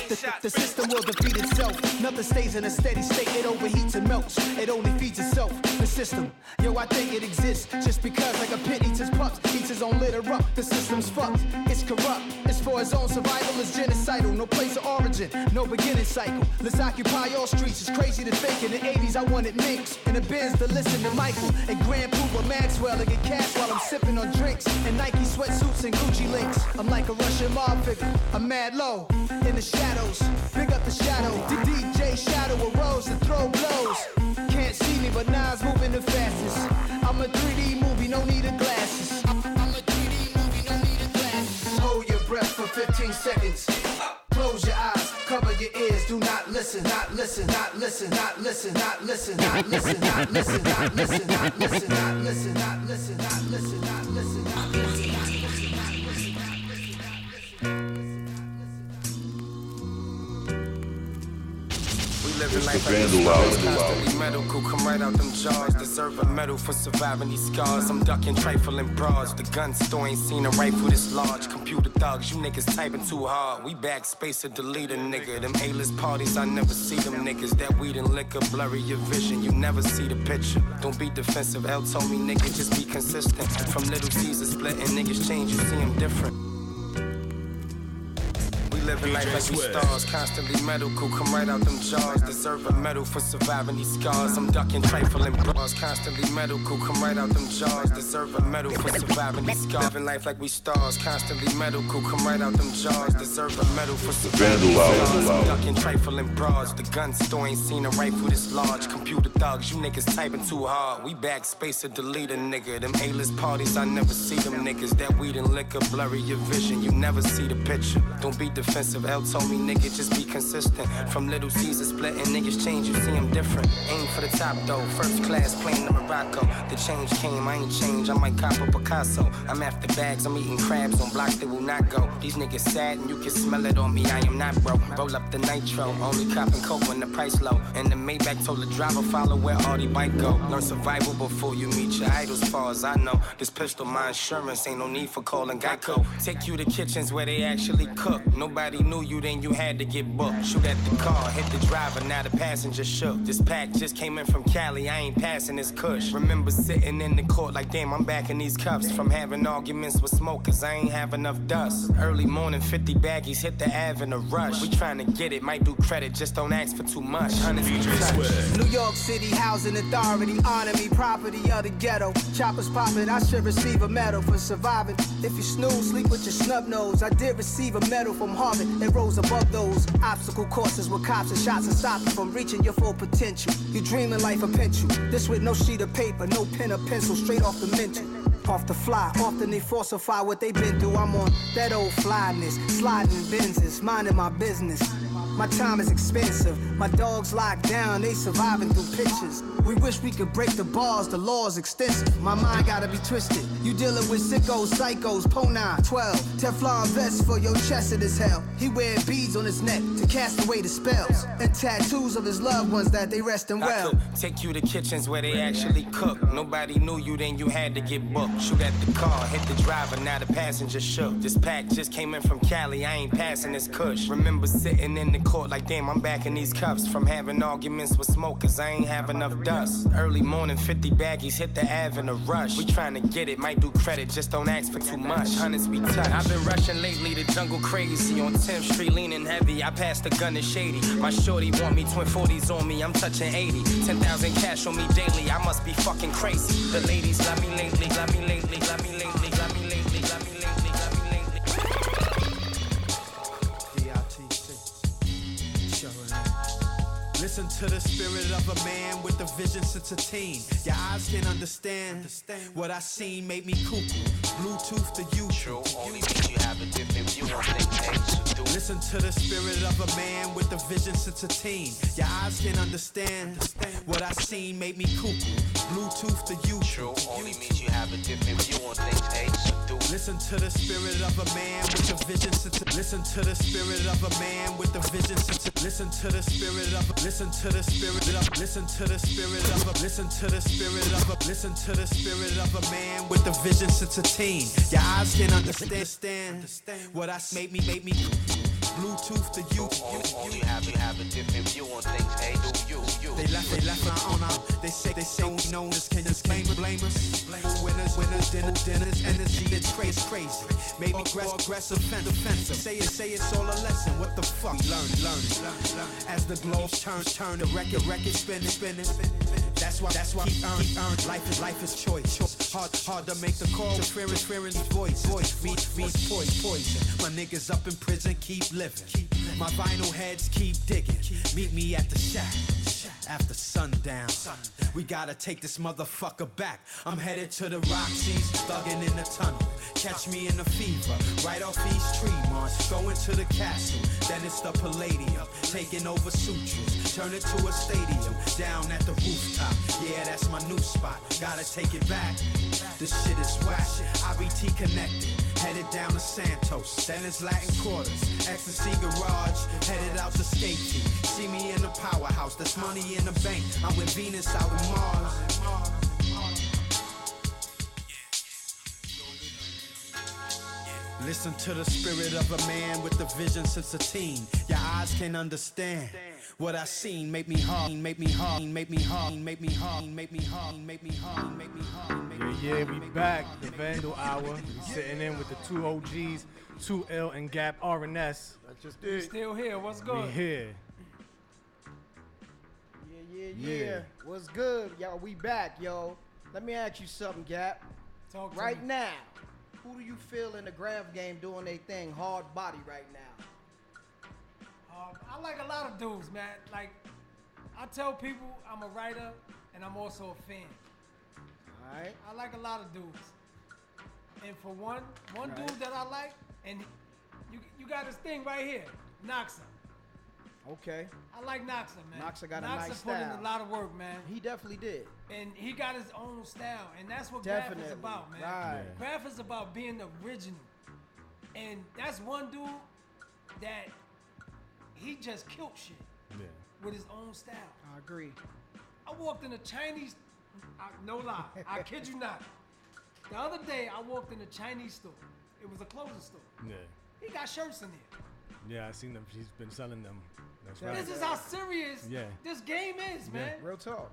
Speaker 4: The system will defeat itself. Nothing stays in a steady state. It overheats and melts. It only feeds itself. The system, yo, I think it exists just because, like a pit eats his pups, eats his own litter up. The system's fucked. It's corrupt. It's for his own survival. It's genocidal. No place of origin. No beginning cycle. Let's occupy all streets. It's crazy to think in the 80s I wanted Minx and the Benz to listen to Michael and Grand Pooper Maxwell and get cash while I'm sipping on drinks and Nike sweatsuits and Gucci links. I'm like a Russian mob figure. I'm mad low in the shadows. Big up the shadow. DJ Shadow arose to throw blows. Can't see me, but Nas moving the fastest. I'm a 3D movie, no need of glasses. I'm a 3D movie, no need of glasses. Hold your breath for 15 seconds. Close your eyes, cover your ears, do not listen, not listen, not listen, not listen, not listen, not listen, not listen, not listen, not listen, not listen, not listen, not listen, not listen, not listen.
Speaker 23: Living life like
Speaker 2: Vandal Hour.
Speaker 23: constantly medical, come right out them jaws. Deserve a medal for surviving these scars. I'm ducking trifling bras. The gun store ain't seen a rifle this large. Computer thugs, you niggas typing too hard. We backspace or delete a nigga. Them A-list parties, I never see them niggas. That weed and liquor blurry your vision. You never see the picture. Don't be defensive. L told me, nigga, just be consistent. From Little Caesar splitting, niggas change, you see them different. Living life like we stars, constantly medical, come right out them jaws. Deserve a medal for surviving these scars. I'm ducking trifling bras, constantly medical, come right out them jaws. Deserve a medal for surviving these scars. Living life like we stars, constantly medical, come right out them jaws. Deserve a medal for surviving these scars. I'm ducking trifling bras. The gun store ain't seen a rifle this large. Computer thugs, you niggas typing too hard. We backspace or delete a nigga. Them A-list parties, I never see them niggas. That weed and liquor blurry your vision. You never see the picture. Don't be defensive. L told me, nigga, just be consistent. From Little Caesar splitting, niggas change, you see them different. Aim for the top though, first class plane to Morocco. The change came, I ain't changed, I might cop a Picasso. I'm after bags, I'm eating crabs on blocks that will not go. These niggas sad and you can smell it on me, I am not broke. Roll up the nitro, only copping coke when the price low. And the Maybach told the driver, follow where all the bike go. Learn survival before you meet your idols, far as I know. This pistol, my insurance, ain't no need for calling Geico. Take you to kitchens where they actually cook. Nobody knew you, then you had to get booked. Shoot at the car, hit the driver, now the passenger shook. This pack just came in from Cali, I ain't passing this kush. Remember sitting in the court like, damn, I'm back in these cuffs. From having arguments with smokers, I ain't have enough dust. Early morning, 50 baggies, hit the Ave in a rush. We trying to get it, might do credit, just don't ask for too much.
Speaker 4: New York City Housing Authority, honor me, property of the ghetto. Choppers popping, I should receive a medal for surviving. If you snooze, sleep with your snub nose. I did receive a medal from Harvard and rose above those obstacle courses with cops and shots and stop you from reaching your full potential. You dreaming life a pencil. This with no sheet of paper, no pen or pencil, straight off the mental. Off the fly, often they falsify what they been through. I'm on that old flyness, sliding Benzes, minding my business. My time is expensive. My dogs locked down, they surviving through pictures. We wish we could break the bars, the law's extensive. My mind gotta be twisted. You dealing with sickos, psychos, P9, 12. Teflon vest for your chest it is hell. He wearing beads on his neck to cast away the spells. And tattoos of his loved ones that they resting well.
Speaker 23: I could take you to kitchens where they actually cook. Nobody knew you, then you had to get booked. Shoot at the car, hit the driver, now the passenger shook. This pack just came in from Cali, I ain't passing this kush. Remember sitting in the court like, damn, I'm back in these cuffs. From having arguments with smokers, I ain't have enough dust. Early morning, 50 baggies, hit the Ave in a rush. We trying to get it, might do credit, just don't ask for too much. Hundreds we touch. I've been rushing lately, the jungle crazy. On 10th Street, leaning heavy, I passed the gun to Shady. My shorty want me, twin 40s on me, I'm touching 80. 10,000 cash on me daily, I must be fucking crazy. The ladies love me lately, love me lately, love me lately, love me lately, love me lately, love me lately.
Speaker 9: Listen to the spirit of a man with the vision since a teen. Your eyes can understand what I seen made me cuckoo. Bluetooth to you.
Speaker 5: True, only means you have a different view on things.
Speaker 9: Listen to the spirit of a man with the vision since a teen. Your eyes can understand what I seen made me cuckoo. Bluetooth to you.
Speaker 5: True, only means you have a different view on things.
Speaker 9: Listen to the spirit of a man with the vision since. Listen to the spirit of a man with the vision since. Listen to the spirit of. Listen to the spirit of. Listen to the spirit of. Listen to the spirit of. Listen to the spirit of a man with the vision since a teen. Your eyes can understand what I made me.
Speaker 23: Bluetooth to you.
Speaker 22: Only have a different view on things. Hey, do you.
Speaker 23: They left my on out. They say known as can you blame us? Winners, dinners, energy that's crazy. Made me aggressive, offensive. Say it's all a lesson. What the fuck? Learn. As the globes turn, the record spinning. That's why keep earn. Life is choice. Hard to make the call. Fearing voice. Means poison. My niggas up in prison keep living. My vinyl heads keep digging. Meet me at the shack after sundown. We gotta take this motherfucker back. I'm headed to the Roxy's, thugging in the tunnel. Catch me in the fever, right off East Tremont. Going to the castle, then it's the Palladium. Taking over sutras, turn it to a stadium. Down at the rooftop, yeah, that's my new spot. Gotta take it back, this shit is whack. IBT connected, headed down to Santos. Then it's Latin Quarters, Ecstasy Garage. Headed out to Skate Key. See me in the powerhouse, there's money in the bank. I'm with Venus out in Mars. Listen to the spirit of a man with the vision since a teen. Your eyes can't understand what I seen. Make me hard, make me hard, make me hard, make me hard, make me hard, make me hard, make me hard.
Speaker 13: Yeah, we back. The Vandal Hour. We sitting in with the two OGs, 2L and Gap R&S.
Speaker 21: That's just
Speaker 7: We still here. What's good?
Speaker 13: We here.
Speaker 15: Yeah. What's good, y'all? We back, yo. Let me ask you something, Gap.
Speaker 7: Talk to
Speaker 15: Right
Speaker 7: me.
Speaker 15: now, who do you feel in the graph game doing their thing hard body right now?
Speaker 7: I like a lot of dudes, man. Like, I tell people I'm a writer and I'm also a fan.
Speaker 15: All right.
Speaker 7: I like a lot of dudes. And for one
Speaker 15: Right.
Speaker 7: dude that I like, and you got this thing right here, Noxa.
Speaker 15: Okay.
Speaker 7: I like Noxa, man.
Speaker 15: Noxa got a
Speaker 7: Noxa
Speaker 15: nice
Speaker 7: put in
Speaker 15: style.
Speaker 7: a lot of work, man.
Speaker 15: He definitely did.
Speaker 7: And he got his own style, and that's what graph
Speaker 15: Definitely.
Speaker 7: is about, man.
Speaker 15: Right. Yeah.
Speaker 7: Graph is about being original. And that's one dude that he just killed shit with his own style.
Speaker 15: I agree.
Speaker 7: I walked in a Chinese, no lie, I kid you not. The other day, I walked in a Chinese store. It was a clothing store.
Speaker 13: Yeah.
Speaker 7: He got shirts in there.
Speaker 13: Yeah, I seen them. She's been selling them. That's right.
Speaker 7: This is how serious this game is, man.
Speaker 15: Real talk.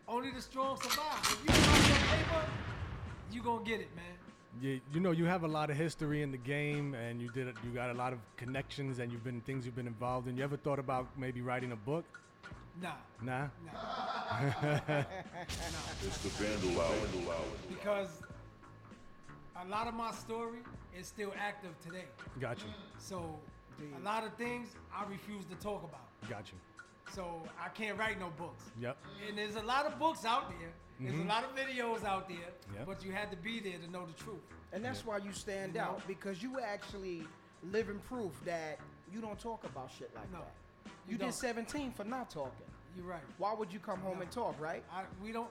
Speaker 7: Only the strong survive. If you got your paper, you gonna get it, man.
Speaker 13: Yeah, you know, you have a lot of history in the game, and you got a lot of connections, and things you've been involved in. You ever thought about maybe writing a book?
Speaker 7: Nah.
Speaker 2: It's the Vandal Hour.
Speaker 7: Because a lot of my story is still active today.
Speaker 13: Got you.
Speaker 7: So a lot of things I refuse to talk about.
Speaker 13: Got you.
Speaker 7: So I can't write no books.
Speaker 13: Yep.
Speaker 7: And there's a lot of books out there. There's
Speaker 13: Mhm.
Speaker 7: a lot of videos out there.
Speaker 13: Yep.
Speaker 7: But you had to be there to know the truth.
Speaker 15: And that's why you stand
Speaker 7: You know?
Speaker 15: out, because you actually living proof that you don't talk about shit like that. You
Speaker 7: don't.
Speaker 15: did 17 for not talking.
Speaker 7: You're right.
Speaker 15: Why would you come home and talk, right?
Speaker 7: We don't.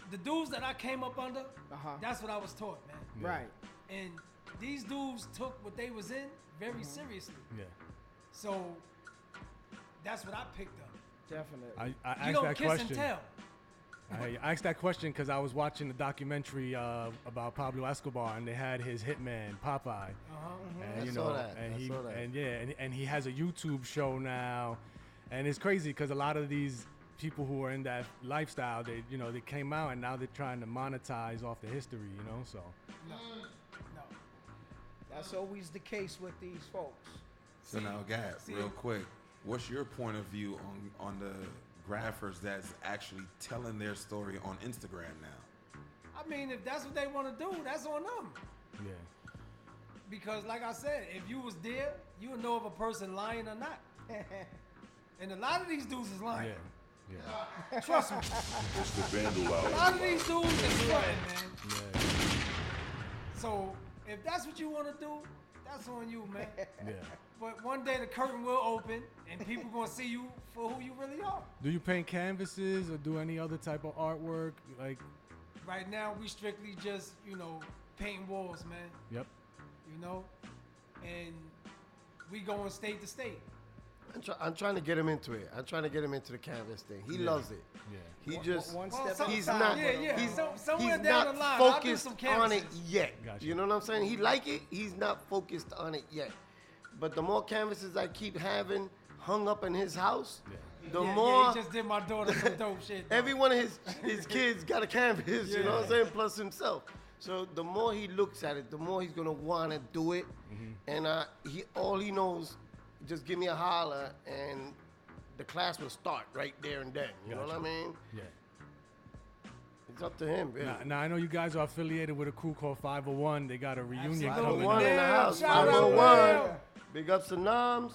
Speaker 7: The dudes that I came up under,
Speaker 15: Uh-huh.
Speaker 7: that's what I was taught, man.
Speaker 15: Yeah. Right.
Speaker 7: And these dudes took what they was in very seriously.
Speaker 13: Yeah.
Speaker 7: So that's what I picked up.
Speaker 15: Definitely.
Speaker 13: I
Speaker 7: You
Speaker 13: asked
Speaker 7: don't
Speaker 13: that
Speaker 7: kiss
Speaker 13: question.
Speaker 7: and tell.
Speaker 13: I asked that question because I was watching the documentary about Pablo Escobar, and they had his hitman Popeye, and
Speaker 21: I saw that. I saw that.
Speaker 13: and he has a YouTube show now, and it's crazy because a lot of these people who are in that lifestyle, they came out and now they're trying to monetize off the history, so.
Speaker 7: No.
Speaker 15: That's always the case with these folks.
Speaker 1: So now, Gab, real quick, what's your point of view on the graphers that's actually telling their story on Instagram now?
Speaker 7: I mean, if that's what they want to do, that's on them.
Speaker 13: Yeah.
Speaker 7: Because, like I said, if you was there, you would know if a person lying or not. And a lot of these dudes is lying.
Speaker 13: Yeah.
Speaker 7: Trust me.
Speaker 2: It's the Vandal Hour.
Speaker 7: A lot of these dudes is fronting, man. So if that's what you want to do, that's on you, man.
Speaker 13: Yeah.
Speaker 7: But one day the curtain will open and people gonna see you for who you really are.
Speaker 13: Do you paint canvases or do any other type of artwork? Like.
Speaker 7: Right now we strictly just, painting walls, man.
Speaker 13: Yep.
Speaker 7: And we going state to state.
Speaker 21: I'm trying to get him into it. I'm trying to get him into the canvas thing. He loves it.
Speaker 13: Yeah.
Speaker 21: He just
Speaker 15: one step
Speaker 21: he's
Speaker 15: at a
Speaker 21: not
Speaker 15: time.
Speaker 21: he's,
Speaker 7: Somewhere
Speaker 21: he's
Speaker 7: down
Speaker 21: not
Speaker 7: the line, I'll do
Speaker 21: focused
Speaker 7: some
Speaker 21: on it
Speaker 7: canvases.
Speaker 21: yet.
Speaker 13: Gotcha.
Speaker 21: You know what I'm saying? He like it. He's not focused on it yet. But the more canvases I keep having hung up in his house, the
Speaker 7: Yeah,
Speaker 21: more
Speaker 7: he just did my daughter some dope shit. though.
Speaker 21: every one of his kids got a canvas, you know what I'm saying? Plus himself. So the more he looks at it, the more he's gonna wanna do it. And all he knows, just give me a holler and the class will start right there and then. You know what I mean?
Speaker 13: Yeah.
Speaker 21: It's up to him, really.
Speaker 13: Now I know you guys are affiliated with a crew called 501. They got a reunion coming
Speaker 21: 501
Speaker 13: up.
Speaker 21: in the house.
Speaker 7: Shout out
Speaker 21: 501. Big ups to Noms.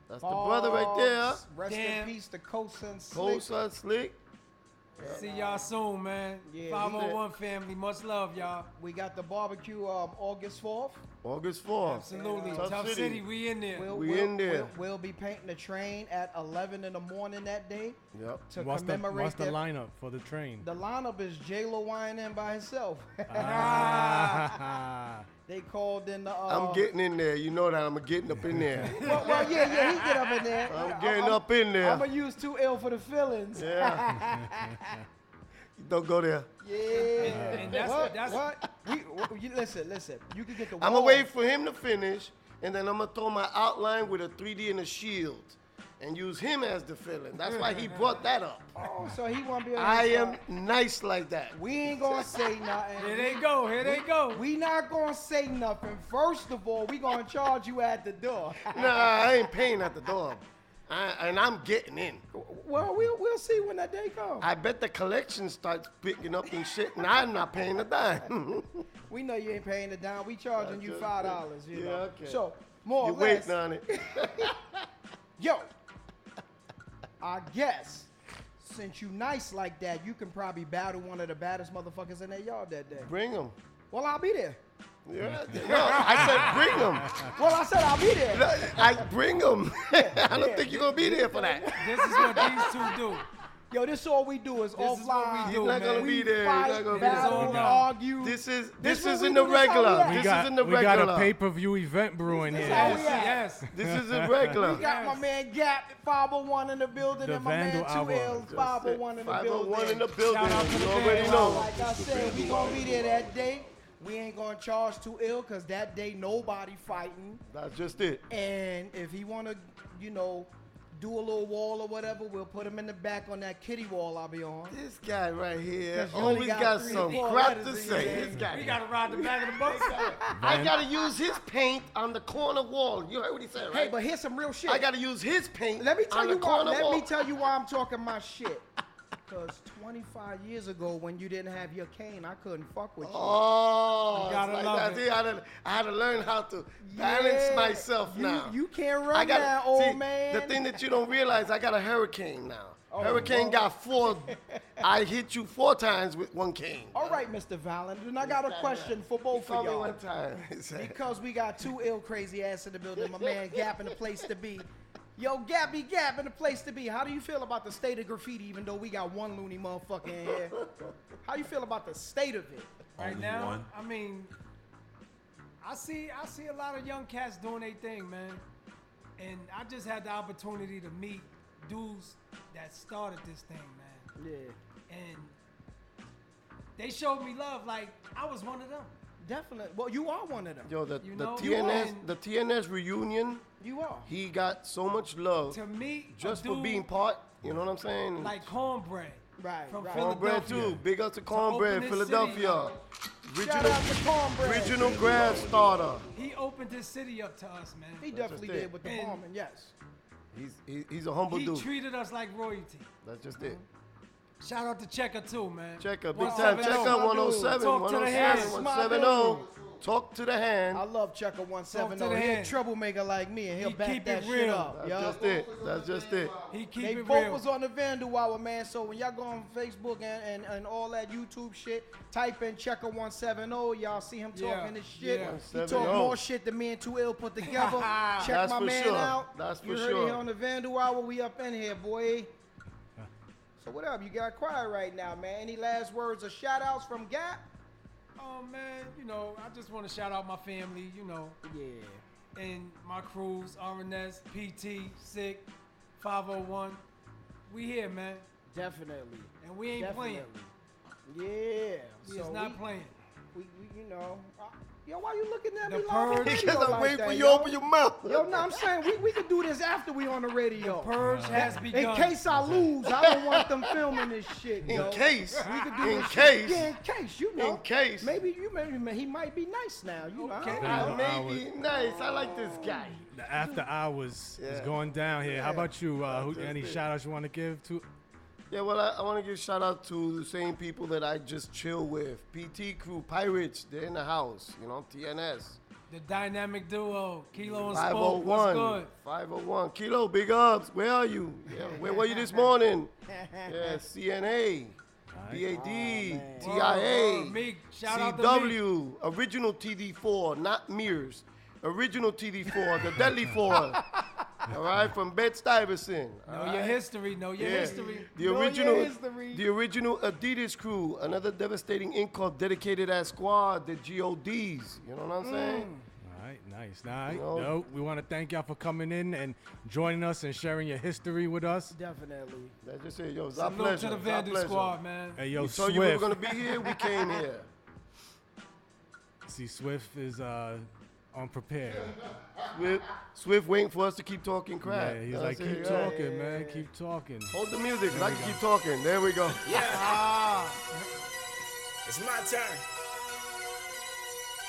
Speaker 21: That's the brother right there.
Speaker 15: Rest
Speaker 7: Damn.
Speaker 15: in peace to Kosa Slick.
Speaker 21: Kosa Slick.
Speaker 7: See y'all soon, man.
Speaker 15: Yeah,
Speaker 7: 501 family, much love, y'all.
Speaker 15: We got the barbecue August 4th.
Speaker 21: August 4th.
Speaker 7: Absolutely.
Speaker 21: Tough
Speaker 7: Tough
Speaker 21: City.
Speaker 7: City, we in there.
Speaker 21: We in there.
Speaker 15: We'll be painting the train at 11 in the morning that day.
Speaker 21: Yep.
Speaker 15: To
Speaker 13: What's
Speaker 15: commemorate
Speaker 13: the
Speaker 15: that.
Speaker 13: lineup for the train?
Speaker 15: The lineup is J-Lo in by himself. They called in the.
Speaker 21: I'm getting in there. You know that I'm getting up in there.
Speaker 15: well, yeah, he get up in there.
Speaker 21: I'm getting up in there.
Speaker 15: I'm gonna use too ill for the feelings.
Speaker 21: Yeah. Don't go there.
Speaker 15: Yeah.
Speaker 7: And that's
Speaker 15: what? Listen. You can get the.
Speaker 21: I'm
Speaker 15: wall.
Speaker 21: gonna wait for him to finish, and then I'm gonna throw my outline with a 3D and a shield, and use him as the villain. That's why he brought that up.
Speaker 15: Oh, so he won't be able to
Speaker 21: I am
Speaker 15: start.
Speaker 21: nice like that.
Speaker 15: We ain't gonna say nothing.
Speaker 7: Here they go. Here they go.
Speaker 15: We not gonna say nothing. First of all, we gonna charge you at the door.
Speaker 21: Nah, I ain't paying at the door. And I'm getting in.
Speaker 15: Well, we'll see when that day comes.
Speaker 21: I bet the collection starts picking up and shit, and I'm not paying a dime.
Speaker 15: We know you ain't paying it down. We charging you $5. You know.
Speaker 21: okay.
Speaker 15: So more
Speaker 21: You
Speaker 15: or less.
Speaker 21: waiting on it.
Speaker 15: Yo, I guess since you nice like that, you can probably battle one of the baddest motherfuckers in their yard that day.
Speaker 21: Bring them.
Speaker 15: Well, I'll be there.
Speaker 21: Yeah. No, I said bring them.
Speaker 15: Well, I said I'll be there.
Speaker 21: I bring them. I don't think you're gonna be there for that.
Speaker 7: This is what these two do.
Speaker 15: Yo, this all we do is
Speaker 7: This is what
Speaker 15: offline.
Speaker 7: we
Speaker 21: He's
Speaker 7: do,
Speaker 21: not gonna
Speaker 7: man.
Speaker 21: be there. He's
Speaker 15: Fight,
Speaker 21: not gonna be
Speaker 15: battle,
Speaker 21: there.
Speaker 15: argue.
Speaker 21: This
Speaker 15: This
Speaker 21: isn't
Speaker 15: what we
Speaker 21: the
Speaker 15: do, this how we
Speaker 21: regular.
Speaker 15: act.
Speaker 21: This isn't the
Speaker 13: We
Speaker 21: regular.
Speaker 13: got a pay-per-view event brewing here.
Speaker 15: how we
Speaker 7: Yes,
Speaker 15: act.
Speaker 7: yes.
Speaker 21: This isn't regular.
Speaker 15: We got my man Gap 501 in the building
Speaker 13: The
Speaker 15: and my man
Speaker 13: Vandal
Speaker 15: 2
Speaker 13: Hour.
Speaker 15: L 501 in the
Speaker 21: 501 in
Speaker 15: building.
Speaker 21: the building.
Speaker 7: Shout out to
Speaker 21: You
Speaker 7: the
Speaker 21: already
Speaker 7: Vandal
Speaker 21: know.
Speaker 7: Hour.
Speaker 15: Like I said, we gonna be there that day. We ain't gonna charge 2 L because that day nobody fighting.
Speaker 21: That's just it.
Speaker 15: And if he wanna, do a little wall or whatever, we'll put him in the back on that kitty wall I'll be on.
Speaker 21: This guy right here
Speaker 15: 'Cause you only
Speaker 21: always
Speaker 15: got
Speaker 21: got
Speaker 15: 3
Speaker 21: some
Speaker 15: or 4
Speaker 21: crap
Speaker 15: letters
Speaker 21: to
Speaker 15: in your
Speaker 21: say.
Speaker 15: name.
Speaker 21: This guy.
Speaker 7: We gotta ride the back of the bus.
Speaker 21: I gotta use his paint on the corner wall. You heard what he said, right?
Speaker 15: Hey, but here's some real shit.
Speaker 21: I gotta use his paint
Speaker 15: Let me tell
Speaker 21: on
Speaker 15: you
Speaker 21: the
Speaker 15: why.
Speaker 21: corner wall.
Speaker 15: Let me tell you why I'm talking my shit. Because 25 years ago, when you didn't have your cane, I couldn't fuck with you.
Speaker 21: Oh,
Speaker 7: You gotta
Speaker 21: it's like
Speaker 7: love
Speaker 21: that.
Speaker 7: it.
Speaker 21: See, I had to learn how to balance
Speaker 15: Yeah.
Speaker 21: myself
Speaker 15: You-
Speaker 21: now.
Speaker 15: you can't run
Speaker 21: I gotta-
Speaker 15: now, old
Speaker 21: see,
Speaker 15: man.
Speaker 21: The thing that you don't realize, I got a hurricane now.
Speaker 15: Oh,
Speaker 21: Hurricane
Speaker 15: well.
Speaker 21: got 4. I hit you 4 times with 1 cane.
Speaker 15: All right, Mr. Valentine, I got a question for both
Speaker 21: Call
Speaker 15: of
Speaker 21: me
Speaker 15: y'all.
Speaker 21: one time. He said,
Speaker 15: Because we got 2 ill crazy ass in the building, my man Gap in the place to be. Yo, Gappy Gap in the place to be. How do you feel about the state of graffiti, even though we got one loony motherfucker in here? How you feel about the state of it?
Speaker 7: Right
Speaker 1: Only
Speaker 7: now,
Speaker 1: one.
Speaker 7: I mean, I see a lot of young cats doing their thing, man. And I just had the opportunity to meet dudes that started this thing, man.
Speaker 15: Yeah.
Speaker 7: And they showed me love like I was one of them.
Speaker 15: Definitely. Well, you are one of them.
Speaker 21: Yo, the
Speaker 7: You know,
Speaker 21: TNS reunion,
Speaker 15: You are.
Speaker 21: he got so much love
Speaker 7: To meet
Speaker 21: just
Speaker 7: a
Speaker 21: for
Speaker 7: dude
Speaker 21: being part. You know what I'm saying?
Speaker 7: like Cornbread.
Speaker 15: Right,
Speaker 7: From
Speaker 15: right.
Speaker 21: Cornbread
Speaker 7: Philadelphia.
Speaker 21: too. Big up to
Speaker 7: open
Speaker 21: Cornbread,
Speaker 7: this
Speaker 21: Philadelphia.
Speaker 15: Shout out to Cornbread.
Speaker 21: Original grad starter.
Speaker 7: He opened this city up to us, man.
Speaker 15: He definitely
Speaker 21: just it.
Speaker 15: did with the
Speaker 7: And-
Speaker 15: bombing, yes.
Speaker 21: He's a humble
Speaker 7: He
Speaker 21: dude.
Speaker 7: treated us like royalty.
Speaker 21: That's just it.
Speaker 7: Shout out to Checker too, man.
Speaker 21: Checker, big
Speaker 7: 170.
Speaker 21: time. Checker, 107,
Speaker 7: Talk to the
Speaker 21: 107,
Speaker 7: hands.
Speaker 21: 170. Talk to the hand.
Speaker 15: I love Checker 170.
Speaker 7: Talk to the
Speaker 15: He a
Speaker 7: hand.
Speaker 15: troublemaker like me, and he'll
Speaker 7: He
Speaker 15: back
Speaker 7: keep
Speaker 15: that
Speaker 7: it
Speaker 15: shit
Speaker 7: real.
Speaker 15: up.
Speaker 21: That's
Speaker 15: Yup.
Speaker 21: just it. That's just it.
Speaker 7: He keep
Speaker 15: They
Speaker 7: it
Speaker 15: both
Speaker 7: real.
Speaker 15: was on the Vandal Hour, man. So when y'all go on Facebook and all that YouTube shit, type in Checker 170. Y'all see him
Speaker 7: Yeah,
Speaker 15: talking this shit.
Speaker 7: yeah.
Speaker 15: He talk
Speaker 21: 170.
Speaker 15: more shit than me and 2L put together. Check
Speaker 21: That's
Speaker 15: my
Speaker 21: for
Speaker 15: man
Speaker 21: sure.
Speaker 15: out.
Speaker 21: That's for
Speaker 15: you heard
Speaker 21: sure.
Speaker 15: it here on the Vandal Hour. We up in here, boy. So what up? You got quiet right now, man. Any last words or shout outs from Gap?
Speaker 7: Oh man, I just want to shout out my family,
Speaker 15: Yeah.
Speaker 7: and my crews, RNS, PT, Sick, 501. We here, man,
Speaker 15: Definitely.
Speaker 7: and we ain't playing.
Speaker 15: Yeah.
Speaker 7: We is not playing.
Speaker 15: We Yo, why you looking at
Speaker 7: The
Speaker 15: me live on
Speaker 7: Purge.
Speaker 15: radio
Speaker 21: Because I'm
Speaker 15: like
Speaker 21: waiting
Speaker 15: that,
Speaker 21: for you
Speaker 15: yo?
Speaker 21: to open your mouth.
Speaker 15: Yo, no, I'm saying we can do this after we on the radio.
Speaker 7: Purge has
Speaker 15: In
Speaker 7: begun.
Speaker 15: case I lose, I don't want them filming this shit.
Speaker 21: In
Speaker 15: yo.
Speaker 21: case.
Speaker 15: We could do
Speaker 21: In
Speaker 15: this
Speaker 21: case.
Speaker 15: Shit. Yeah, in case, you know.
Speaker 21: In case.
Speaker 15: Maybe he might be nice now. You know.
Speaker 7: Okay.
Speaker 15: I don't know.
Speaker 21: Maybe nice. I like this guy.
Speaker 13: The after hours is going down here. How about you? Any shout outs you want to give to?
Speaker 21: Yeah, well, I want to give shout out to the same people that I just chill with. PT Crew, Pirates, they're in the house. You know, TNS.
Speaker 7: The dynamic duo, Kilo and Spoke. What's
Speaker 21: 501.
Speaker 7: good?
Speaker 21: 501. Kilo, big ups. Where are you? Yeah, where were you this morning? Yeah, CNA, BAD, TIA,
Speaker 7: Meek. Shout out to
Speaker 21: CW, original TD4, not Mears. Original TD4, the Deadly Four. All right, from Bed-Stuyvesant.
Speaker 7: Know your history. Know your history.
Speaker 21: The original Adidas crew, another devastating ink called Dedicated Ass Squad, the GODs. You know what I'm saying?
Speaker 13: All right, nice. No, we want to thank y'all for coming in and joining us and sharing your history with us.
Speaker 15: Definitely.
Speaker 21: Let's just say, yo, it's our
Speaker 7: Salute
Speaker 21: pleasure.
Speaker 7: to the
Speaker 21: It's our
Speaker 7: Vandal
Speaker 21: pleasure.
Speaker 7: Squad, man.
Speaker 13: Hey, yo,
Speaker 21: We
Speaker 13: Swift.
Speaker 21: told you we were going to be here, we came here.
Speaker 13: See, Swift is unprepared.
Speaker 21: Swift waiting for us to keep talking crap.
Speaker 13: Yeah, he's
Speaker 21: You know
Speaker 13: like,
Speaker 21: what I'm
Speaker 13: keep
Speaker 21: saying?
Speaker 13: talking, man. Keep talking.
Speaker 21: Hold the music,
Speaker 13: There
Speaker 21: I
Speaker 13: we
Speaker 21: can
Speaker 13: go.
Speaker 21: keep talking. There we go.
Speaker 23: It's my turn.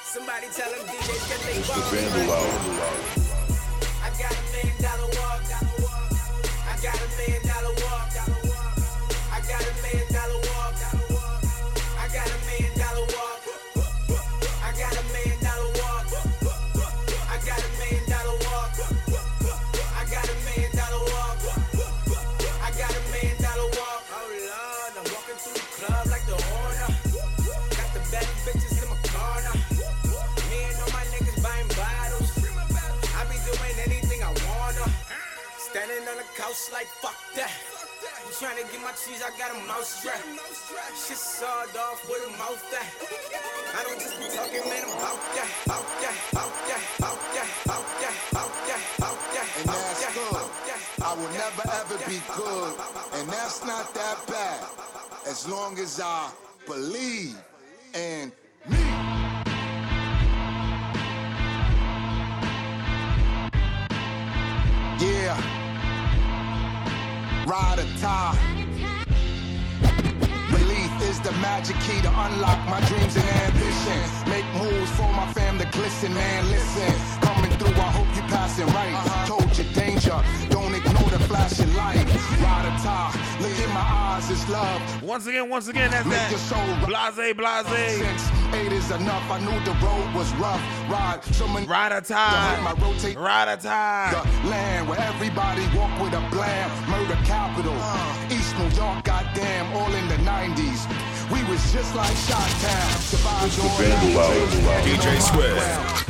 Speaker 23: Somebody tell them DJs get they
Speaker 2: It's the
Speaker 23: balls
Speaker 2: Vandal
Speaker 23: right.
Speaker 2: Hour.
Speaker 23: I got $1 million walk. I got $1 million walk. I got $1 million walk. I got $1 million walk. I got $1 million walk. I got $1 million walk. I got $1 million walk. I got $1 million walk. Oh Lord, I'm walking through the club like the owner. Got the bad bitches in my corner. Me and all my niggas buying bottles. I be doing anything I wanna. Standing on the couch like fuck that. You tryna get my cheese, I got a mouse strap. Shit sawed off with a mouth that. I don't just be talking, man, about that. About that, about that, about that, about that, about that, about that.
Speaker 10: And that's good. I will never ever be good. And that's not that bad. As long as I believe in me. Yeah. Ride or tie. Belief is the magic key to unlock my dreams and ambitions. Make moves for my fam to glisten, man, listen. Coming through, I hope you passing right. Told you danger, don't ignore the flashing light. Ride or tie, look in my eyes, it's love.
Speaker 1: Once again, that's
Speaker 10: Make
Speaker 1: that.
Speaker 10: your soul
Speaker 1: Blase.
Speaker 10: Since 8 is enough, I knew the road was rough.
Speaker 1: Ride or tie. Ride or tie.
Speaker 10: The land where everybody walk with a blam. Murder capital. East New York, goddamn, all in the 90s. We was just like Shot Town. Survived
Speaker 2: It's the
Speaker 10: all
Speaker 2: Vandal
Speaker 10: that.
Speaker 2: Hour.
Speaker 10: Taking
Speaker 2: DJ
Speaker 10: on my
Speaker 2: Sweat.
Speaker 10: ground.